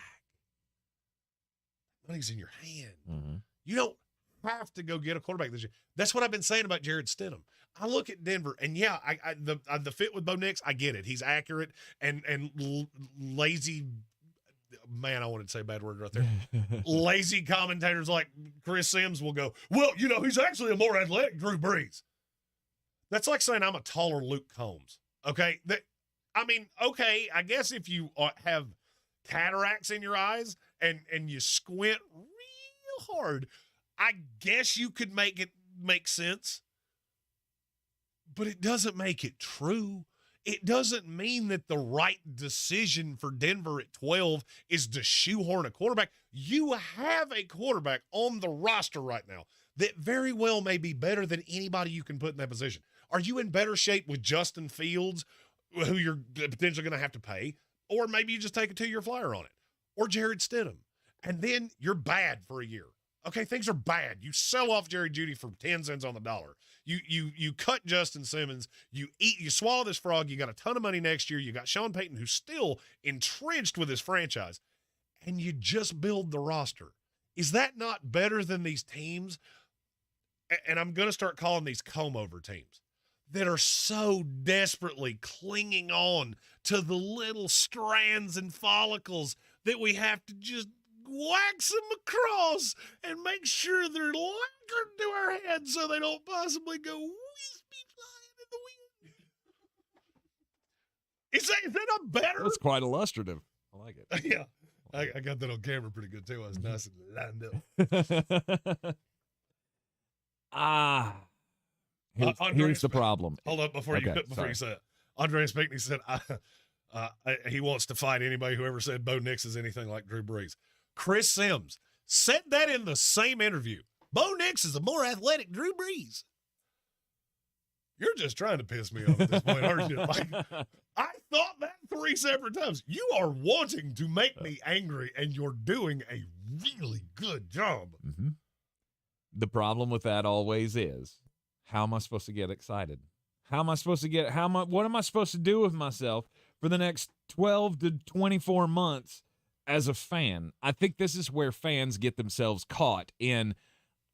Money's in your hand. Mm-hmm. You don't have to go get a quarterback this year. That's what I've been saying about Jared Stidham. I look at Denver, and yeah, the fit with Bo Nix, I get it. He's accurate and lazy. Man, I wanted to say a bad word right there. Lazy commentators like Chris Sims will go, well, he's actually a more athletic Drew Brees. That's like saying I'm a taller Luke Combs. Okay? Okay, I guess if you have cataracts in your eyes and you squint real hard, I guess you could make it make sense. But it doesn't make it true. It doesn't mean that the right decision for Denver at 12 is to shoehorn a quarterback. You have a quarterback on the roster right now that very well may be better than anybody you can put in that position. Are you in better shape with Justin Fields, who you're potentially going to have to pay, or maybe you just take a 2-year flyer on it, or Jared Stidham, and then you're bad for a year? Okay, things are bad. You sell off Jerry Jeudy for 10 cents on the dollar. You cut Justin Simmons. You swallow this frog. You got a ton of money next year. You got Sean Payton, who's still entrenched with his franchise, and you just build the roster. Is that not better than these teams? And I'm going to start calling these comb-over teams that are so desperately clinging on to the little strands and follicles that we have to just wax them across and make sure they're lacquered to our heads so they don't possibly go wispy flying in the wind. Is that not better? That's quite illustrative. I like it. Yeah. I got that on camera pretty good, too. I was nice and lined up. Here's the problem. Hold up before you say it. Andreas Pinkney said he wants to fight anybody who ever said Bo Nix is anything like Drew Brees. Chris Sims said that in the same interview. Bo Nix is a more athletic Drew Brees. You're just trying to piss me off at this point, aren't you? Like, I thought that 3 separate times. You are wanting to make me angry, and you're doing a really good job. Mm-hmm. The problem with that always is, how am I supposed to get excited? What am I supposed to do with myself for the next 12 to 24 months as a fan? I think this is where fans get themselves caught in,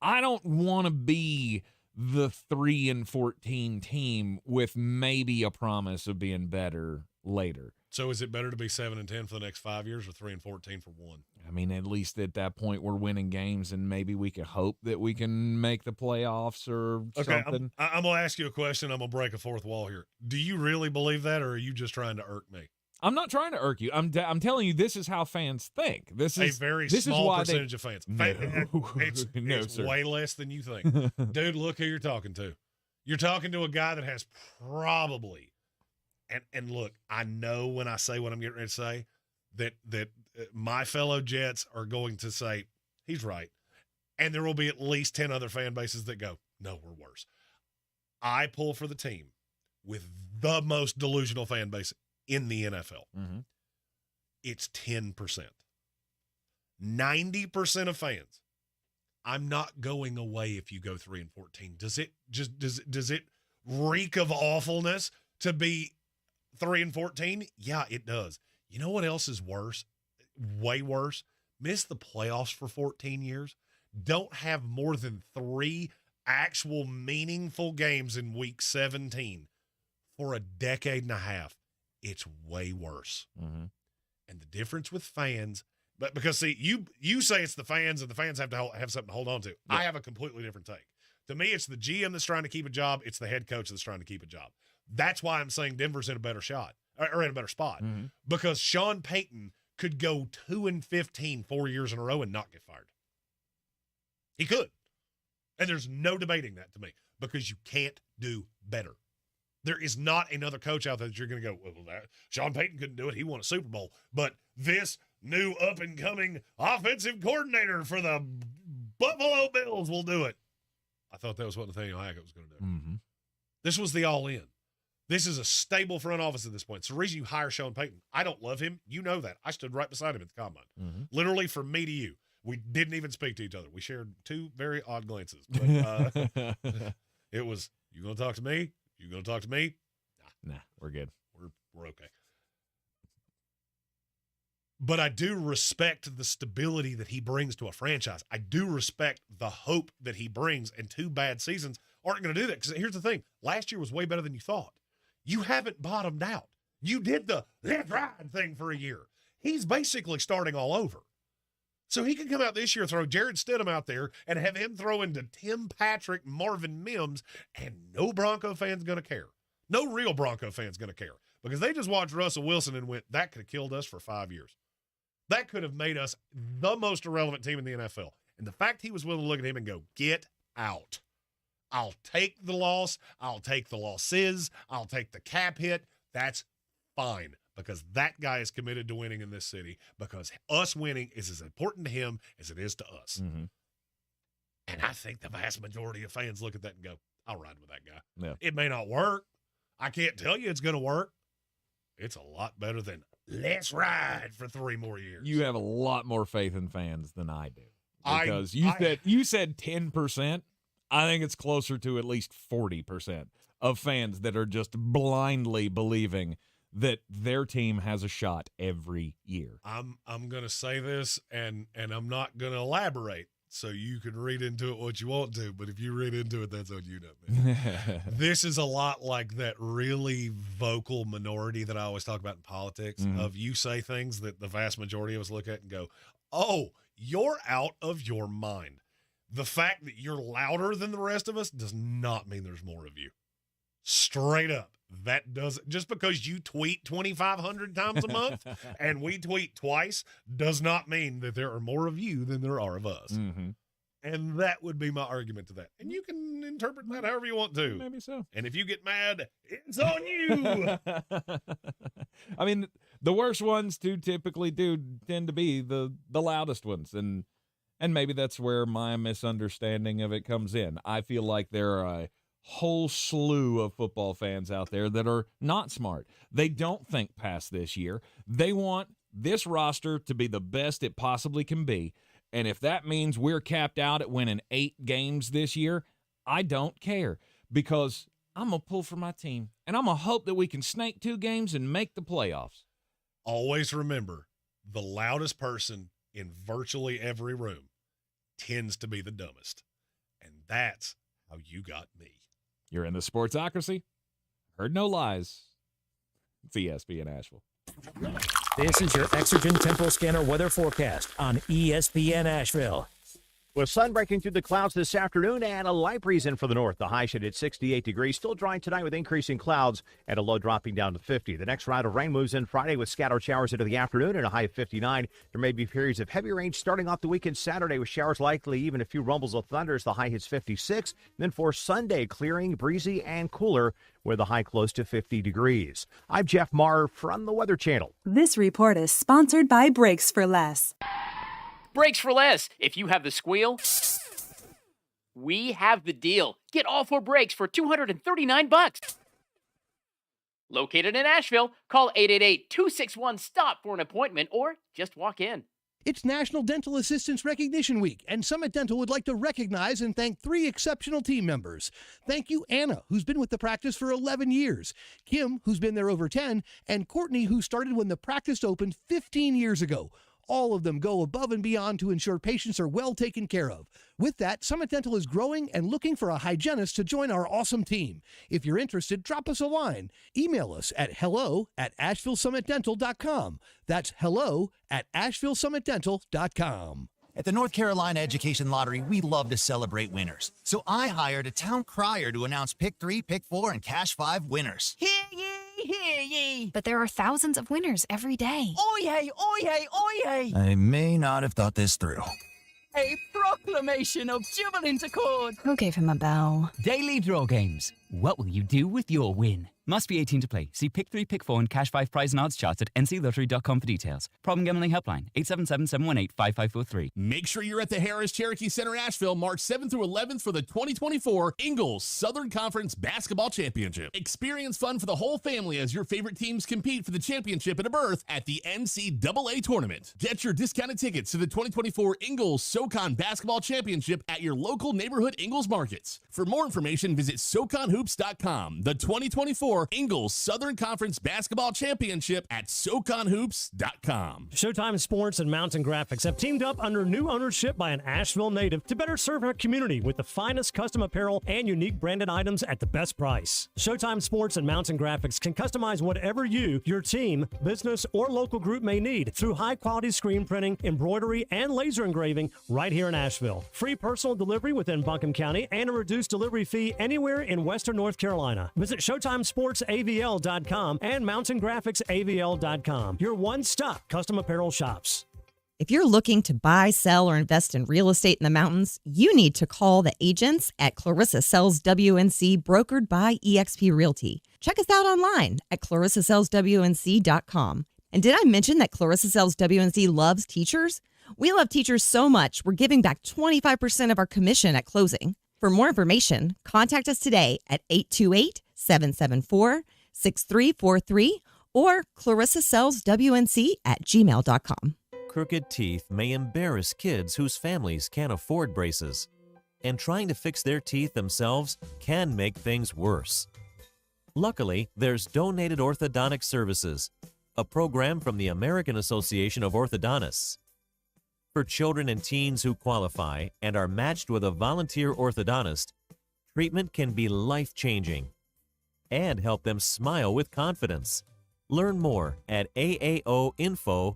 I don't want to be the 3-14 team with maybe a promise of being better later. So is it better to be 7-10 for the next 5 years or 3-14 for one? I mean, at least at that point we're winning games, and maybe we can hope that we can make the playoffs or something. I'm going to ask you a question. I'm going to break a fourth wall here. Do you really believe that, or are you just trying to irk me? I'm not trying to irk you. I'm telling you, this is how fans think. This is a very small percentage of fans. No, it's way less than you think. Dude, look who you're talking to. You're talking to a guy that has probably, and look, I know when I say what I'm getting ready to say, that my fellow Jets are going to say, he's right. And there will be at least 10 other fan bases that go, no, we're worse. I pull for the team with the most delusional fan base in the NFL. Mm-hmm. It's 10%. 90% of fans, I'm not going away if you go 3-14. Does it reek of awfulness to be 3-14? Yeah, it does. You know what else is worse? Way worse? Miss the playoffs for 14 years. Don't have more than 3 actual meaningful games in week 17 for a decade and a half. It's way worse. Mm-hmm. And the difference with fans, but because see, you say it's the fans and the fans have to have something to hold on to. Yeah. I have a completely different take. To me, it's the GM that's trying to keep a job. It's the head coach that's trying to keep a job. That's why I'm saying Denver's in a better shot or in a better spot, mm-hmm. because Sean Payton could go 2-15 4 years in a row and not get fired. He could. And there's no debating that to me because you can't do better. There is not another coach out there that you're going to go, well, Sean Payton couldn't do it. He won a Super Bowl. But this new up-and-coming offensive coordinator for the Buffalo Bills will do it. I thought that was what Nathaniel Hackett was going to do. Mm-hmm. This was the all-in. This is a stable front office at this point. It's the reason you hire Sean Payton. I don't love him. You know that. I stood right beside him at the combine. Mm-hmm. Literally from me to you. We didn't even speak to each other. We shared two very odd glances. But it was, you going to talk to me? You going to talk to me? Nah, we're good. We're okay. But I do respect the stability that he brings to a franchise. I do respect the hope that he brings, and 2 bad seasons aren't going to do that. Because here's the thing. Last year was way better than you thought. You haven't bottomed out. You did the let's ride thing for a year. He's basically starting all over. So he can come out this year, throw Jared Stidham out there, and have him throw into Tim Patrick, Marvin Mims, and no Bronco fan's going to care. No real Bronco fan's going to care because they just watched Russell Wilson and went, that could have killed us for 5 years. That could have made us the most irrelevant team in the NFL. And the fact he was willing to look at him and go, get out. I'll take the loss. I'll take the losses. I'll take the cap hit. That's fine. Because that guy is committed to winning in this city because us winning is as important to him as it is to us. Mm-hmm. And I think the vast majority of fans look at that and go, I'll ride with that guy. Yeah. It may not work. I can't tell you it's going to work. It's a lot better than let's ride for 3 more years. You have a lot more faith in fans than I do. Because I you said 10%. I think it's closer to at least 40% of fans that are just blindly believing that their team has a shot every year. I'm going to say this, and I'm not going to elaborate, so you can read into it what you want to, but if you read into it, that's on you, not me. This is a lot like that really vocal minority that I always talk about in politics, of you say things that the vast majority of us look at and go, oh, you're out of your mind. The fact that you're louder than the rest of us does not mean there's more of you. Straight up. That doesn't, just because you tweet 2,500 times a month and we tweet twice does not mean that there are more of you than there are of us. Mm-hmm. And that would be my argument to that. And you can interpret that however you want to. Maybe so. And if you get mad, it's on you. I mean, the worst ones typically tend to be the loudest ones. And maybe that's where my misunderstanding of it comes in. I feel like there are a whole slew of football fans out there that are not smart. They don't think past this year. They want this roster to be the best it possibly can be. And if that means we're capped out at winning 8 games this year, I don't care because I'm going to pull for my team. And I'm going to hope that we can snake 2 games and make the playoffs. Always remember, the loudest person in virtually every room tends to be the dumbest. And that's how you got me. You're in the Sportsocracy. Heard no lies. It's ESPN Asheville. This is your Exergen Tempo Scanner weather forecast on ESPN Asheville. With sun breaking through the clouds this afternoon and a light breeze in for the north. The high should hit 68 degrees. Still dry tonight with increasing clouds and a low dropping down to 50. The next round of rain moves in Friday with scattered showers into the afternoon and a high of 59. There may be periods of heavy rain starting off the weekend Saturday with showers likely, even a few rumbles of thunder as the high hits 56. Then for Sunday, clearing, breezy, and cooler with a high close to 50 degrees. I'm Jeff Marr from the Weather Channel. This report is sponsored by Brakes for Less. Brakes for less. If you have the squeal, we have the deal. Get all 4 brakes for $239. Located in Asheville, call 888-261-STOP for an appointment or just walk in. It's National Dental Assistance Recognition Week, and Summit Dental would like to recognize and thank 3 exceptional team members. Thank you, Anna, who's been with the practice for 11 years, Kim, who's been there over 10, and Courtney, who started when the practice opened 15 years ago. All of them go above and beyond to ensure patients are well taken care of. With that, Summit Dental is growing and looking for a hygienist to join our awesome team. If you're interested, drop us a line. Email us at hello@AshevilleSummitDental.com. That's hello@AshevilleSummitDental.com. At the North Carolina Education Lottery, we love to celebrate winners. So I hired a town crier to announce Pick 3, Pick 4, and Cash 5 winners. Hear ye, hear ye. But there are thousands of winners every day. Oyez, oyez, oyez. I may not have thought this through. A proclamation of jubilant accord. Who gave him a bell? Daily draw games. What will you do with your win? Must be 18 to play. See Pick 3, Pick 4 and Cash 5 prize and odds charts at nclottery.com for details. Problem gambling helpline, 877-718-5543. Make sure you're at the Harris Cherokee Center, Asheville, March 7th through 11th for the 2024 Ingles Southern Conference Basketball Championship. Experience fun for the whole family as your favorite teams compete for the championship and a berth at the NCAA tournament. Get your discounted tickets to the 2024 Ingles SoCon Basketball Championship at your local neighborhood Ingles markets. For more information, visit SoConHoops.com. The 2024 Ingles Southern Conference Basketball Championship at SoConHoops.com. Showtime Sports and Mountain Graphics have teamed up under new ownership by an Asheville native to better serve our community with the finest custom apparel and unique branded items at the best price. Showtime Sports and Mountain Graphics can customize whatever you, your team, business, or local group may need through high-quality screen printing, embroidery, and laser engraving right here in Asheville. Free personal delivery within Buncombe County and a reduced delivery fee anywhere in Western North Carolina. Visit ShowtimeSportsAVL.com and MountainGraphicsAVL.com. Your one-stop custom apparel shops. If you're looking to buy, sell, or invest in real estate in the mountains, you need to call the agents at Clarissa Sells WNC, brokered by eXp Realty. Check us out online at ClarissaSellsWNC.com. And did I mention that Clarissa Sells WNC loves teachers? We love teachers so much, we're giving back 25% of our commission at closing. For more information, contact us today at 828-774-6343 or ClarissaSellsWNC@gmail.com. Crooked teeth may embarrass kids whose families can't afford braces, and trying to fix their teeth themselves can make things worse. Luckily, there's Donated Orthodontic Services, a program from the American Association of Orthodontists. For children and teens who qualify and are matched with a volunteer orthodontist, treatment can be life-changing and help them smile with confidence. Learn more at aaoinfo.org.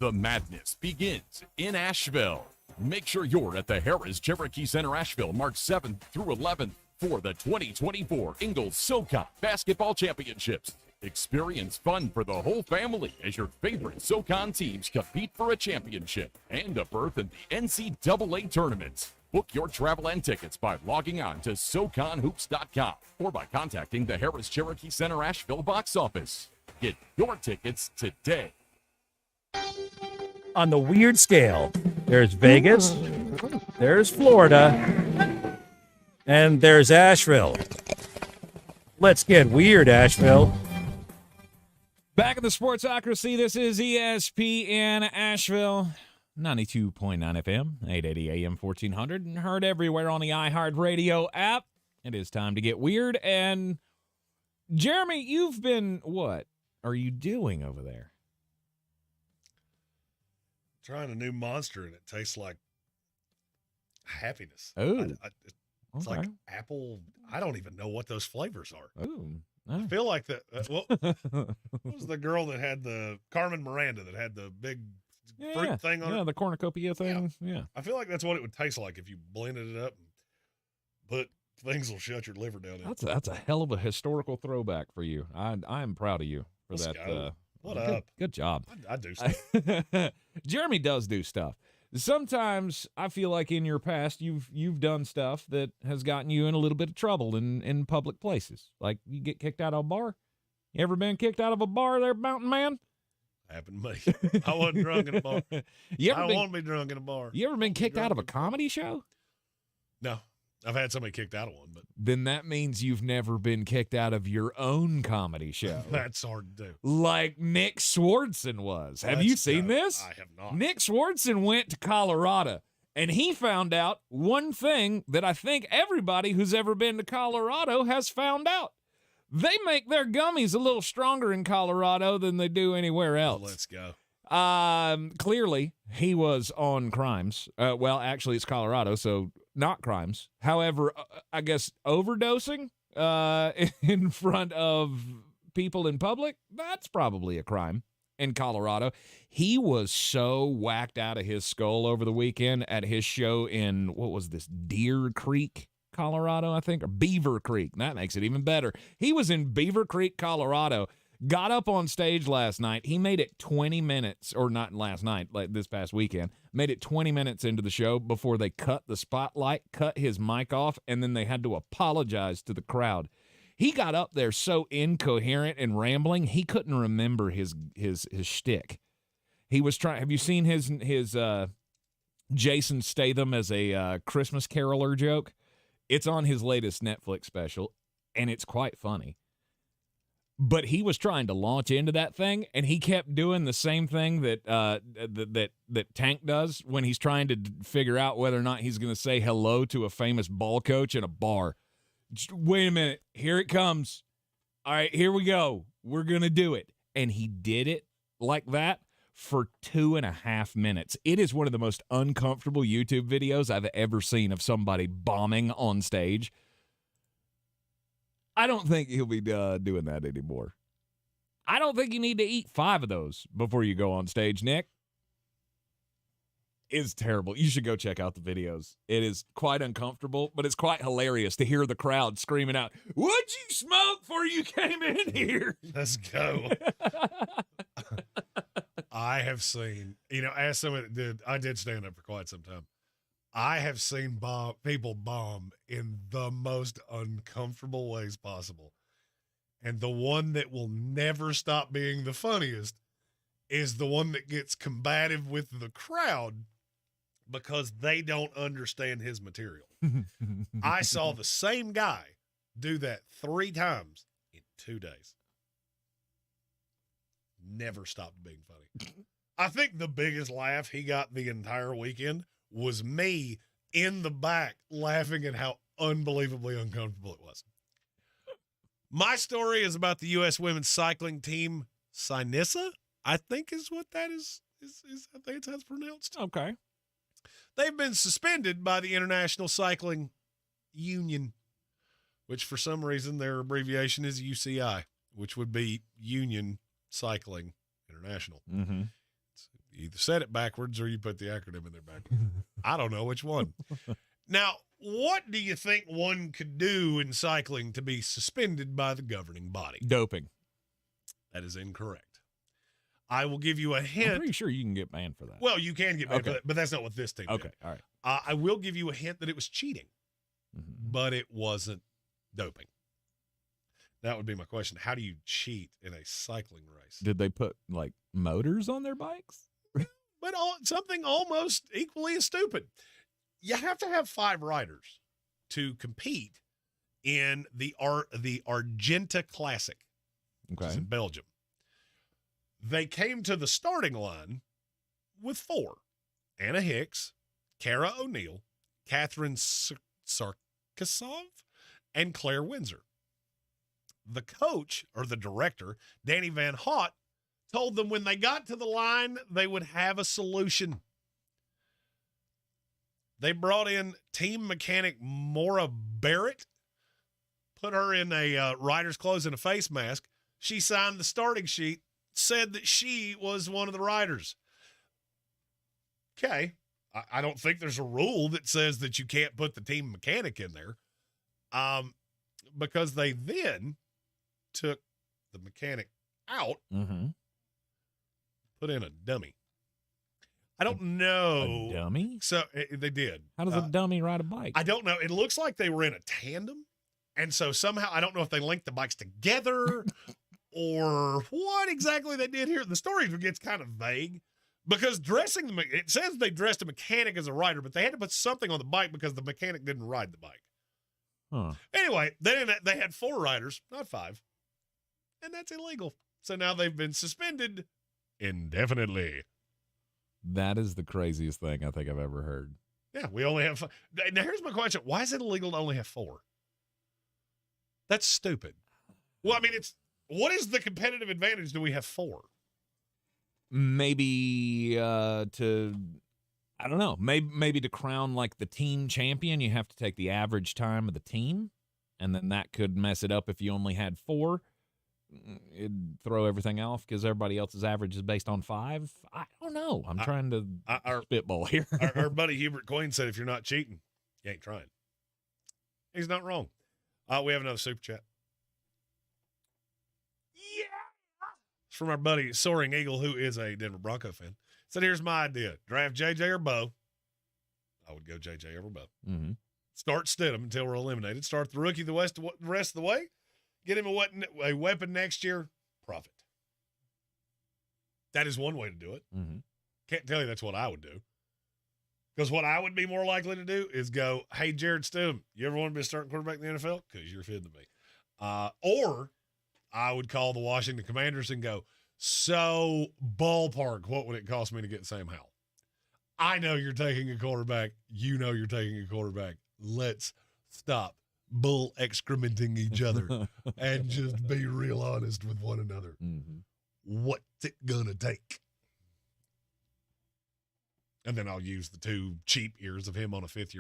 The madness begins in Asheville. Make sure you're at the Harris Cherokee Center, Asheville, March 7th through 11th for the 2024 Ingles SoCon Basketball Championships. Experience fun for the whole family as your favorite SoCon teams compete for a championship and a berth in the NCAA tournament. Book your travel and tickets by logging on to SoConHoops.com or by contacting the Harris Cherokee Center Asheville box office. Get your tickets today. On the weird scale, there's Vegas, there's Florida, and there's Asheville. Let's get weird, Asheville. Back in the Sportsocracy, this is ESPN Asheville, 92.9 FM, 880 AM 1400, and heard everywhere on the iHeartRadio app. It is time to get weird. And Jeremy, you've been, what are you doing over there? Trying a new monster, and it tastes like happiness. Oh, it's like apple. I don't even know what those flavors are. Oh. I feel like that. What was the girl that had the Carmen Miranda that had the big fruit thing on it? Yeah, the cornucopia thing. Yeah. I feel like that's what it would taste like if you blended it up and put things will shut your liver down. That's a hell of a historical throwback for you. I'm proud of you for Let's that. go. What good, up? Good job. I do stuff. Jeremy does do stuff. Sometimes I feel like in your past you've done stuff that has gotten you in a little bit of trouble in public places. Like you get kicked out of a bar. You ever been kicked out of a bar there, Mountain Man? Happened to me. I wasn't drunk in a bar. I don't want to be drunk in a bar. You ever been kicked out of a comedy show? No. I've had somebody kicked out of one, but then that means you've never been kicked out of your own comedy show. That's hard to do. Like Nick Swardson was. Have you seen this? I have not. Nick Swardson went to Colorado, and he found out one thing that I think everybody who's ever been to Colorado has found out. They make their gummies a little stronger in Colorado than they do anywhere else. Let's go. Clearly, he was on crimes. Well, actually, it's Colorado, so not crimes. However, I guess overdosing in front of people in public, that's probably a crime in Colorado. He was so whacked out of his skull over the weekend at his show in, what was this, Deer Creek Colorado, I think, or Beaver Creek. That makes it even better. He was in Beaver Creek, Colorado, got up on stage last night. He made it 20 minutes, or not last night, like this past weekend, made it 20 minutes into the show before they cut the spotlight, cut his mic off, and then they had to apologize to the crowd. He got up there so incoherent and rambling, he couldn't remember his shtick. He was trying. Have you seen his Jason Statham as a Christmas caroler joke? It's on his latest Netflix special, and it's quite funny. But he was trying to launch into that thing, and he kept doing the same thing that that Tank does when he's trying to figure out whether or not he's going to say hello to a famous ball coach in a bar. Just, wait a minute. Here it comes. All right, here we go. We're going to do it. And he did it like that for 2.5 minutes. It is one of the most uncomfortable YouTube videos I've ever seen of somebody bombing on stage. I don't think he'll be doing that anymore. I don't think you need to eat 5 of those before you go on stage, Nick. It's terrible. You should go check out the videos. It is quite uncomfortable, but it's quite hilarious to hear the crowd screaming out, "What'd you smoke before you came in here?" Let's go. I have seen, as someone that I did stand up for quite some time. I have seen people bomb in the most uncomfortable ways possible. And the one that will never stop being the funniest is the one that gets combative with the crowd because they don't understand his material. I saw the same guy do that 3 times in 2 days. Never stopped being funny. I think the biggest laugh he got the entire weekend was me in the back laughing at how unbelievably uncomfortable it was. My story is about the U.S. women's cycling team, Sinissa, I think is what that is I think it's how it's pronounced. Okay. They've been suspended by the International Cycling Union, which for some reason their abbreviation is UCI, which would be Union Cycling International. Mm-hmm. You either said it backwards or you put the acronym in there backwards. I don't know which one. Now, what do you think one could do in cycling to be suspended by the governing body? Doping. That is incorrect. I will give you a hint. I'm pretty sure you can get banned for that. Well, you can get banned for that, but that's not what this team did. Okay, all right. I will give you a hint that it was cheating, but it wasn't doping. That would be my question. How do you cheat in a cycling race? Did they put, like, motors on their bikes? But something almost equally as stupid. You have to have 5 riders to compete in the Argenta Classic, which is in Belgium. They came to the starting line with 4. Anna Hicks, Cara O'Neill, Catherine Sarkisov, and Claire Windsor. The coach, or the director, Danny Van Hout, told them when they got to the line, they would have a solution. They brought in team mechanic Maura Barrett, put her in a rider's clothes and a face mask. She signed the starting sheet, said that she was one of the riders. Okay. I don't think there's a rule that says that you can't put the team mechanic in there. Because they then took the mechanic out, put in a dummy. I don't know. A dummy? So they did. How does a dummy ride a bike? I don't know. It looks like they were in a tandem. And so somehow, I don't know if they linked the bikes together or what exactly they did here. The story gets kind of vague because it says they dressed a mechanic as a rider, but they had to put something on the bike because the mechanic didn't ride the bike. Huh. Anyway, they had 4 riders, not 5. And that's illegal. So now they've been suspended indefinitely. That is the craziest thing I think I've ever heard. Yeah, we only have 5. Now, here's my question. Why is it illegal to only have 4? That's stupid. Well, I mean, what is the competitive advantage do we have 4? Maybe I don't know, maybe to crown like the team champion, you have to take the average time of the team, and then that could mess it up if you only had 4. It'd throw everything off because everybody else's average is based on 5. I don't know. I'm trying to spitball here. Our buddy Hubert Queen said if you're not cheating, you ain't trying. He's not wrong. We have another super chat. Yeah. It's from our buddy Soaring Eagle, who is a Denver Bronco fan. So here's my idea. Draft JJ or Bo. I would go JJ over Bo. Mm-hmm. Start Stidham until we're eliminated. Start the rookie the rest of the way. Get him a weapon next year. Profit. That is one way to do it. Mm-hmm. Can't tell you that's what I would do. Because what I would be more likely to do is go, hey, Jared Stidham, you ever want to be a starting quarterback in the NFL? Because you're fitting to me. Or I would call the Washington Commanders and go, so ballpark, what would it cost me to get Sam Howell? I know you're taking a quarterback. You know you're taking a quarterback. Let's stop bull excrementing each other and just be real honest with one another. Mm-hmm. What's it going to take? And then I'll use the 2 cheap years of him on a fifth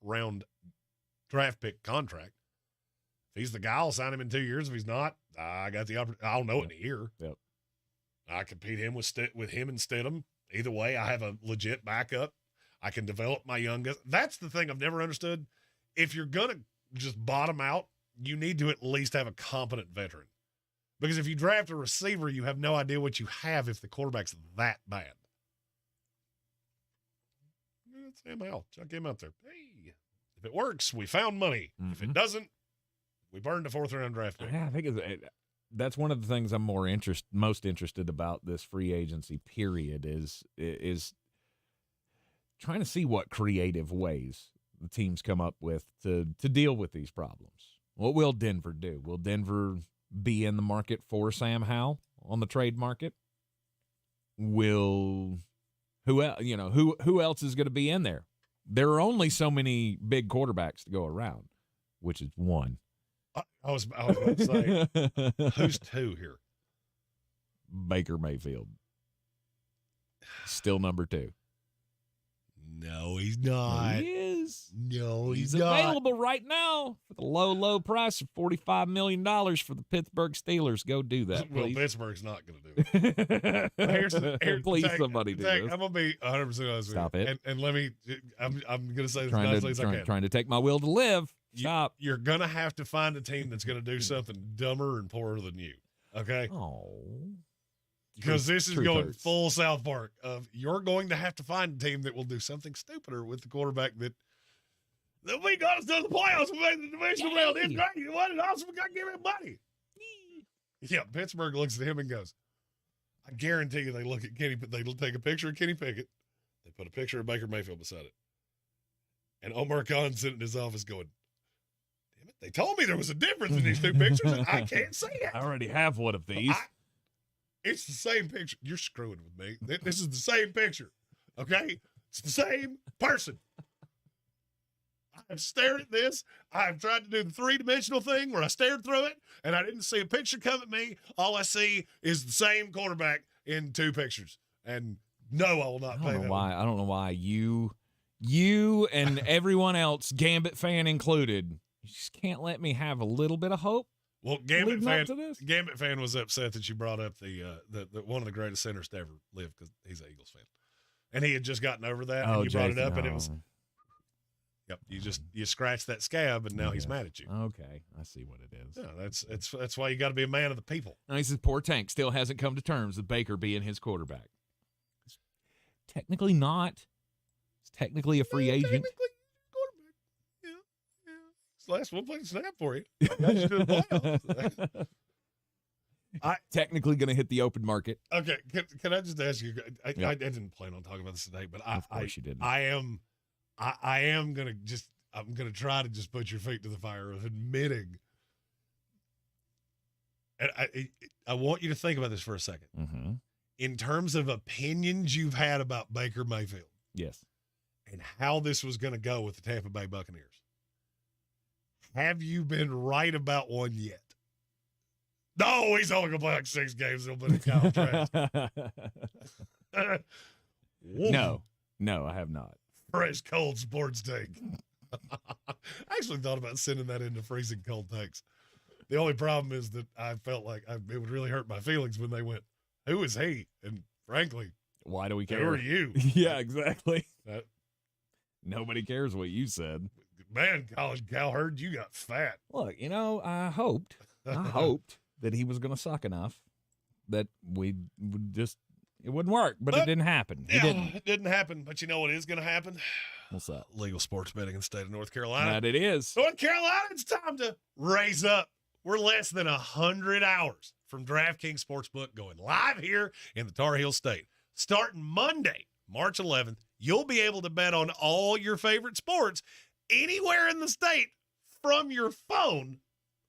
round draft pick contract. If he's the guy, I'll sign him in 2 years. If he's not, I got the opportunity. I'll know in a year. Yep. I compete him with him and Stidham. Either way, I have a legit backup. I can develop my young guys. That's the thing I've never understood. If you're going to just bottom out, you need to at least have a competent veteran. Because if you draft a receiver, you have no idea what you have if the quarterback's that bad. Sam Howell, chuck him out there. Hey, if it works, we found money. Mm-hmm. If it doesn't, we burned a 4th round draft pick. Yeah, I think that's one of the things I'm most interested about this free agency period is trying to see what creative ways the teams come up with to deal with these problems. What will Denver do? Will Denver be in the market for Sam Howell on the trade market? Who else is going to be in there? There are only so many big quarterbacks to go around, which is one. I was about to say, who's 2 here? Baker Mayfield. Still number 2. No, he's not. He is. No, he's not. Available right now for the low price of $45 million for the Pittsburgh Steelers. Go do that, please. Well, Pittsburgh's not going to do it. Please, somebody do this. I'm going to be 100% honest with you. Stop it. And let me, I'm going to say this as nicely as I can. Trying to take my will to live. Stop. You're going to have to find a team that's going to do something dumber and poorer than you. Okay? Oh. Because this is going full South Park of you're going to have to find a team that will do something stupider with the quarterback that we got us to the playoffs. We made the divisional round. It's great. You won it awesome. We got to give him money. Yeah, Pittsburgh looks at him and goes, I guarantee you they look at Kenny, but they take a picture of Kenny Pickett. They put a picture of Baker Mayfield beside it. And Omar Khan's sitting in his office going, damn it, they told me there was a difference in these 2 pictures, and I can't see it. I already have one of these. It's the same picture. You're screwing with me. This is the same picture. Okay? It's the same person. I've stared at this. I've tried to do the 3-dimensional thing where I stared through it and I didn't see a picture come at me. All I see is the same quarterback in 2 pictures. And no, I will not pay that. I don't know why you and everyone else, Gambit fan included, you just can't let me have a little bit of hope. Well, Gambit fan was upset that you brought up the one of the greatest centers to ever live because he's an Eagles fan, and he had just gotten over that. And you brought it up, and it was, yep. You scratched that scab, and now he's mad at you. Okay, I see what it is. Yeah, that's why you got to be a man of the people. No, he says poor Tank still hasn't come to terms with Baker being his quarterback. It's technically not. It's technically a free agent. Last one playing snap for you. I got you to the playoffs. Technically going to hit the open market. Okay, can I just ask you? I didn't plan on talking about this today, but of course you didn't. I am gonna I'm gonna try to just put your feet to the fire of admitting. And I want you to think about this for a second. Mm-hmm. In terms of opinions you've had about Baker Mayfield, yes, and how this was going to go with the Tampa Bay Buccaneers. Have you been right about one yet? No, he's only going to play like 6 games. He'll put in Kyle Trask. No, I have not. Fresh, cold sports take. I actually thought about sending that into freezing cold takes. The only problem is that I felt like it would really hurt my feelings when they went, who is he? And frankly, why do we care? Who are you? Yeah, exactly. Nobody cares what you said. man, College Cowherd, you got fat. Look, I hoped that he was going to suck enough that we would it wouldn't work, but it didn't happen. It didn't happen, but you know what is going to happen? What's that? Legal sports betting in the state of North Carolina. That it is. North Carolina, it's time to raise up. We're less than 100 hours from DraftKings Sportsbook going live here in the Tar Heel State. Starting Monday, March 11th, you'll be able to bet on all your favorite sports anywhere in the state from your phone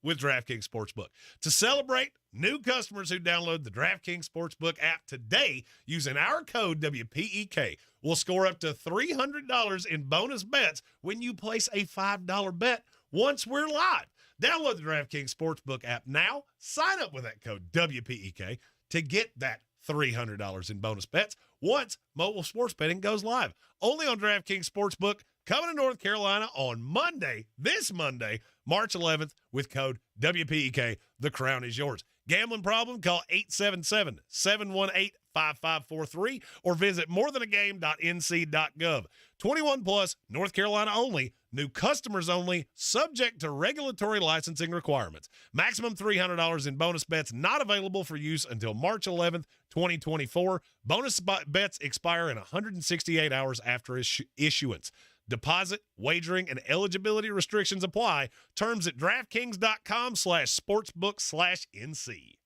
with DraftKings Sportsbook. To celebrate, new customers who download the DraftKings Sportsbook app today using our code WPEK will score up to $300 in bonus bets when you place a $5 bet once we're live. Download the DraftKings Sportsbook app now. Sign up with that code WPEK to get that $300 in bonus bets once mobile sports betting goes live. Only on DraftKings Sportsbook, coming to North Carolina on Monday, this Monday, March 11th, with code WPEK. The crown is yours. Gambling problem? Call 877-718-5543 or visit morethanagame.nc.gov. 21 plus, North Carolina only, new customers only, subject to regulatory licensing requirements. Maximum $300 in bonus bets not available for use until March 11th, 2024. Bonus bets expire in 168 hours after issuance. Deposit, wagering, and eligibility restrictions apply. Terms at DraftKings.com/sportsbook/NC.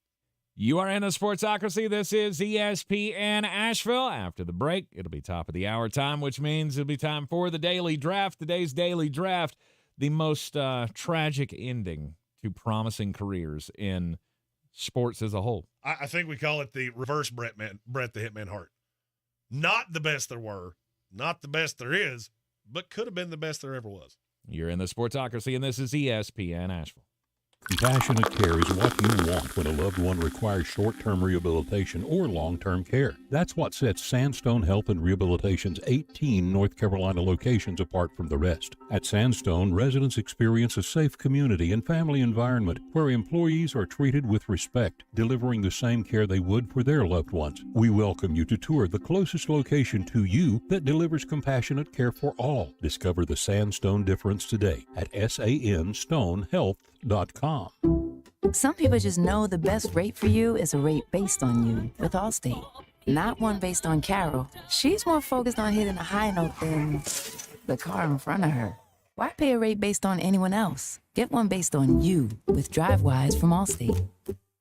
You are in the Sportsocracy. This is ESPN Asheville. After the break, it'll be top of the hour time, which means it'll be time for the daily draft. Today's daily draft, the most tragic ending to promising careers in sports as a whole. I think we call it the reverse Brett the Hitman Hart. Not the best there were, not the best there is, but could have been the best there ever was. You're in the Sportsocracy, and this is ESPN Asheville. Compassionate care is what you want when a loved one requires short-term rehabilitation or long-term care. That's what sets Sandstone Health and Rehabilitation's 18 North Carolina locations apart from the rest. At Sandstone, residents experience a safe community and family environment where employees are treated with respect, delivering the same care they would for their loved ones. We welcome you to tour the closest location to you that delivers compassionate care for all. Discover the Sandstone difference today at sanstonehealth.com. Some people just know the best rate for you is a rate based on you with Allstate, not one based on Carol. She's more focused on hitting a high note than the car in front of her. Why pay a rate based on anyone else? Get one based on you with DriveWise from Allstate.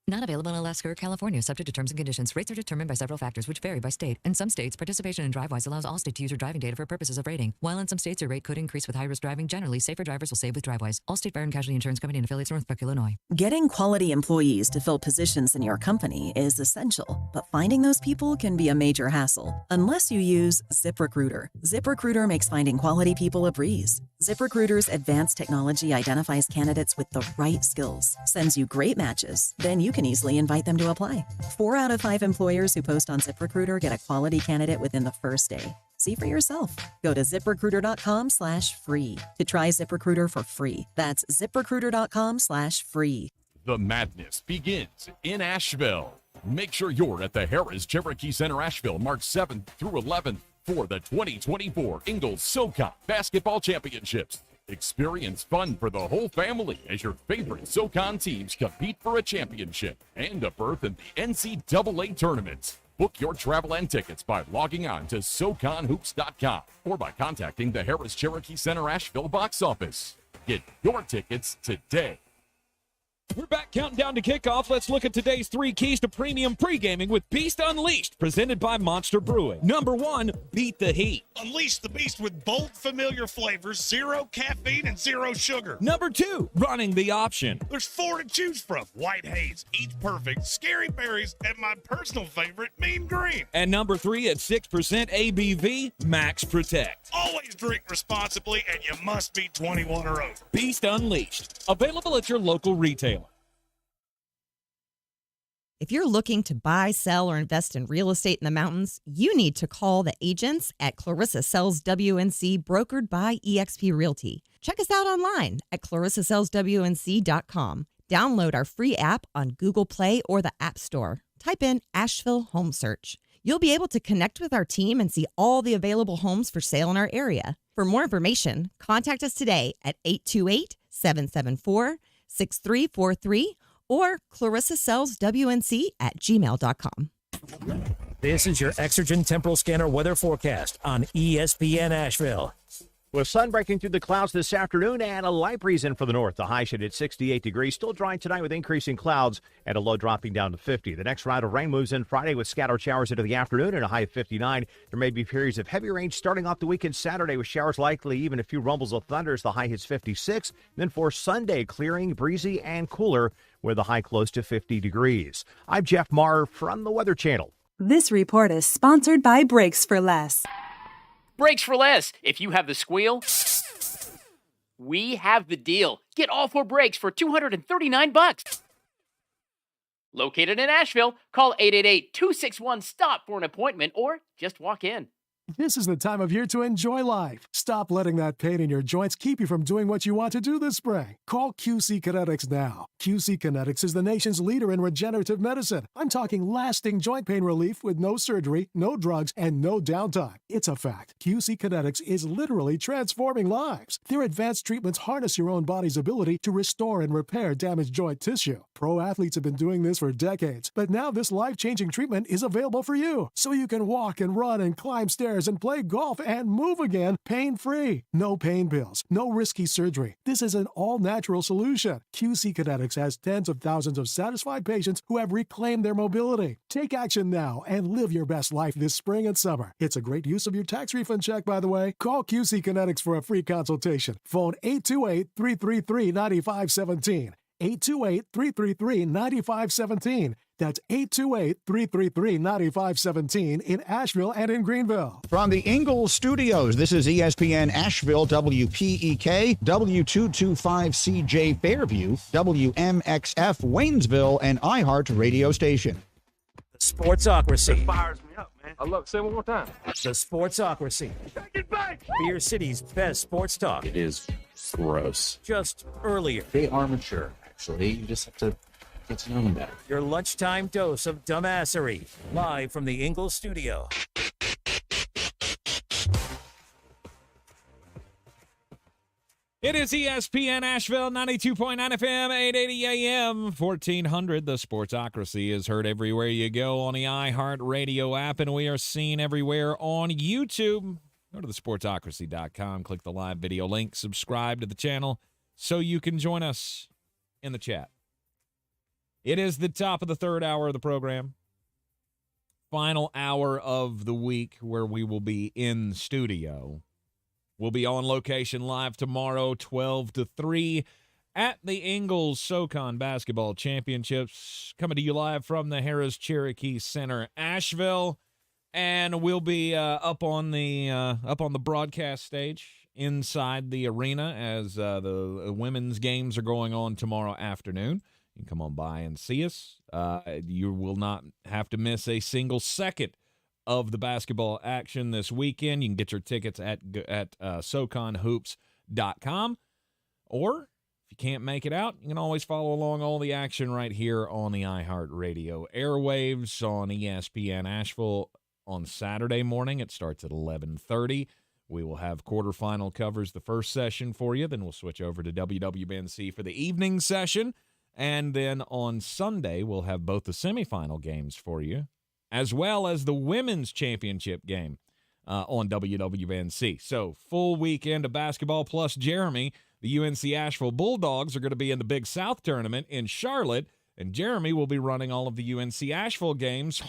Not available in Alaska or California, subject to terms and conditions. Rates are determined by several factors, which vary by state. In some states, participation in DriveWise allows Allstate to use your driving data for purposes of rating. While in some states, your rate could increase with high-risk driving. Generally, safer drivers will save with DriveWise. Allstate Fire and Casualty Insurance Company and affiliates, Northbrook, Illinois. Getting quality employees to fill positions in your company is essential, but finding those people can be a major hassle unless you use ZipRecruiter. ZipRecruiter makes finding quality people a breeze. ZipRecruiter's advanced technology identifies candidates with the right skills, sends you great matches, then you can easily invite them to apply. 4 out of 5 employers who post on ZipRecruiter get a quality candidate within the first day. See for yourself. Go to ZipRecruiter.com/free to try ZipRecruiter for free. That's ZipRecruiter.com/free. The madness begins in Asheville. Make sure you're at the Harris Cherokee Center Asheville, March 7th through 11th for the 2024 Ingalls SoCon Basketball Championships. Experience fun for the whole family as your favorite SoCon teams compete for a championship and a berth in the NCAA tournaments. Book your travel and tickets by logging on to SoConHoops.com or by contacting the Harris Cherokee Center Asheville box office. Get your tickets today. We're back counting down to kickoff. Let's look at today's 3 keys to premium pre-gaming with Beast Unleashed, presented by Monster Brewing. Number 1, beat the heat. Unleash the beast with bold, familiar flavors, 0 caffeine and 0 sugar. Number 2, running the option. There's 4 to choose from. White haze, each perfect, scary berries, and my personal favorite, mean green. And number 3, at 6% ABV, Max Protect. Always drink responsibly, and you must be 21 or over. Beast Unleashed, available at your local retailer. If you're looking to buy, sell, or invest in real estate in the mountains, you need to call the agents at Clarissa Sells WNC, brokered by eXp Realty. Check us out online at clarissasellswnc.com. Download our free app on Google Play or the App Store. Type in Asheville Home Search. You'll be able to connect with our team and see all the available homes for sale in our area. For more information, contact us today at 828-774-6343 or clarissasellswnc@gmail.com. This is your Exergen Temporal Scanner weather forecast on ESPN Asheville. With sun breaking through the clouds this afternoon and a light breeze in for the north. The high should hit 68 degrees. Still dry tonight with increasing clouds and a low dropping down to 50. The next round of rain moves in Friday with scattered showers into the afternoon and a high of 59. There may be periods of heavy rain starting off the weekend Saturday with showers likely, even a few rumbles of thunder as the high hits 56. Then for Sunday, clearing, breezy, and cooler with a high close to 50 degrees. I'm Jeff Marr from the Weather Channel. This report is sponsored by Brakes for Less. Brakes for less. If you have the squeal, we have the deal. Get all 4 brakes for $239. Located in Asheville, call 888-261-STOP for an appointment or just walk in. This is the time of year to enjoy life. Stop letting that pain in your joints keep you from doing what you want to do this spring. Call QC Kinetics now. QC Kinetics is the nation's leader in regenerative medicine. I'm talking lasting joint pain relief with no surgery, no drugs, and no downtime. It's a fact. QC Kinetics is literally transforming lives. Their advanced treatments harness your own body's ability to restore and repair damaged joint tissue. Pro athletes have been doing this for decades, but now this life-changing treatment is available for you, so you can walk and run and climb stairs and play golf and move again pain-free. No pain pills, no risky surgery. This is an all-natural solution. QC Kinetics has tens of thousands of satisfied patients who have reclaimed their mobility. Take action now and live your best life this spring and summer. It's a great use of your tax refund check, by the way. Call QC Kinetics for a free consultation. Phone 828-333-9517. 828-333-9517. That's 828-333-9517 in Asheville and in Greenville. From the Ingalls Studios, this is ESPN Asheville, WPEK, W225CJ Fairview, WMXF Waynesville, and iHeart radio station. The Sportsocracy. It fires me up, man. I love it. Say it one more time. The Sportsocracy. Take it back. Beer City's best sports talk. It is gross. Just earlier. They are mature, actually. You just have to get to know them better. Your lunchtime dose of dumbassery. Live from the Ingalls studio. It is ESPN Asheville, 92.9 FM, 880 AM, 1400. The Sportsocracy is heard everywhere you go on the iHeart Radio app, and we are seen everywhere on YouTube. Go to thesportsocracy.com, click the live video link, subscribe to the channel so you can join us in the chat. It is the top of the third hour of the program. Final hour of the week where we will be in studio. We'll be on location live tomorrow, 12 to 3, at the Ingalls SoCon Basketball Championships. Coming to you live from the Harris Cherokee Center, Asheville. And we'll be up on the broadcast stage inside the arena as the women's games are going on tomorrow afternoon. You can come on by and see us. You will not have to miss a single second of the basketball action this weekend. You can get your tickets at SoConHoops.com. Or if you can't make it out, you can always follow along all the action right here on the iHeart Radio airwaves on ESPN Asheville on Saturday morning. It starts at 11:30. We will have quarterfinal covers the first session for you. Then we'll switch over to WWNC for the evening session. And then on Sunday, we'll have both the semifinal games for you, as well as the women's championship game on WWNC. So full weekend of basketball plus Jeremy. The UNC Asheville Bulldogs are going to be in the Big South tournament in Charlotte, and Jeremy will be running all of the UNC Asheville games.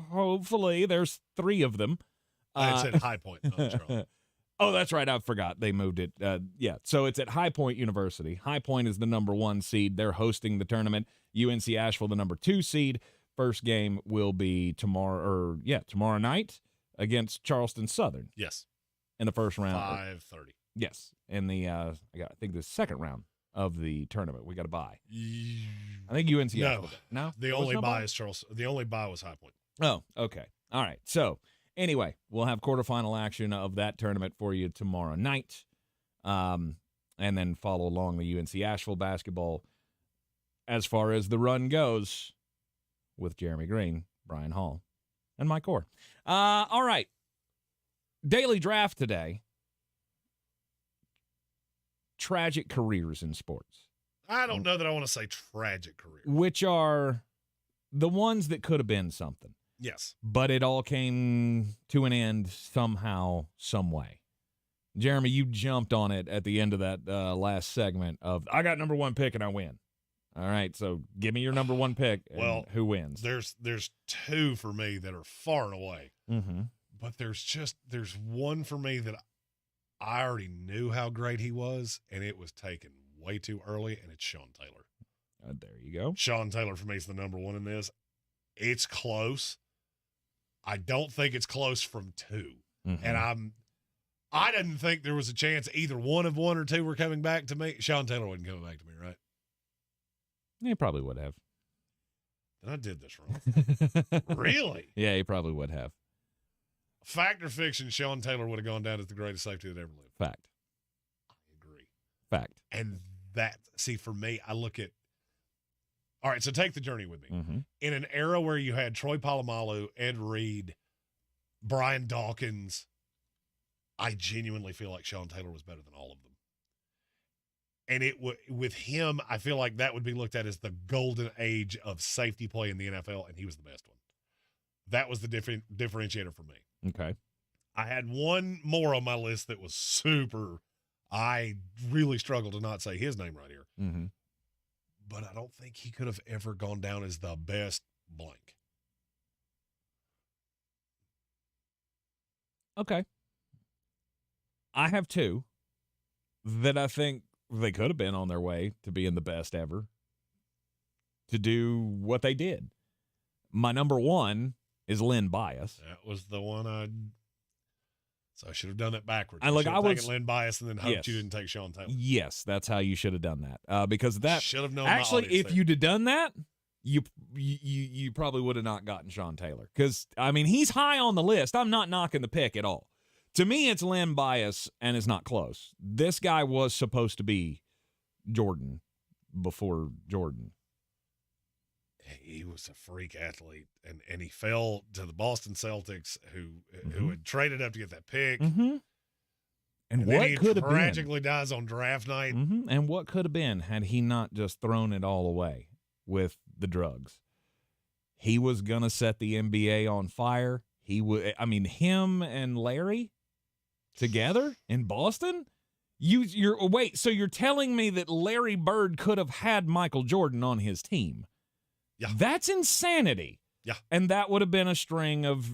Hopefully, there's 3 of them. It's at High Point, not Charlotte. Oh, that's right. I forgot. They moved it. So it's at High Point University. High Point is the number 1 seed. They're hosting the tournament. UNC Asheville, the number 2 seed. First game will be tomorrow night against Charleston Southern. Yes. In the first round. 5:30. Yes. In the I think the second round of the tournament. We got to buy. I think UNC Asheville. No. The only buy is Charleston. The only buy was High Point. Oh, okay. All right. So anyway, we'll have quarterfinal action of that tournament for you tomorrow night. And then follow along the UNC Asheville basketball as far as the run goes with Jeremy Green, Brian Hall, and Mike Orr. All right. Daily draft today. Tragic careers in sports. I don't know that I want to say tragic career. Which are the ones that could have been something. Yes. But it all came to an end somehow, some way. Jeremy, you jumped on it at the end of that last segment of, I got number one pick and I win. All right, so give me your number one pick and who wins? There's two for me that are far and away. Mm-hmm. But there's one for me that I already knew how great he was, and it was taken way too early, and it's Sean Taylor. There you go. Sean Taylor for me is the number one in this. It's close. I don't think it's close from two. Mm-hmm. And I didn't think there was a chance either one or two were coming back to me. Sean Taylor wasn't coming back to me, right? He probably would have. Then I did this wrong. Really? Yeah, he probably would have. Fact or fiction, Sean Taylor would have gone down as the greatest safety that ever lived. Fact. I agree. Fact. And for me, I look at, all right, so take the journey with me. Mm-hmm. In an era where you had Troy Polamalu, Ed Reed, Brian Dawkins, I genuinely feel like Sean Taylor was better than all of them. And with him, I feel like that would be looked at as the golden age of safety play in the NFL, and he was the best one. That was the differentiator for me. Okay. I had one more on my list that was super. I really struggled to not say his name right here. Mm-hmm. But I don't think he could have ever gone down as the best blank. Okay. I have two that I think they could have been on their way to being the best ever to do what they did. My number one is Len Bias. That was the one so I should have done it backwards. And look, I was taken Len Bias and then hoped you didn't take Sean Taylor. Yes, that's how you should have done that. Because that should have known. Actually, if you'd have done that, you probably would have not gotten Sean Taylor. Because I mean, he's high on the list. I'm not knocking the pick at all. To me, it's Len Bias, and it's not close. This guy was supposed to be Jordan before Jordan. He was a freak athlete, and he fell to the Boston Celtics, who had traded up to get that pick. Mm-hmm. And then what he could have been? Tragically dies on draft night. Mm-hmm. And what could have been had he not just thrown it all away with the drugs? He was going to set the NBA on fire. He would. I mean, him and Larry together in Boston? So you're telling me that Larry Bird could have had Michael Jordan on his team? Yeah. That's insanity. Yeah. And that would have been a string of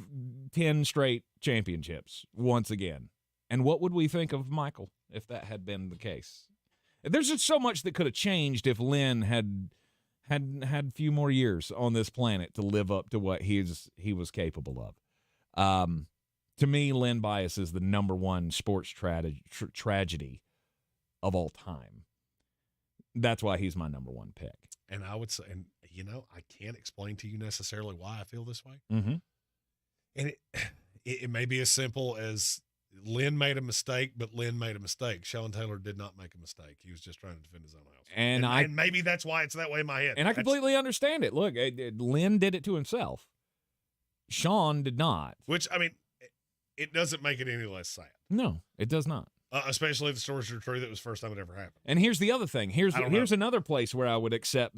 10 straight championships once again. And what would we think of Michael if that had been the case? There's just so much that could have changed if Lynn had a few more years on this planet to live up to what he was capable of. To me, Len Bias is the number one sports tragedy of all time. That's why he's my number one pick. And I would say, and I can't explain to you necessarily why I feel this way. Mm-hmm. And it may be as simple as Lynn made a mistake, but Lynn made a mistake. Sean Taylor did not make a mistake. He was just trying to defend his own house. And maybe that's why it's that way in my head. And I completely understand it. Look, Lynn did it to himself. Sean did not. Which, I mean, it doesn't make it any less sad. No, it does not. Especially if the stories are true, that was the first time it ever happened. And here's the other thing. Here's another place where I would accept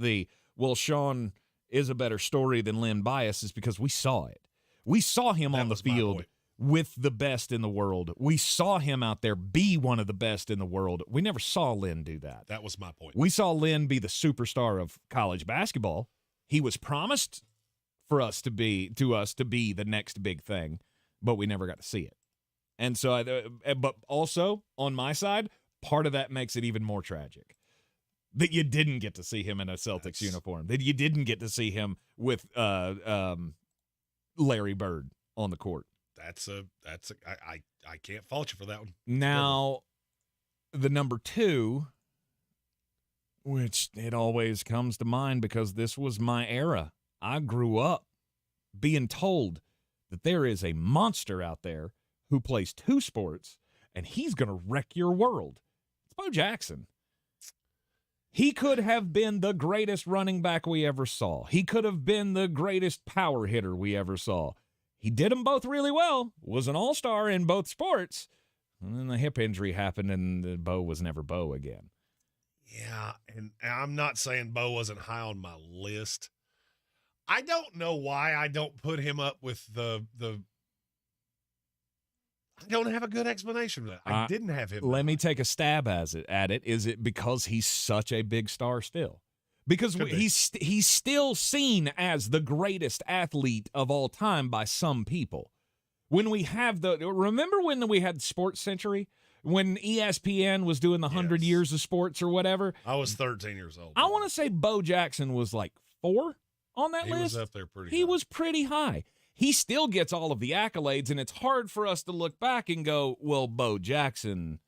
Sean is a better story than Len Bias is because we saw it. We saw him on the field with the best in the world. We saw him out there be one of the best in the world. We never saw Len do that. That was my point. We saw Len be the superstar of college basketball. He was promised for us to be the next big thing, but we never got to see it. And so, but also on my side, part of that makes it even more tragic that you didn't get to see him in a Celtics uniform, that you didn't get to see him with Larry Bird on the court. I can't fault you for that one. Now, the number two, which it always comes to mind because this was my era. I grew up being told that there is a monster out there who plays two sports, and he's going to wreck your world. It's Bo Jackson. He could have been the greatest running back we ever saw. He could have been the greatest power hitter we ever saw. He did them both really well, was an all-star in both sports, and then the hip injury happened, and Bo was never Bo again. Yeah, and I'm not saying Bo wasn't high on my list. I don't know why I don't put him up with the I don't have a good explanation for that. I didn't have him. Let me take a stab at it. Is it because he's such a big star still? Because he's still seen as the greatest athlete of all time by some people. When we have remember when we had Sports Century? When ESPN was doing the 100 years of sports or whatever? I was 13 years old. I want to say Bo Jackson was like 4 on that list. He was up there pretty high. He was pretty high. He still gets all of the accolades, and it's hard for us to look back and go, well, Bo Jackson,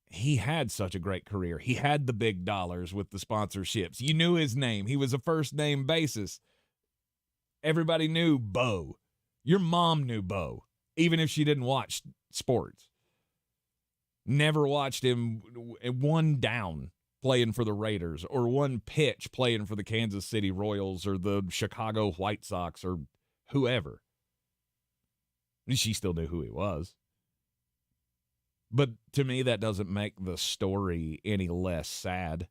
he had such a great career. He had the big dollars with the sponsorships. You knew his name. He was a first-name basis. Everybody knew Bo. Your mom knew Bo, even if she didn't watch sports. Never watched him one down playing for the Raiders or one pitch playing for the Kansas City Royals or the Chicago White Sox or whoever. She still knew who he was. But to me, that doesn't make the story any less sad.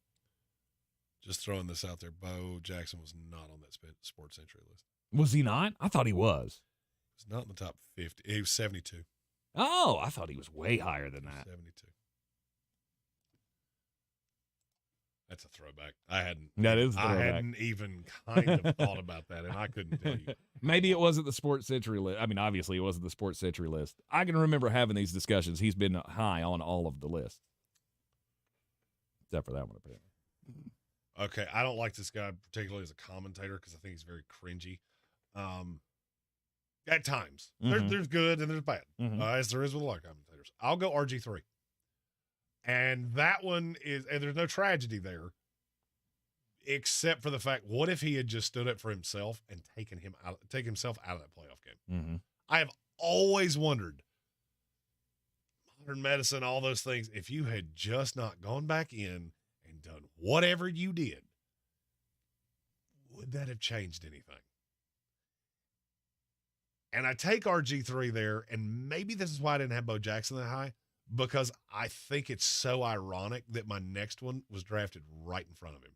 Just throwing this out there, Bo Jackson was not on that Sports Century list. Was he not? I thought he was. He's not in the top 50. He was 72. Oh, I thought he was way higher than that. 72. That's a throwback. I hadn't even kind of thought about that, and I couldn't tell you. Maybe it wasn't the Sports Century list. I mean, obviously, it wasn't the Sports Century list. I can remember having these discussions. He's been high on all of the lists, except for that one, apparently. Okay, I don't like this guy particularly as a commentator because I think he's very cringy. At times, there's good and there's bad, as there is with a lot of commentators. I'll go RG3. And that one is, and there's no tragedy there, except for the fact, what if he had just stood up for himself and taken himself out of that playoff game? Mm-hmm. I have always wondered, modern medicine, all those things, if you had just not gone back in and done whatever you did, would that have changed anything? And I take RG3 there, and maybe this is why I didn't have Bo Jackson that high, because I think it's so ironic that my next one was drafted right in front of him.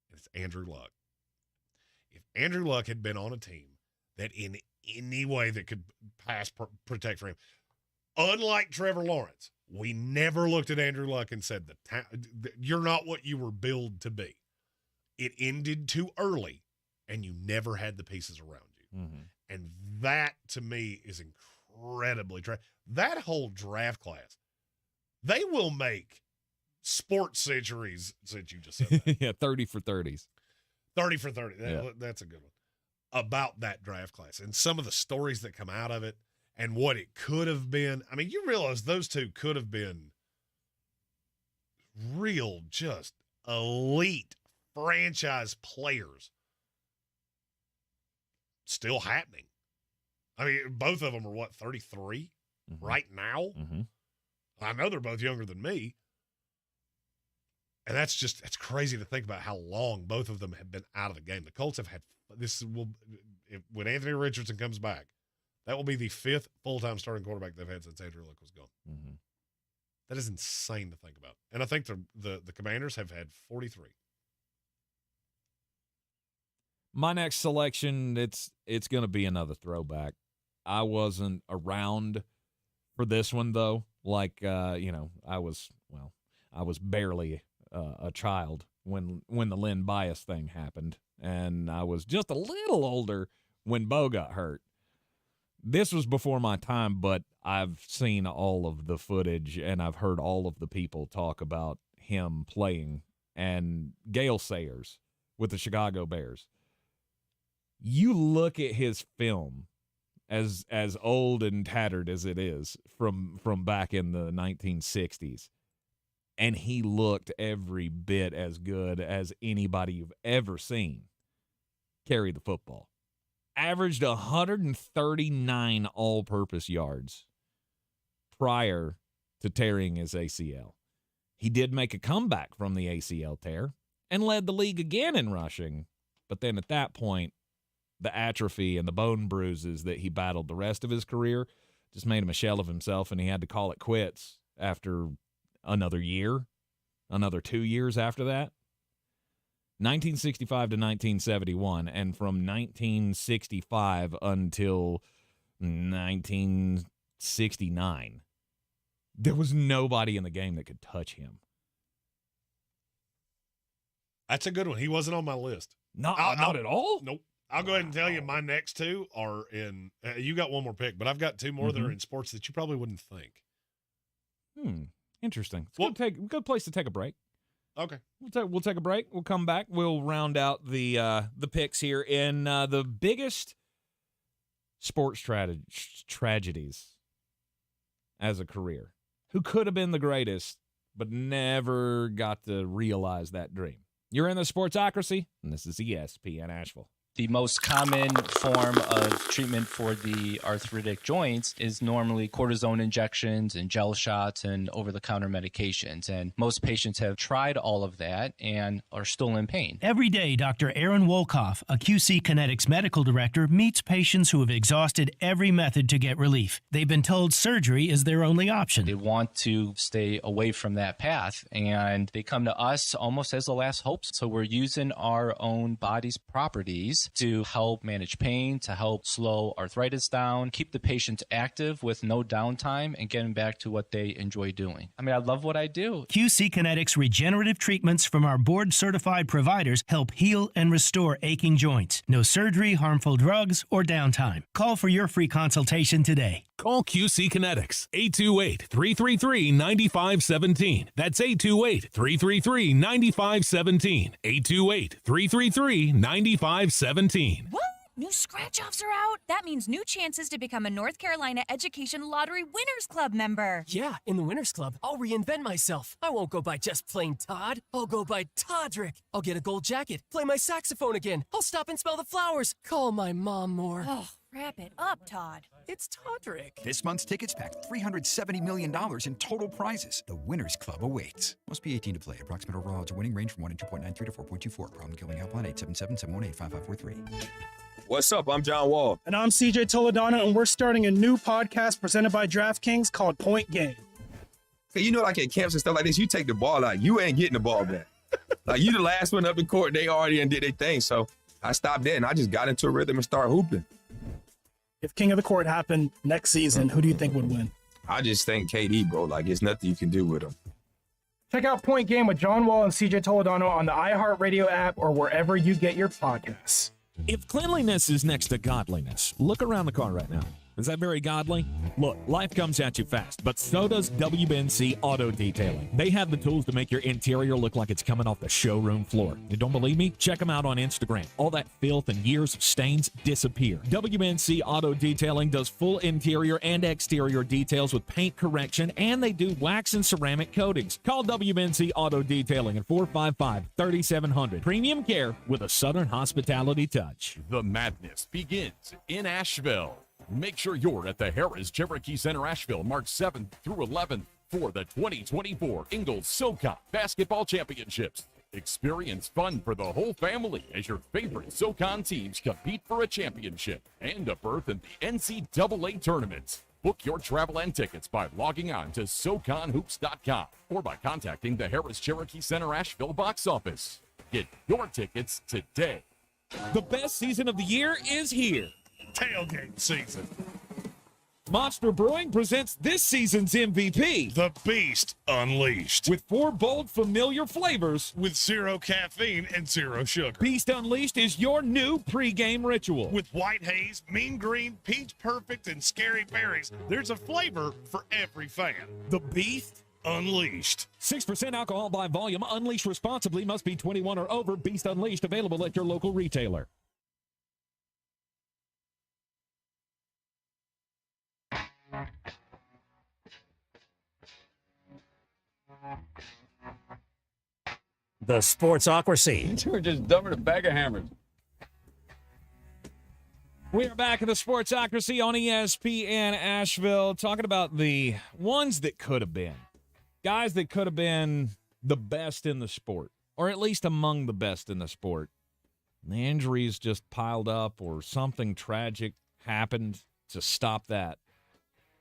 And it's Andrew Luck. If Andrew Luck had been on a team that in any way that could pass protect for him, unlike Trevor Lawrence, we never looked at Andrew Luck and said, you're not what you were billed to be. It ended too early, and you never had the pieces around you. Mm-hmm. And that, to me, is incredibly that whole draft class, they will make Sports Centuries, since you just said that. Yeah, 30 for 30s. 30 for 30. That's a good one. About that draft class and some of the stories that come out of it and what it could have been. I mean, you realize those two could have been real, just elite franchise players. Still happening. I mean, both of them are 33 right now? Mm-hmm. I know they're both younger than me. And that's crazy to think about how long both of them have been out of the game. The Colts have had when Anthony Richardson comes back, that will be the 5th full-time starting quarterback they've had since Andrew Luck was gone. Mm-hmm. That is insane to think about. And I think the Commanders have had 43. My next selection, it's going to be another throwback. I wasn't around for this one, though. Like, I was barely a child when the Lynn Bias thing happened, and I was just a little older when Bo got hurt. This was before my time, but I've seen all of the footage, and I've heard all of the people talk about him playing, and Gale Sayers with the Chicago Bears. You look at his film, as old and tattered as it is from back in the 1960s, and he looked every bit as good as anybody you've ever seen carry the football. Averaged 139 all-purpose yards prior to tearing his ACL. He did make a comeback from the ACL tear and led the league again in rushing, but then at that point, the atrophy and the bone bruises that he battled the rest of his career just made him a shell of himself, and he had to call it quits after another 2 years after that. 1965 to 1971, and from 1965 until 1969, there was nobody in the game that could touch him. That's a good one. He wasn't on my list. Not at all? Nope. I'll go ahead and tell you my next two are in you got one more pick, but I've got two more that are in sports that you probably wouldn't think. Interesting. It's good place to take a break. Okay. We'll take a break. We'll come back. We'll round out the picks here in the biggest sports tragedies as a career. Who could have been the greatest, but never got to realize that dream. You're in the Sportsocracy, and this is ESPN Asheville. The most common form of treatment for the arthritic joints is normally cortisone injections and gel shots and over-the-counter medications. And most patients have tried all of that and are still in pain. Every day, Dr. Aaron Wolkoff, a QC Kinetics medical director, meets patients who have exhausted every method to get relief. They've been told surgery is their only option. They want to stay away from that path, and they come to us almost as the last hope. So we're using our own body's properties to help manage pain, to help slow arthritis down, keep the patient active with no downtime, and getting back to what they enjoy doing. I mean, I love what I do. QC Kinetics regenerative treatments from our board-certified providers help heal and restore aching joints. No surgery, harmful drugs, or downtime. Call for your free consultation today. Call QC Kinetics, 828-333-9517. That's 828-333-9517. 828-333-9517. What? New scratch-offs are out? That means new chances to become a North Carolina Education Lottery Winners Club member. Yeah, in the Winners Club, I'll reinvent myself. I won't go by just plain Todd. I'll go by Toddrick. I'll get a gold jacket, play my saxophone again. I'll stop and smell the flowers, call my mom more. Oh, wrap it up, Todd. It's Toddrick. This month's tickets packed $370 million in total prizes. The Winners Club awaits. Must be 18 to play. Approximate overall odds of winning range from 1 in 2.93 to 4.24. Problem killing helpline 877-718-5543. What's up? I'm John Wall. And I'm CJ Toledano, and we're starting a new podcast presented by DraftKings called Point Game. You know, like at camps and stuff like this, you take the ball out. You ain't getting the ball back. Like, you the last one up in court. They already did their thing. So I stopped there, and I just got into a rhythm and started hooping. If King of the Court happened next season, who do you think would win? I just think KD, bro. Like, there's nothing you can do with him. Check out Point Game with John Wall and CJ Toledano on the iHeartRadio app or wherever you get your podcasts. If cleanliness is next to godliness, look around the car right now. Is that very godly? Look, life comes at you fast, but so does WBNC Auto Detailing. They have the tools to make your interior look like it's coming off the showroom floor. You don't believe me? Check them out on Instagram. All that filth and years of stains disappear. WBNC Auto Detailing does full interior and exterior details with paint correction, and they do wax and ceramic coatings. Call WBNC Auto Detailing at 455-3700. Premium care with a Southern hospitality touch. The madness begins in Asheville. Make sure you're at the Harris Cherokee Center Asheville March 7th through 11th for the 2024 Ingalls SoCon Basketball Championships. Experience fun for the whole family as your favorite SoCon teams compete for a championship and a berth in the NCAA tournaments. Book your travel and tickets by logging on to SoConHoops.com or by contacting the Harris Cherokee Center Asheville box office. Get your tickets today. The best season of the year is here. Tailgate season. Monster Brewing presents this season's MVP. The Beast Unleashed. With 4 bold, familiar flavors. With 0 caffeine and 0 sugar. Beast Unleashed is your new pregame ritual. With white haze, mean green, peach perfect, and scary berries, there's a flavor for every fan. The Beast Unleashed. 6% alcohol by volume. Unleashed responsibly. Must be 21 or over. Beast Unleashed available at your local retailer. The Sportsocracy. You were just dumber than a bag of hammers. We are back at the Sportsocracy on ESPN Asheville, talking about the ones that could have been. Guys that could have been the best in the sport, or at least among the best in the sport. The injuries just piled up or something tragic happened to stop that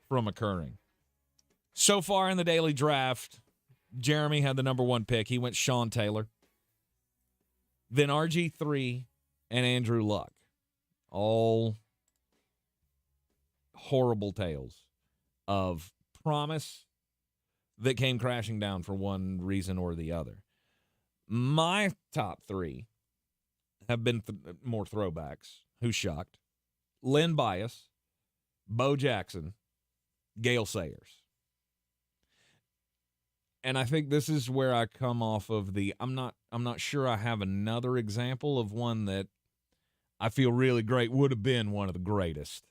from occurring. So far in the daily draft, Jeremy had the number 1 pick. He went Sean Taylor. Then RG3 and Andrew Luck. All horrible tales of promise that came crashing down for one reason or the other. My top 3 have been more throwbacks. Who's shocked? Len Bias, Bo Jackson, Gale Sayers. And I think this is where I come off of I'm not sure I have another example of one that I feel really great would have been one of the greatest.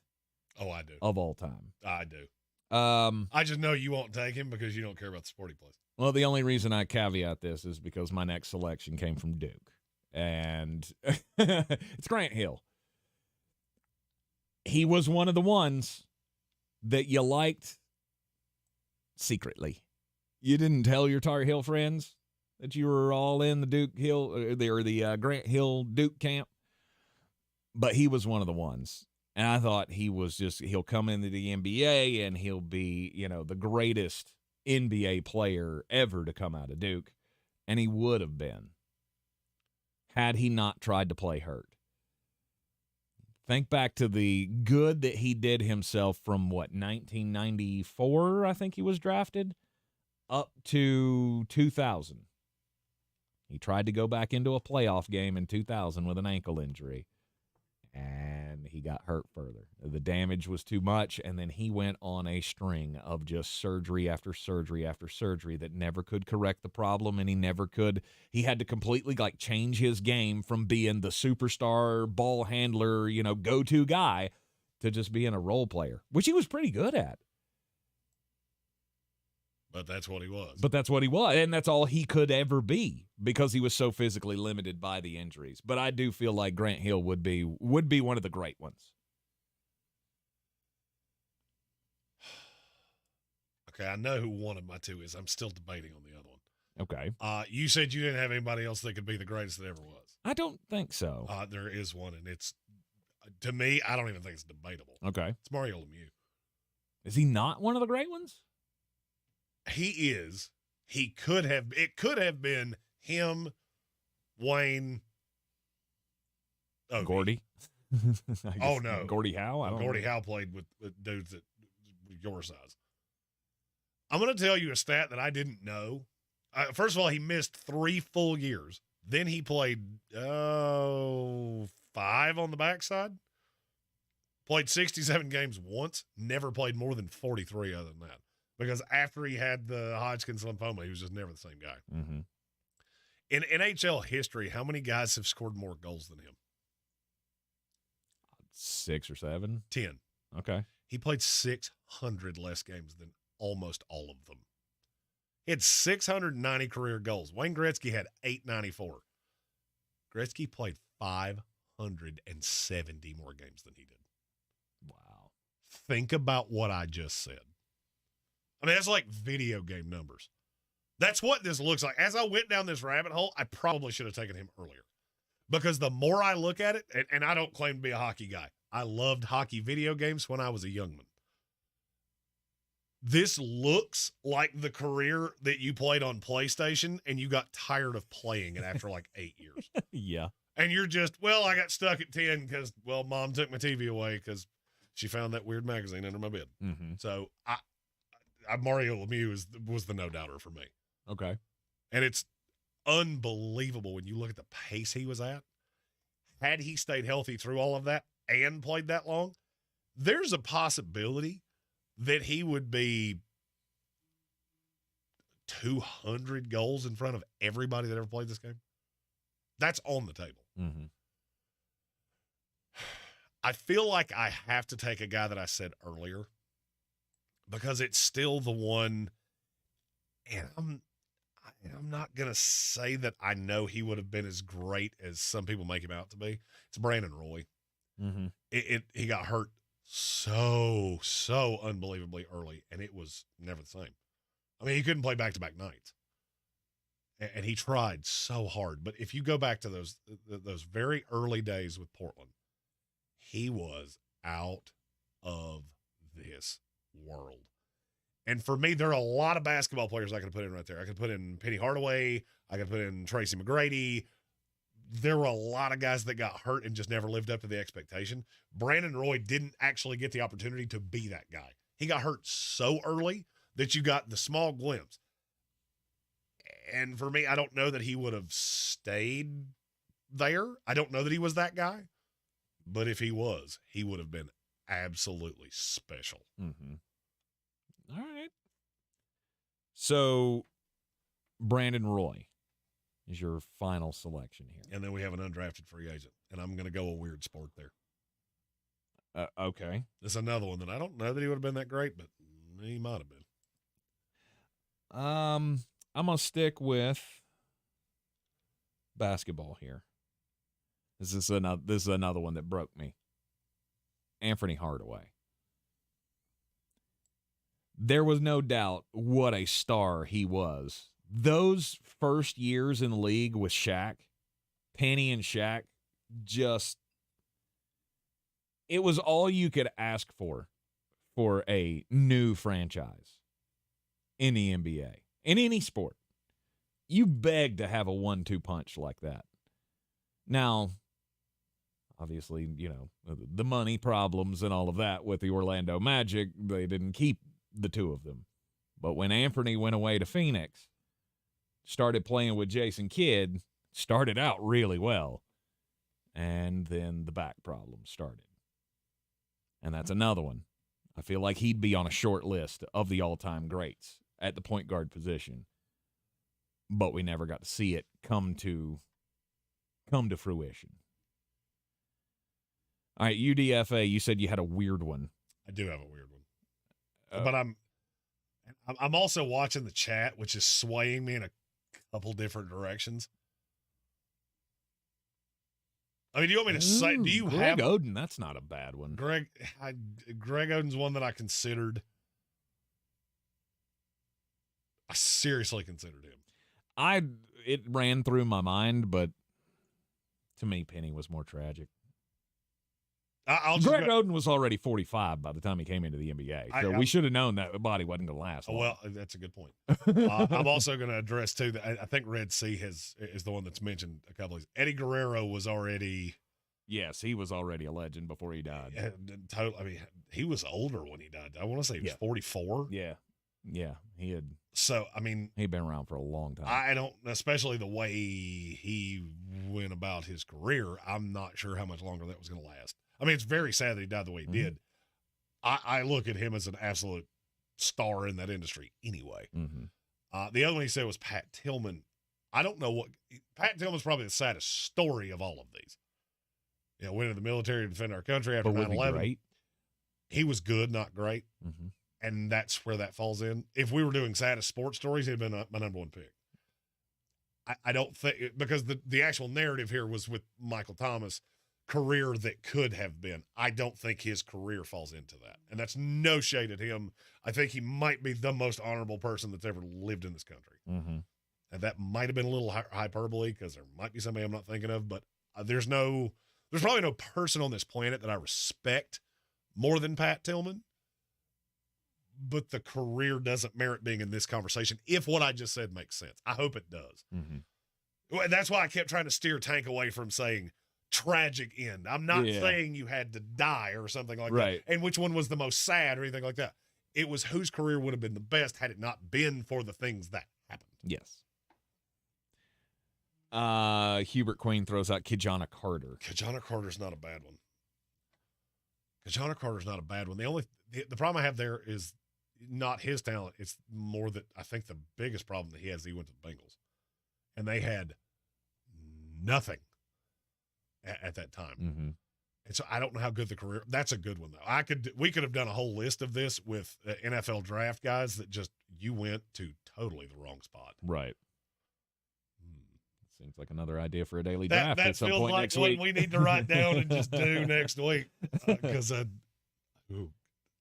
Oh, I do. Of all time. I do. I just know you won't take him because you don't care about the sport he plays. Well, the only reason I caveat this is because my next selection came from Duke. And it's Grant Hill. He was one of the ones that you liked secretly. You didn't tell your Tar Heel friends that you were all in the Duke Hill or the Grant Hill Duke camp, but he was one of the ones. And I thought he'll come into the NBA and he'll be, the greatest NBA player ever to come out of Duke. And he would have been had he not tried to play hurt. Think back to the good that he did himself from 1994, I think he was drafted, up to 2000. He tried to go back into a playoff game in 2000 with an ankle injury, and he got hurt further. The damage was too much, and then he went on a string of just surgery after surgery after surgery that never could correct the problem, and he had to completely change his game from being the superstar ball handler, go-to guy to just being a role player, which he was pretty good at. But that's what he was. And that's all he could ever be because he was so physically limited by the injuries. But I do feel like Grant Hill would be one of the great ones. Okay, I know who one of my 2 is. I'm still debating on the other one. Okay. You said you didn't have anybody else that could be the greatest that ever was. I don't think so. There is one, and it's, to me, I don't even think it's debatable. Okay. It's Mario Lemieux. Is he not one of the great ones? He is. It could have been him, Wayne. Gordy? Oh, no. Gordie Howe? I don't know. Gordie Howe played with dudes that your size. I'm going to tell you a stat that I didn't know. First of all, he missed 3 full years. Then he played 5 on the backside. Played 67 games once. Never played more than 43 other than that. Because after he had the Hodgkin's lymphoma, he was just never the same guy. Mm-hmm. In NHL history, how many guys have scored more goals than him? 6 or 7? 10. Okay. He played 600 less games than almost all of them. He had 690 career goals. Wayne Gretzky had 894. Gretzky played 570 more games than he did. Wow. Think about what I just said. I mean, that's like video game numbers. That's what this looks like. As I went down this rabbit hole, I probably should have taken him earlier. Because the more I look at it, and I don't claim to be a hockey guy. I loved hockey video games when I was a youngman. This looks like the career that you played on PlayStation and you got tired of playing it after 8 years. Yeah. And you're just, I got stuck at 10 because, Mom took my TV away because she found that weird magazine under my bed. Mm-hmm. So Mario Lemieux was the no-doubter for me. Okay. And it's unbelievable when you look at the pace he was at. Had he stayed healthy through all of that and played that long, there's a possibility that he would be 200 goals in front of everybody that ever played this game. That's on the table. Mm-hmm. I feel like I have to take a guy that I said earlier because it's still the one, and I'm not going to say that I know he would have been as great as some people make him out to be. It's Brandon Roy. Mm-hmm. He got hurt so unbelievably early, and it was never the same. I mean, he couldn't play back-to-back nights. and he tried so hard. But if you go back to those very early days with Portland, he was out of this world. And for me, there are a lot of basketball players I could put in right there. I could put in Penny Hardaway. I could put in Tracy McGrady. There were a lot of guys that got hurt and just never lived up to the expectation. Brandon Roy didn't actually get the opportunity to be that guy. He got hurt so early that you got the small glimpse. And for me, I don't know that he would have stayed there. I don't know that he was that guy. But if he was, he would have been absolutely special. Mm-hmm. All right. So, Brandon Roy is your final selection here. And then we have an undrafted free agent. And I'm going to go a weird sport there. Okay. There's another one that I don't know that he would have been that great, but he might have been. I'm going to stick with basketball here. This is another one that broke me. Anthony Hardaway. There was no doubt what a star he was. Those first years in the league with Shaq, Penny and Shaq, it was all you could ask for a new franchise in the NBA, in any sport. You beg to have a 1-2 punch like that. Now, obviously, the money problems and all of that with the Orlando Magic, they didn't keep the two of them. But when Anthony went away to Phoenix, started playing with Jason Kidd, started out really well, and then the back problems started. And that's another one. I feel like he'd be on a short list of the all-time greats at the point guard position, but we never got to see it come to fruition. All right, UDFA, you said you had a weird one. I do have a weird one. But I'm also watching the chat, which is swaying me in a couple different directions. I mean, do you want me to say? Do you Greg have Oden? That's not a bad one. Greg Oden's one that I considered. I seriously considered him. It ran through my mind, but to me, Penny was more tragic. Greg Oden was already 45 by the time he came into the NBA, so we should have known that body wasn't going to last long. Well, that's a good point. I'm also going to address, too, that I think Red Sea is the one that's mentioned a couple of these. Eddie Guerrero was already... Yes, he was already a legend before he died. I mean, he was older when he died. I want to say he was 44. Yeah, he had... So, I mean... He'd been around for a long time. I don't... Especially the way he went about his career, I'm not sure how much longer that was going to last. I mean, it's very sad that he died the way he did. I look at him as an absolute star in that industry anyway. The other one he said was Pat Tillman. I don't know what – Pat Tillman's probably the saddest story of all of these. Went into the military to defend our country after 9/11. He was good, not great. And that's where that falls in. If we were doing saddest sports stories, he'd been my number one pick. I don't think – because the actual narrative here was with Michael Thomas – career that could have been. I don't think his career falls into that. And that's no shade at him. I think he might be the most honorable person that's ever lived in this country. And that might have been a little hyperbole because there might be somebody I'm not thinking of, but there's probably no person on this planet that I respect more than Pat Tillman. But the career doesn't merit being in this conversation if what I just said makes sense. I hope it does. That's why I kept trying to steer Tank away from saying tragic end. I'm not saying you had to die or something like that. And which one was the most sad or anything like that. It was whose career would have been the best had it not been for the things that happened. Yes. Hubert Queen throws out Kijana Carter. Kijana Carter's not a bad one. Kijana Carter's not a bad one. The problem I have there is not his talent. It's more that I think the biggest problem that he has is he went to the Bengals. And they had nothing at that time. And so I don't know how good the career. That's a good one though. We could have done a whole list of this with NFL draft guys that just you went to totally the wrong spot. Right. Seems like another idea for a daily draft at some point like next week. What we need to write down and just do next week because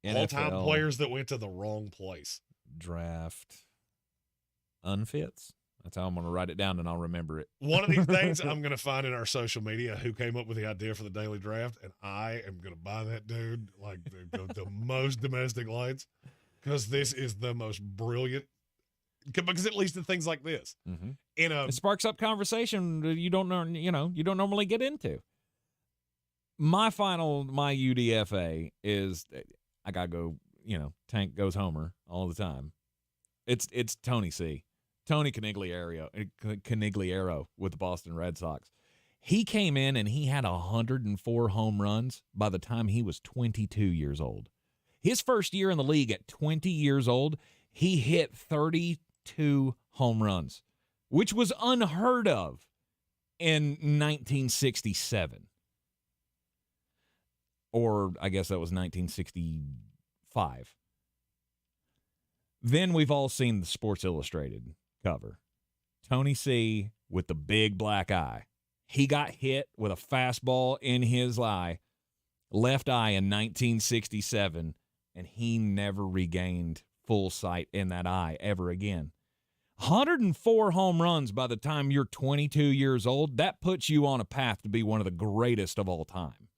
all-time players that went to the wrong place. Draft unfits. That's how I'm going to write it down, and I'll remember it. One of these days, I'm going to find in our social media who came up with the idea for the daily draft, and I am going to buy that dude like the most domestic lights, because this is the most brilliant. Because it leads to things like this. Mm-hmm. It sparks up conversation you don't normally get into. My UDFA is I gotta go. Tank goes homer all the time. It's Tony C. Tony Conigliaro with the Boston Red Sox. He came in and he had 104 home runs by the time he was 22 years old. His first year in the league at 20 years old, he hit 32 home runs, which was unheard of in 1967. Or I guess that was 1965. Then we've all seen the Sports Illustrated cover. Tony C with the big black eye. He got hit with a fastball in his left eye in 1967, and he never regained full sight in that eye ever again. 104 home runs by the time you're 22 years old, that puts you on a path to be one of the greatest of all time.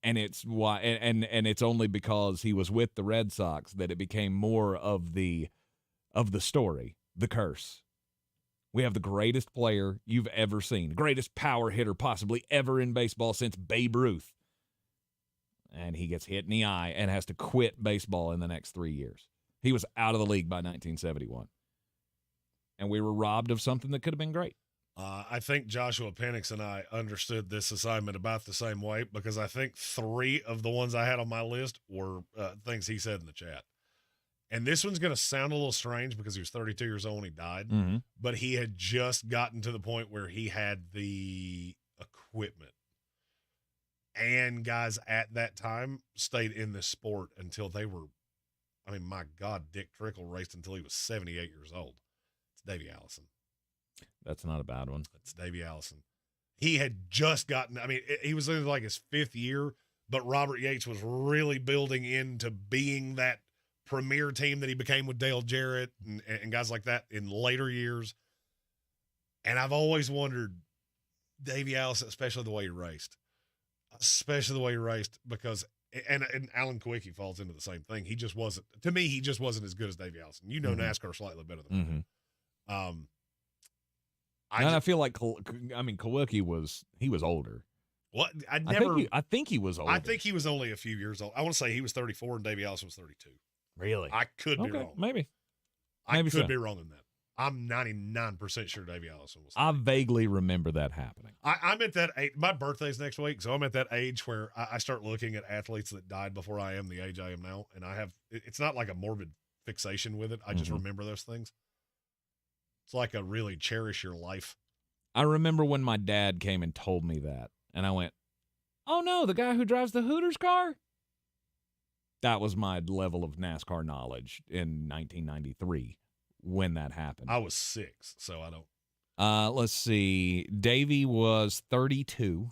And it's why, and it's only because he was with the Red Sox that it became more of the story, the curse. We have the greatest player you've ever seen, greatest power hitter possibly ever in baseball since Babe Ruth. And he gets hit in the eye and has to quit baseball in the next 3 years. He was out of the league by 1971. And we were robbed of something that could have been great. I think Joshua Penix and I understood this assignment about the same way, because I think 3 of the ones I had on my list were things he said in the chat. And this one's going to sound a little strange because he was 32 years old when he died, but he had just gotten to the point where he had the equipment. And guys at that time stayed in this sport until they were, my God, Dick Trickle raced until he was 78 years old. It's Davey Allison. That's not a bad one. That's Davey Allison. He had just gotten, he was in like his 5th year, but Robert Yates was really building into being that premier team that he became with Dale Jarrett and guys like that in later years. And I've always wondered, Davey Allison, especially the way he raced, because, and Alan Kwiecki falls into the same thing. He just wasn't, to me, he just wasn't as good as Davey Allison. NASCAR slightly better than him. I feel like Kwiecki was older. What? I think he was older. I think he was only a few years old. I want to say he was 34 and Davey Allison was 32. Really? I could be wrong. Maybe I could be wrong in that. I'm 99% sure Davey Allison was 32. I vaguely remember that happening. I'm at that age. My birthday's next week, so I'm at that age where I start looking at athletes that died before I am the age I am now, and it's not like a morbid fixation with it. I just remember those things. It's like a really cherish your life. I remember when my dad came and told me that, and I went, oh no, the guy who drives the Hooters car? That was my level of NASCAR knowledge in 1993 when that happened. I was 6, so I don't. Let's see. Davey was 32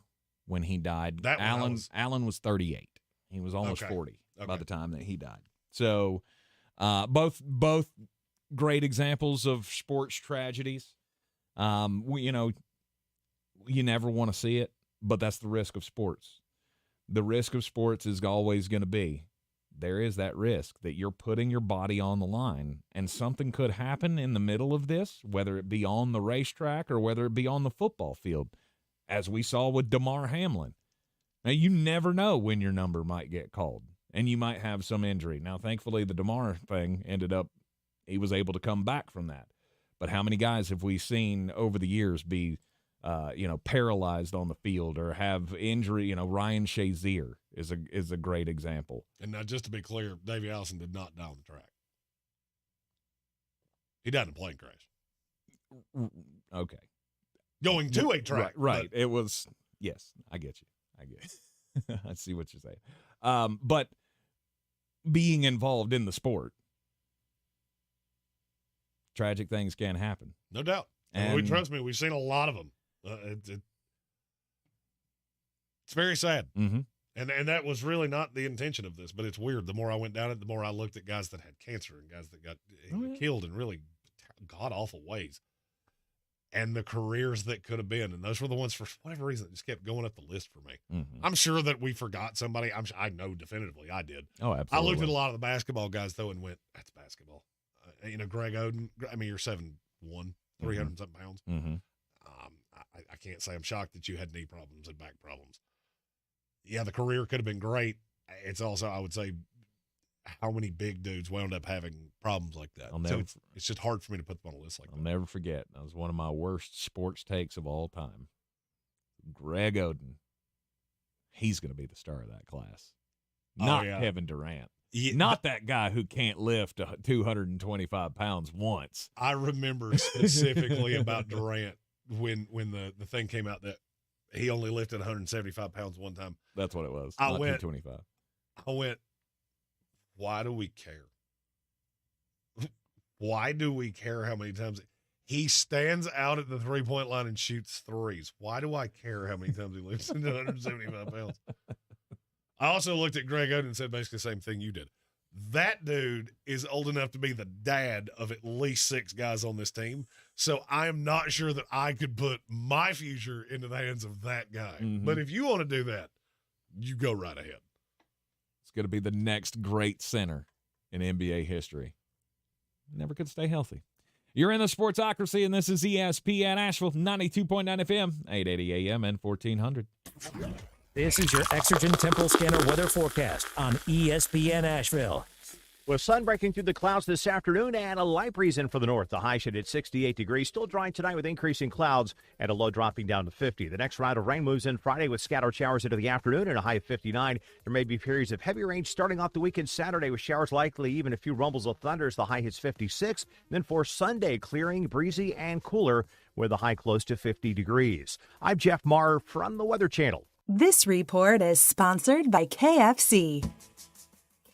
when he died. Alan was 38. He was almost 40 by the time that he died. So both great examples of sports tragedies. You never want to see it, but that's the risk of sports. The risk of sports is always going to be, there is that risk that you're putting your body on the line, and something could happen in the middle of this, whether it be on the racetrack or whether it be on the football field, as we saw with Damar Hamlin. Now, you never know when your number might get called, and you might have some injury. Now, thankfully, the Damar thing he was able to come back from that. But how many guys have we seen over the years be, paralyzed on the field or have injury? Ryan Shazier is a great example. And now, just to be clear, Davey Allison did not die on the track. He died in a plane crash. Okay. Going to a track. Right. It was, yes, I get you. I see what you're saying. But being involved in the sport, tragic things can happen. No doubt. And trust me, we've seen a lot of them. It's very sad. Mm-hmm. And that was really not the intention of this, but it's weird. The more I went down it, the more I looked at guys that had cancer and guys that got killed in really god-awful ways. And the careers that could have been. And those were the ones, for whatever reason, that just kept going up the list for me. Mm-hmm. I'm sure that we forgot somebody. I know definitively I did. Oh, absolutely. I looked at a lot of the basketball guys, though, and went, that's basketball. Greg Oden, I mean, you're 7'1", 300-something pounds. Mm-hmm. I can't say I'm shocked that you had knee problems and back problems. Yeah, the career could have been great. It's also, I would say, how many big dudes wound up having problems like that. It's just hard for me to put them on a list like that. I'll never forget. That was one of my worst sports takes of all time. Greg Oden. He's going to be the star of that class. Not Kevin Durant. Yeah, not that guy who can't lift 225 pounds once. I remember specifically about Durant when the thing came out that he only lifted 175 pounds one time. That's what it was. I not went 225. I went, why do we care? Why do we care how many times he stands out at the three-point line and shoots threes? Why do I care how many times he lifts into 175 pounds? I also looked at Greg Oden and said basically the same thing you did. That dude is old enough to be the dad of at least 6 guys on this team. So I am not sure that I could put my future into the hands of that guy. Mm-hmm. But if you want to do that, you go right ahead. It's going to be the next great center in NBA history. Never could stay healthy. You're in the Sportsocracy, and this is ESPN Asheville, 92.9 FM, 880 AM, and 1400. This is your Exergen Temporal Scanner weather forecast on ESPN Asheville. With sun breaking through the clouds this afternoon and a light breeze in for the north. The high should hit 68 degrees. Still dry tonight with increasing clouds and a low dropping down to 50. The next round of rain moves in Friday with scattered showers into the afternoon and a high of 59. There may be periods of heavy rain starting off the weekend Saturday with showers likely, even a few rumbles of thunder as the high hits 56. Then for Sunday, clearing, breezy, and cooler with a high close to 50 degrees. I'm Jeff Marr from the Weather Channel. This report is sponsored by KFC.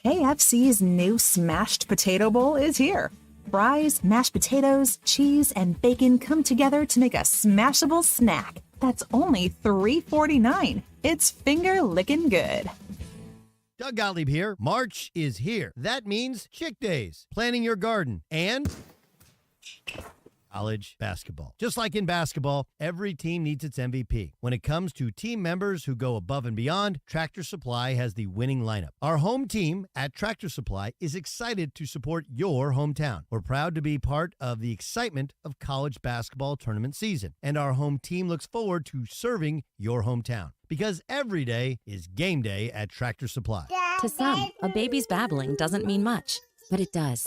KFC's new Smashed Potato Bowl is here. Fries, mashed potatoes, cheese, and bacon come together to make a smashable snack that's only $3.49. It's finger-licking good. Doug Gottlieb here. March is here. That means Chick Days, planting your garden, and college basketball. Just like in basketball, every team needs its MVP. When it comes to team members who go above and beyond, Tractor Supply has the winning lineup. Our home team at Tractor Supply is excited to support your hometown. We're proud to be part of the excitement of college basketball tournament season, and our home team looks forward to serving your hometown. Because every day is game day at Tractor Supply. To some, a baby's babbling doesn't mean much, but it does.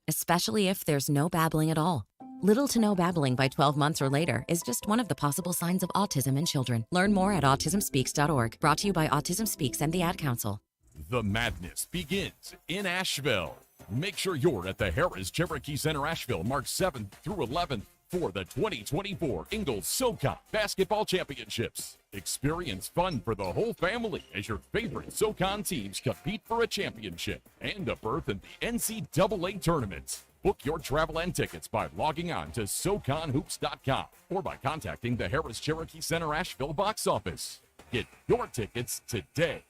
Especially if there's no babbling at all. Little to no babbling by 12 months or later is just one of the possible signs of autism in children. Learn more at autismspeaks.org. Brought to you by Autism Speaks and the Ad Council. The madness begins in Asheville. Make sure you're at the Harris Cherokee Center Asheville, March 7th through 11th for the 2024 Ingalls SoCon Basketball Championships. Experience fun for the whole family as your favorite SoCon teams compete for a championship and a berth in the NCAA tournament. Book your travel and tickets by logging on to SoConHoops.com or by contacting the Harris Cherokee Center Asheville box office. Get your tickets today.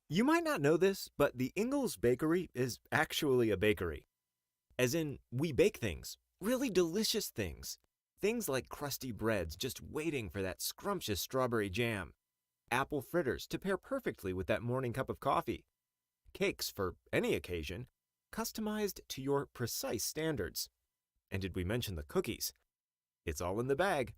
You might not know this, but the Ingalls Bakery is actually a bakery. As in, we bake things, really delicious things. Things like crusty breads just waiting for that scrumptious strawberry jam. Apple fritters to pair perfectly with that morning cup of coffee. Cakes for any occasion, customized to your precise standards. And did we mention the cookies? It's all in the bag.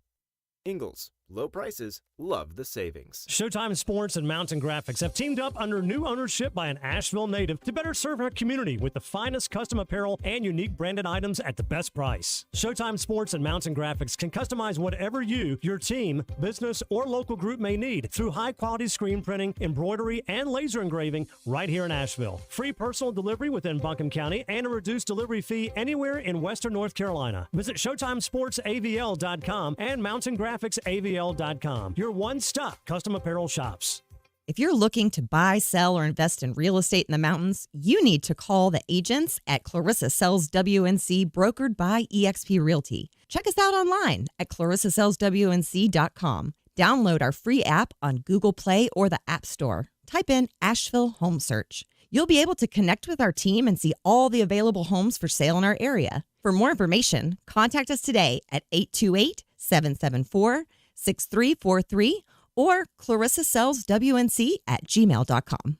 Ingalls, low prices, love the savings. Showtime Sports and Mountain Graphics have teamed up under new ownership by an Asheville native to better serve our community with the finest custom apparel and unique branded items at the best price. Showtime Sports and Mountain Graphics can customize whatever you, your team, business, or local group may need through high-quality screen printing, embroidery, and laser engraving right here in Asheville. Free personal delivery within Buncombe County and a reduced delivery fee anywhere in Western North Carolina. Visit ShowtimeSportsAVL.com and MountainGraphicsAVL.com. Your one-stop custom apparel shops. If you're looking to buy, sell, or invest in real estate in the mountains, you need to call the agents at Clarissa Sells WNC, brokered by eXp Realty. Check us out online at ClarissaSellsWNC.com. Download our free app on Google Play or the App Store. Type in Asheville Home Search. You'll be able to connect with our team and see all the available homes for sale in our area. For more information, contact us today at 828-774-6343 or clarissasellswnc@gmail.com.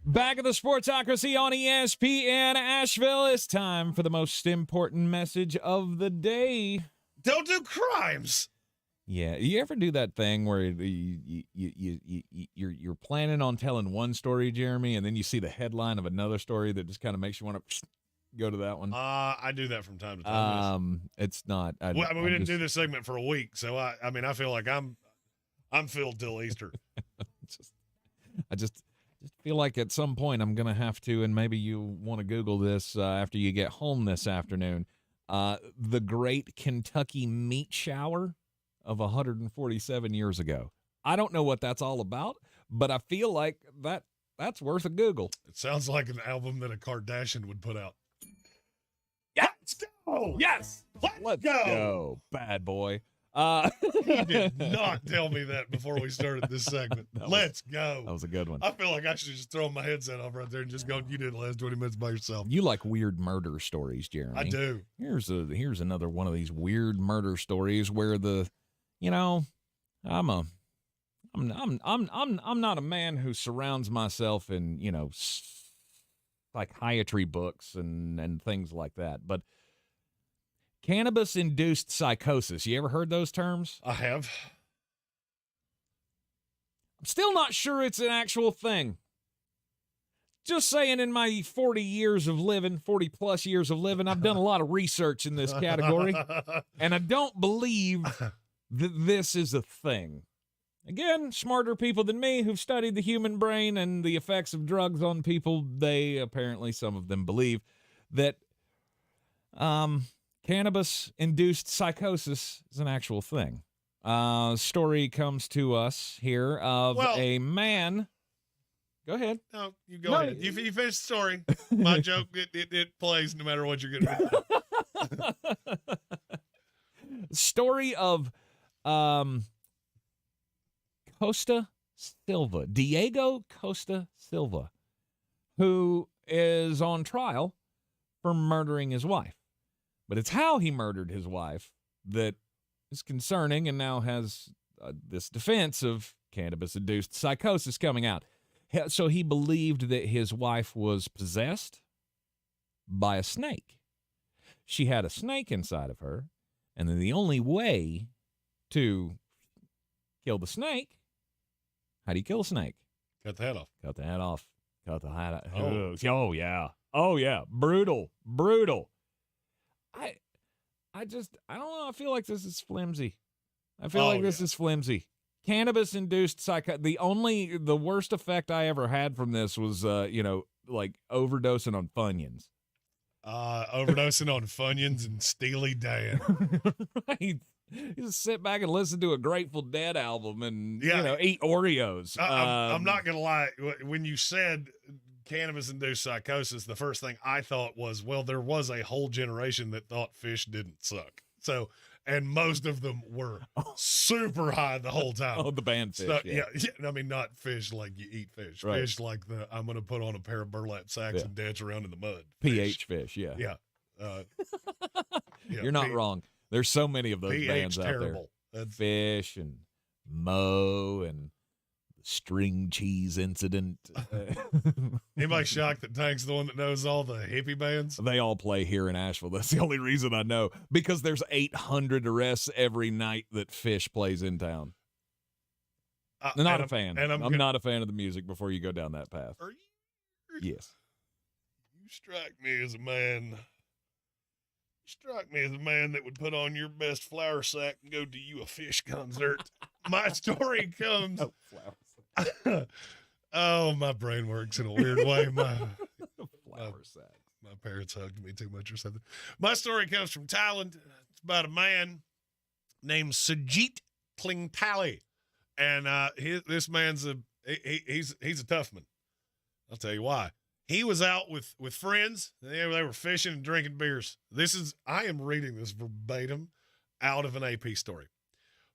Back at the Sportsocracy on ESPN Asheville. It's time for the most important message of the day. Don't do crimes. Yeah, you ever do that thing where you're planning on telling one story, Jeremy, and then you see the headline of another story that just kind of makes you want to go to that one? I do that from time to time. It's not. We didn't do this segment for a week, so I feel like I'm filled till Easter. I just feel like at some point I'm going to have to, and maybe you want to Google this after you get home this afternoon, the Great Kentucky Meat Shower of 147 years ago. I don't know what that's all about, but I feel like that's worth a Google. It sounds like an album that a Kardashian would put out. Yeah. Let's go. Yes. Let's go. Bad boy. He did not tell me that before we started this segment. Let's go. That was a good one. I feel like I should just throw my headset off right there and just go, you did the last 20 minutes by yourself. You like weird murder stories, Jeremy. I do. Here's another one of these weird murder stories where I'm not a man who surrounds myself in, psychiatry books and things like that, but cannabis-induced psychosis. You ever heard those terms? I have. I'm still not sure it's an actual thing. Just saying, in my 40 plus years of living, I've done a lot of research in this category, and I don't believe that this is a thing. Again, smarter people than me who've studied the human brain and the effects of drugs on people, they apparently, some of them believe that cannabis-induced psychosis is an actual thing. Story comes to us here of a man. Go ahead. No, you go ahead. You finish the story. My joke, it plays no matter what you're going to do. Story of Costa Silva, Diego Costa Silva, who is on trial for murdering his wife. But it's how he murdered his wife that is concerning and now has this defense of cannabis-induced psychosis coming out. So he believed that his wife was possessed by a snake. She had a snake inside of her, and then the only way to kill the snake, how do you kill a snake? Cut the head off. Cut the head off. Cut the head off. Oh. Yeah. Oh, yeah. Brutal. I don't know. I feel like this is flimsy. This is flimsy. Cannabis-induced the worst effect I ever had from this was, like overdosing on Funyuns. Overdosing on Funyuns and Steely Dan. Right. You just sit back and listen to a Grateful Dead album and, eat Oreos. I'm not going to lie. When you said cannabis-induced psychosis, the first thing I thought was, there was a whole generation that thought fish didn't suck. So, and most of them were super high the whole time. Oh, the band Fish. So, yeah. I mean, not fish like you eat fish. Right. Fish like I'm going to put on a pair of burlap sacks and dance around in the mud. PH Fish, yeah. Yeah. You're not wrong. There's so many of those PH bands terrible. out there. Fish and Mo and String Cheese Incident. Anybody shocked that Tank's the one that knows all the hippie bands? They all play here in Asheville. That's the only reason I know. Because there's 800 arrests every night that Fish plays in town. I'm not a fan. I'm not a fan of the music before you go down that path. Are you? Yes. You strike me as a man. You strike me as a man that would put on your best flour sack and go to you a Fish concert. My story comes. Oh, flour sack. Oh, my brain works in a weird way. Flour sack. My parents hugged me too much or something. My story comes from Thailand. It's about a man named Sajit Klingtali. And this man's he's a tough man. I'll tell you why. He was out with friends. They were fishing and drinking beers. I am reading this verbatim out of an AP story.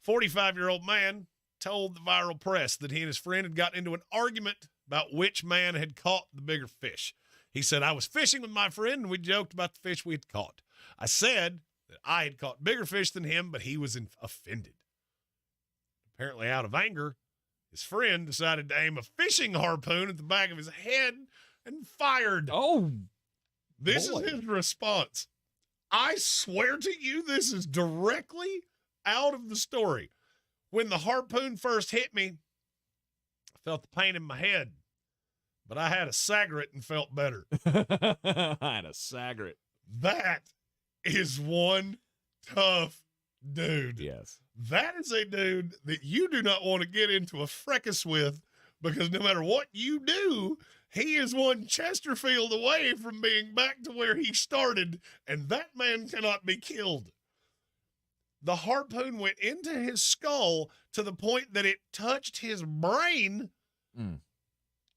45-year-old man told the viral press that he and his friend had gotten into an argument about which man had caught the bigger fish. He said, I was fishing with my friend, and we joked about the fish we had caught. I said that I had caught bigger fish than him, but he was offended. Apparently, out of anger, his friend decided to aim a fishing harpoon at the back of his head and fired. Oh, this is his response. I swear to you, this is directly out of the story. When the harpoon first hit me, I felt the pain in my head, but I had a cigarette and felt better. I had a cigarette. That is one tough dude. Yes. That is a dude that you do not want to get into a fracas with, because no matter what you do, he is one Chesterfield away from being back to where he started, and that man cannot be killed. The harpoon went into his skull to the point that it touched his brain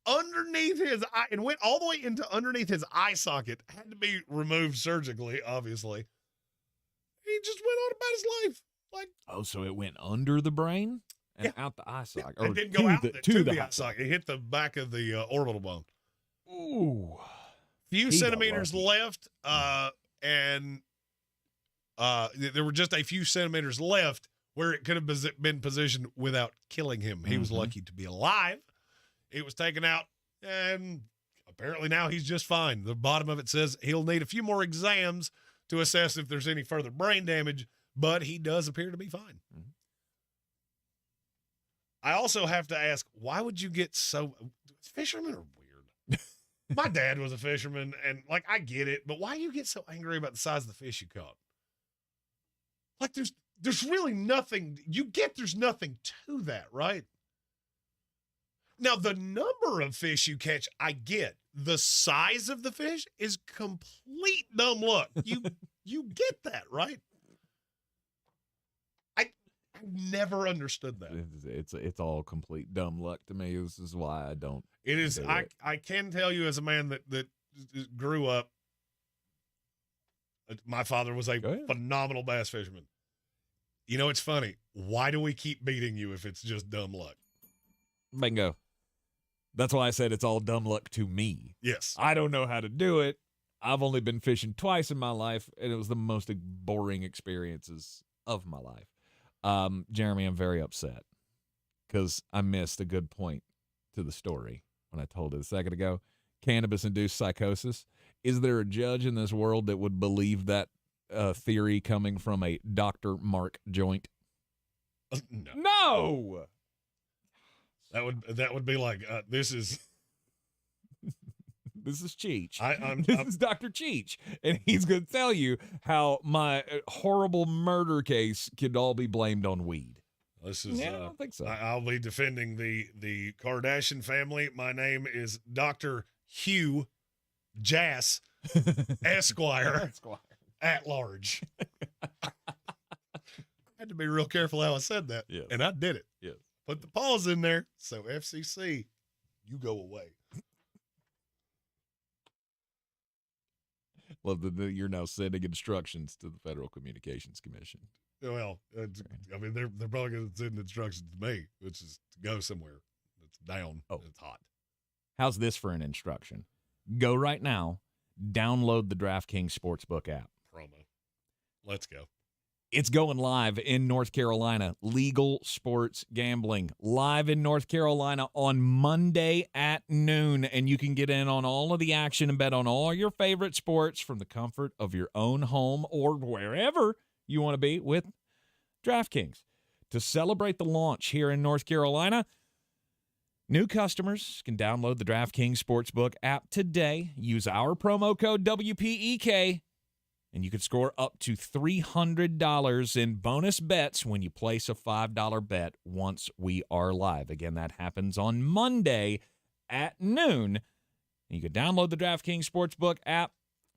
underneath his eye and went all the way into underneath his eye socket. Had to be removed surgically, obviously. He just went on about his life. Like, oh, so it went under the brain and out the eye socket. It didn't go out to the eye socket. It hit the back of the orbital bone. Ooh. Few centimeters left, and there were just a few centimeters left where it could have been positioned without killing him. He was lucky to be alive. It was taken out, and apparently now he's just fine. The bottom of it says he'll need a few more exams to assess if there's any further brain damage, but he does appear to be fine. I also have to ask, why would you get so... Fishermen are weird. My dad was a fisherman, and, like, I get it, but why do you get so angry about the size of the fish you caught? Like, there's really nothing... You get there's nothing to that, right? Now, the number of fish you catch, I get. The size of the fish is complete dumb luck. You get that, right? I never understood that. It's all complete dumb luck to me. This is why I don't. It is. I can tell you, as a man that grew up, my father was a phenomenal bass fisherman. You know, it's funny. Why do we keep beating you if it's just dumb luck? Bingo. That's why I said it's all dumb luck to me. Yes. I don't know how to do it. I've only been fishing twice in my life, and it was the most boring experiences of my life. Jeremy, I'm very upset because I missed a good point to the story when I told it a second ago. Cannabis-induced psychosis. Is there a judge in this world that would believe that theory coming from a Dr. Mark joint? No! That would be like, this is Cheech. This is Dr. Cheech, and he's going to tell you how my horrible murder case could all be blamed on weed. This is. I don't think so. I'll be defending the Kardashian family. My name is Dr. Hugh Jass Esquire at large. I had to be real careful how I said that, and I did it. Yes. Put the pause in there. So FCC, you go away. Well, you're now sending instructions to the Federal Communications Commission. Well, I mean, they're probably going to send instructions to me, which is to go somewhere that's down. Oh, it's hot. How's this for an instruction? Go right now. Download the DraftKings Sportsbook app. Promo. Let's go. It's going live in North Carolina. Legal sports gambling. Live in North Carolina on Monday at noon. And you can get in on all of the action and bet on all your favorite sports from the comfort of your own home or wherever you want to be with DraftKings. To celebrate the launch here in North Carolina, new customers can download the DraftKings Sportsbook app today. Use our promo code WPEK. And you can score up to $300 in bonus bets when you place a $5 bet once we are live. Again, that happens on Monday at noon. You can download the DraftKings Sportsbook app,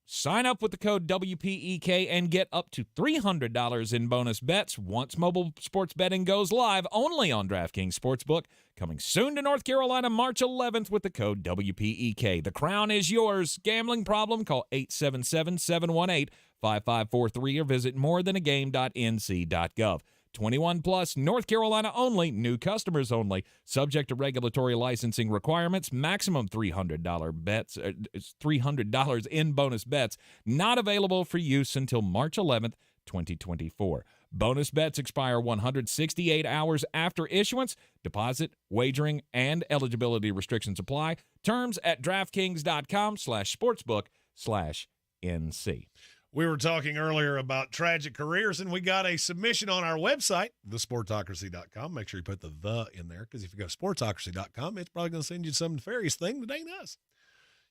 sign up with the code WPEK, and get up to $300 in bonus bets once mobile sports betting goes live only on DraftKings Sportsbook. Coming soon to North Carolina, March 11th with the code WPEK. The crown is yours. Gambling problem? Call 877-718-5543 or visit morethanagame.nc.gov. 21 plus, North Carolina only, new customers only, subject to regulatory licensing requirements, maximum $300 bets, $300 in bonus bets, not available for use until March 11th, 2024. Bonus bets expire 168 hours after issuance. Deposit, wagering, and eligibility restrictions apply. Terms at DraftKings.com/sportsbook/NC. We were talking earlier about tragic careers, and we got a submission on our website, thesportocracy.com. Make sure you put the in there, because if you go to sportsocracy.com, it's probably going to send you some nefarious thing that ain't us.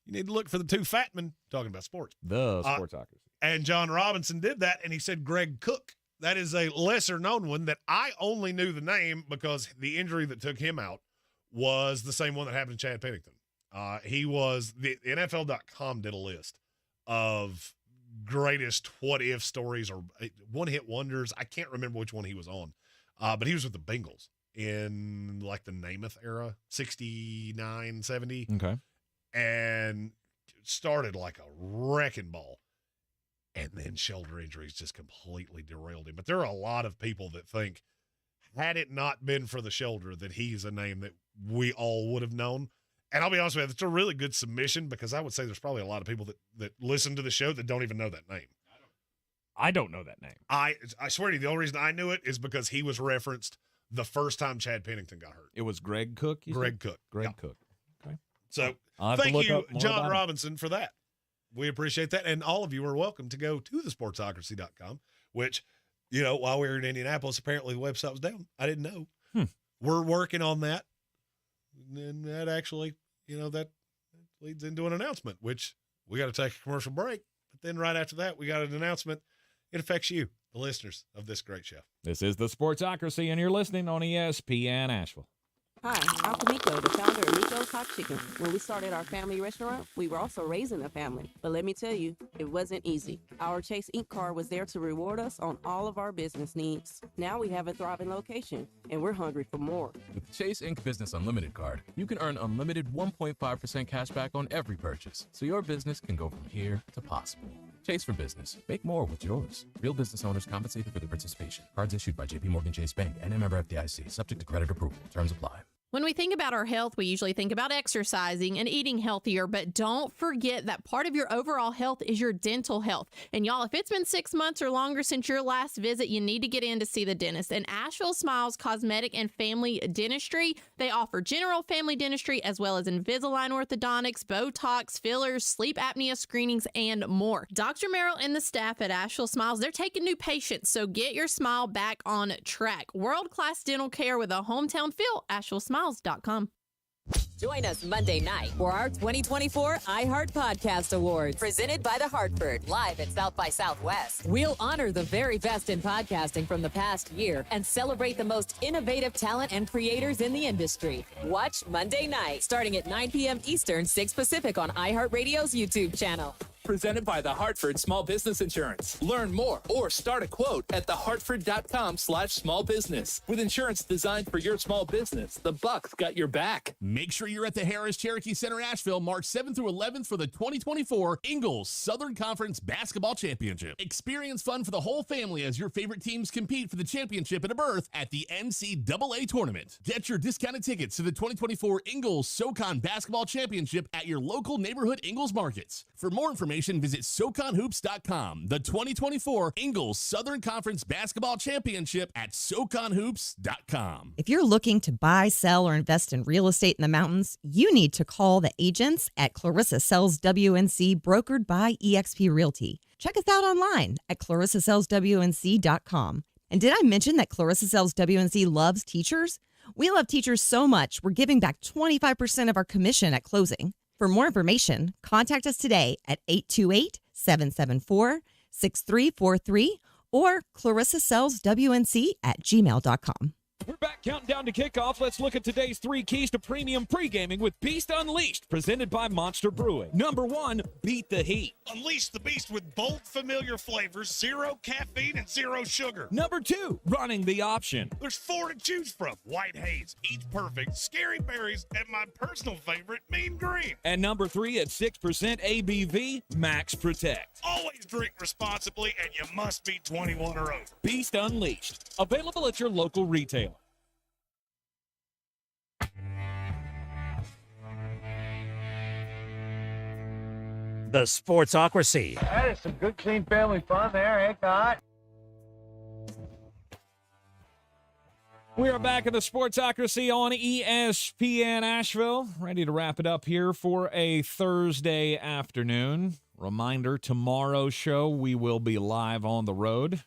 You need to look for the two fat men talking about sports. The Sportsocracy. And John Robinson did that, and he said Greg Cook. That is a lesser-known one that I only knew the name because the injury that took him out was the same one that happened to Chad Pennington. He was – the NFL.com did a list of greatest what-if stories or one-hit wonders. I can't remember which one he was on, but he was with the Bengals in like the Namath era, 69, 70. Okay. And started like a wrecking ball. And then shoulder injuries just completely derailed him. But there are a lot of people that think, had it not been for the shoulder, that he's a name that we all would have known. And I'll be honest with you, it's a really good submission, because I would say there's probably a lot of people that listen to the show that don't even know that name. I don't know that name. I swear to you, the only reason I knew it is because he was referenced the first time Chad Pennington got hurt. It was Greg Cook? Greg Cook. Cook. Okay. So Thank you, John Robinson, for that. We appreciate that. And all of you are welcome to go to thesportsocracy.com, which, you know, while we were in Indianapolis, apparently the website was down. I didn't know. We're working on that. And that actually, you know, that leads into an announcement, which we got to take a commercial break. But then right after that, we got an announcement. It affects you, the listeners of this great show. This is the Sportsocracy, and you're listening on ESPN Asheville. Hi, I'm Kamiko, the founder of Miko's Hot Chicken. When we started our family restaurant, we were also raising a family. But let me tell you, it wasn't easy. Our Chase Ink card was there to reward us on all of our business needs. Now we have a thriving location, and we're hungry for more. With Chase Ink Business Unlimited card, you can earn unlimited 1.5% cash back on every purchase, so your business can go from here to possible. Chase for Business. Make more with yours. Real business owners compensated for their participation. Cards issued by JPMorgan Chase Bank and a member FDIC. Subject to credit approval. Terms apply. When we think about our health, we usually think about exercising and eating healthier, but don't forget that part of your overall health is your dental health. And y'all, if it's been 6 months or longer since your last visit, you need to get in to see the dentist. And Asheville Smiles Cosmetic and Family Dentistry, they offer general family dentistry as well as Invisalign orthodontics, Botox, fillers, sleep apnea screenings, and more. Dr. Merrill and the staff at Asheville Smiles, they're taking new patients, so get your smile back on track. World-class dental care with a hometown feel, AshevilleSmiles.com. Join us Monday night for our 2024 iHeart Podcast Awards, presented by The Hartford, live at South by Southwest. We'll honor the very best in podcasting from the past year and celebrate the most innovative talent and creators in the industry. Watch Monday night, starting at 9 p.m. Eastern, 6 Pacific on iHeartRadio's YouTube channel. Presented by the Hartford Small Business Insurance. Learn more or start a quote at thehartford.com/small business. With insurance designed for your small business, the Bucks got your back. Make sure you're at the Harris Cherokee Center, Asheville, March 7th through 11th for the 2024 Ingles Southern Conference Basketball Championship. Experience fun for the whole family as your favorite teams compete for the championship and a berth at the NCAA tournament. Get your discounted tickets to the 2024 Ingles SoCon Basketball Championship at your local neighborhood Ingles markets. For more information, visit SoConHoops.com. The 2024 Ingles Southern Conference Basketball Championship at SoConHoops.com. If you're looking to buy, sell, or invest in real estate in the mountains, you need to call the agents at Clarissa Sells WNC, brokered by eXp Realty. Check us out online at ClarissaSellsWNC.com. And did I mention that Clarissa Sells WNC loves teachers? We love teachers so much, we're giving back 25% of our commission at closing. For more information, contact us today at 828-774-6343 or ClarissaSellsWNC@gmail.com. Back counting down to kickoff, let's look at today's 3 keys to premium pre-gaming with Beast Unleashed, presented by Monster Brewing. Number 1, beat the heat. Unleash the beast with bold, familiar flavors, 0 caffeine and 0 sugar. Number 2, running the option. There's 4 to choose from. White haze, each perfect, scary berries, and my personal favorite, mean green. And number 3, at 6% ABV, Max Protect. Always drink responsibly, and you must be 21 or over. Beast Unleashed, available at your local retailer. The Sportsocracy. That is some good, clean family fun there, eh, God? We are back in the Sportsocracy on ESPN Asheville. Ready to wrap it up here for a Thursday afternoon. Reminder, tomorrow's show, we will be live on the road.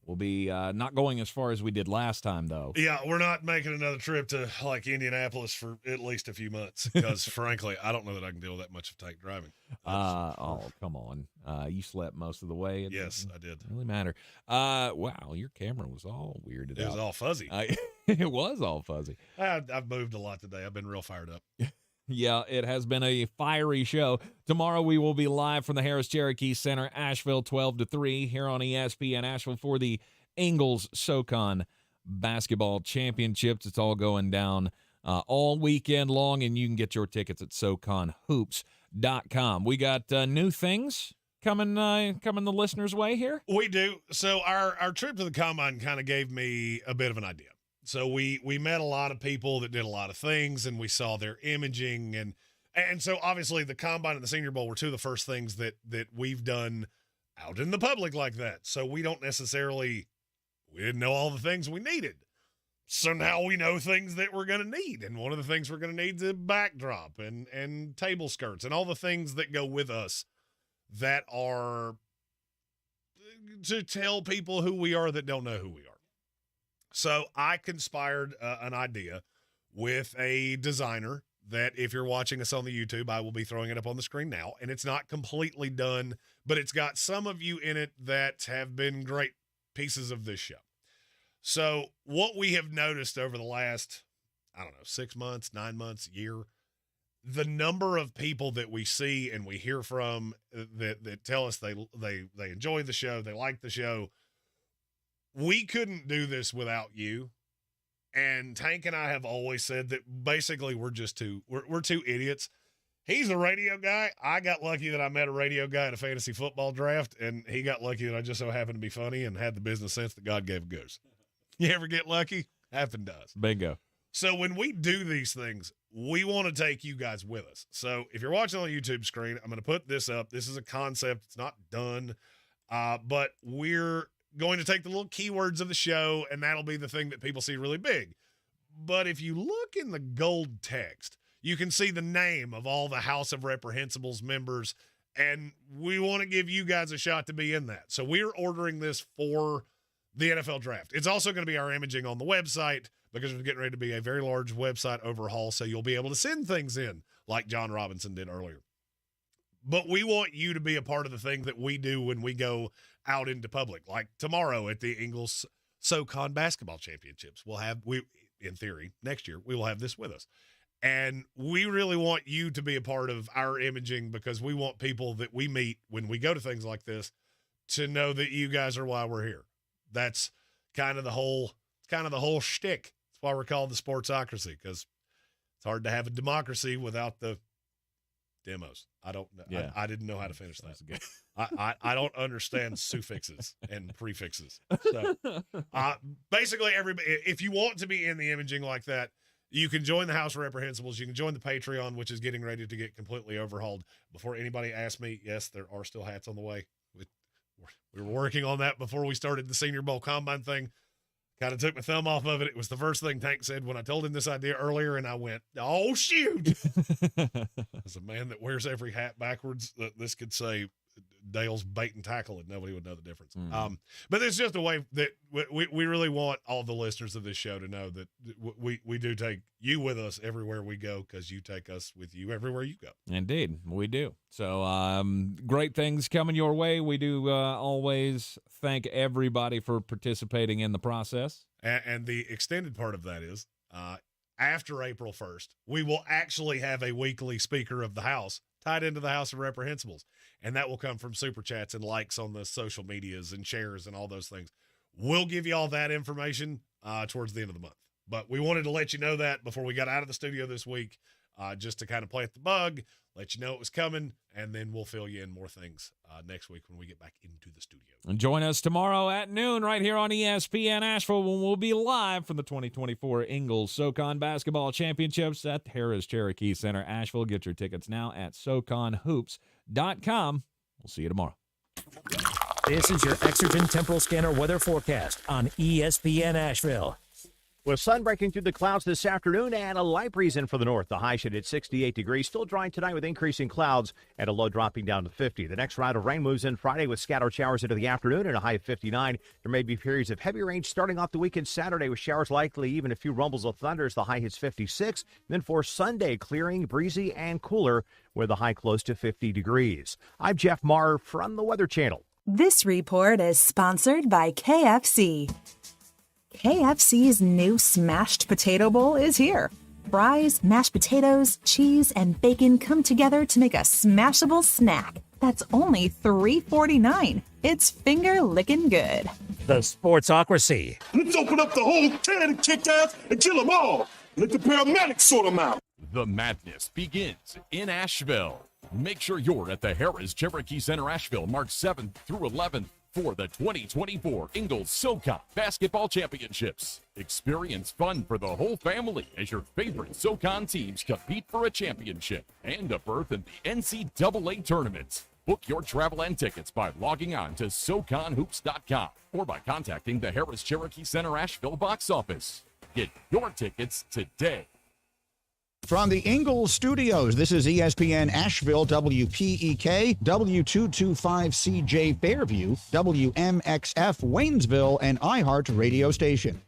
We'll be not going as far as we did last time, though. Yeah, we're not making another trip to, like, Indianapolis for at least a few months because, frankly, I don't know that I can deal with that much of tank driving. Oh, come on. You slept most of the way. Yes, I did. Doesn't really matter. Wow, your camera was all weirded out. It was all fuzzy. It was all fuzzy. I've moved a lot today. I've been real fired up. Yeah, it has been a fiery show. Tomorrow we will be live from the Harris-Cherokee Center, Asheville, 12 to 3, here on ESPN Asheville for the Ingalls SoCon Basketball Championships. It's all going down all weekend long, and you can get your tickets at SoConHoops.com. We got new things coming the listeners' way here? We do. So our trip to the Combine kind of gave me a bit of an idea. So we met a lot of people that did a lot of things, and we saw their imaging, and so obviously the Combine and the Senior Bowl were 2 of the first things that we've done out in the public like that. So we didn't know all the things we needed. So now we know things that we're going to need, and one of the things we're going to need is a backdrop and table skirts and all the things that go with us that are to tell people who we are that don't know who we are. So I conspired an idea with a designer that, if you're watching us on the YouTube, I will be throwing it up on the screen now. And it's not completely done, but it's got some of you in it that have been great pieces of this show. So what we have noticed over the last, 6 months, 9 months, year, the number of people that we see and we hear from that tell us they enjoy the show, they like the show. We couldn't do this without you. And Tank and I have always said that basically we're two idiots. He's a radio guy. I got lucky that I met a radio guy at a fantasy football draft, and he got lucky that I just so happened to be funny and had the business sense that God gave a goose. You ever get lucky? Happen does. Bingo. So when we do these things, we want to take you guys with us. So if you're watching on the YouTube screen, I'm going to put this up. This is a concept. It's not done, but we're going to take the little keywords of the show, and that'll be the thing that people see really big. But if you look in the gold text, you can see the name of all the House of Reprehensibles members, and we want to give you guys a shot to be in that. So we're ordering this for the NFL draft. It's also going to be our imaging on the website, because we're getting ready to be a very large website overhaul, so you'll be able to send things in like John Robinson did earlier. But we want you to be a part of the thing that we do when we go out into public. Like tomorrow at the Ingalls SoCon Basketball Championships, in theory, next year, we will have this with us. And we really want you to be a part of our imaging, because we want people that we meet when we go to things like this to know that you guys are why we're here. That's kind of the whole shtick. That's why we're called the Sportsocracy, because it's hard to have a democracy without the demos. I don't know. Yeah. I didn't know how to finish that. Good. I don't understand suffixes and prefixes. So basically, everybody, if you want to be in the imaging like that, you can join the House of Reprehensibles. You can join the Patreon, which is getting ready to get completely overhauled. Before anybody asks me, yes, there are still hats on the way. We were working on that before we started the Senior Bowl Combine thing. Kind of took my thumb off of it. It was the first thing Tank said when I told him this idea earlier, and I went, oh, shoot. As a man that wears every hat backwards, this could say Dale's bait and tackle and nobody would know the difference. But it's just a way that we really want all the listeners of this show to know that we do take you with us everywhere we go, because you take us with you everywhere you go. Indeed, we do. So great things coming your way. We do always thank everybody for participating in the process. And the extended part of that is after April 1st, we will actually have a weekly Speaker of the House tied into the House of Reprehensibles. And that will come from super chats and likes on the social medias and shares and all those things. We'll give you all that information towards the end of the month. But we wanted to let you know that before we got out of the studio this week, just to kind of plant the bug, let you know it was coming, and then we'll fill you in more things next week when we get back into the studio. And join us tomorrow at noon right here on ESPN Asheville when we'll be live from the 2024 Ingles SoCon Basketball Championships at the Harris Cherokee Center, Asheville. Get your tickets now at SoConHoops.com. We'll see you tomorrow. This is your Exergen Temporal Scanner weather forecast on ESPN Asheville. With sun breaking through the clouds this afternoon and a light breeze in for the north, the high should hit 68 degrees. Still dry tonight with increasing clouds and a low dropping down to 50. The next round of rain moves in Friday with scattered showers into the afternoon and a high of 59. There may be periods of heavy rain starting off the weekend Saturday with showers likely, even a few rumbles of thunder as the high hits 56. Then for Sunday, clearing, breezy, and cooler with a high close to 50 degrees. I'm Jeff Marr from the Weather Channel. This report is sponsored by KFC. KFC's new Smashed Potato Bowl is here. Fries, mashed potatoes, cheese, and bacon come together to make a smashable snack that's only $3.49. It's finger-licking good. The Sportsocracy. Let's open up the whole can and kick ass and kill them all. Let the paramedics sort them out. The madness begins in Asheville. Make sure you're at the Harris Cherokee Center, Asheville, March 7th through 11th. For the 2024 Ingles SoCon Basketball Championships. Experience fun for the whole family as your favorite SoCon teams compete for a championship and a berth in the NCAA tournaments. Book your travel and tickets by logging on to SoConHoops.com or by contacting the Harris Cherokee Center Asheville box office. Get your tickets today. From the Ingles Studios, this is ESPN Asheville, WPEK, W225CJ Fairview, WMXF Waynesville, and iHeart radio station.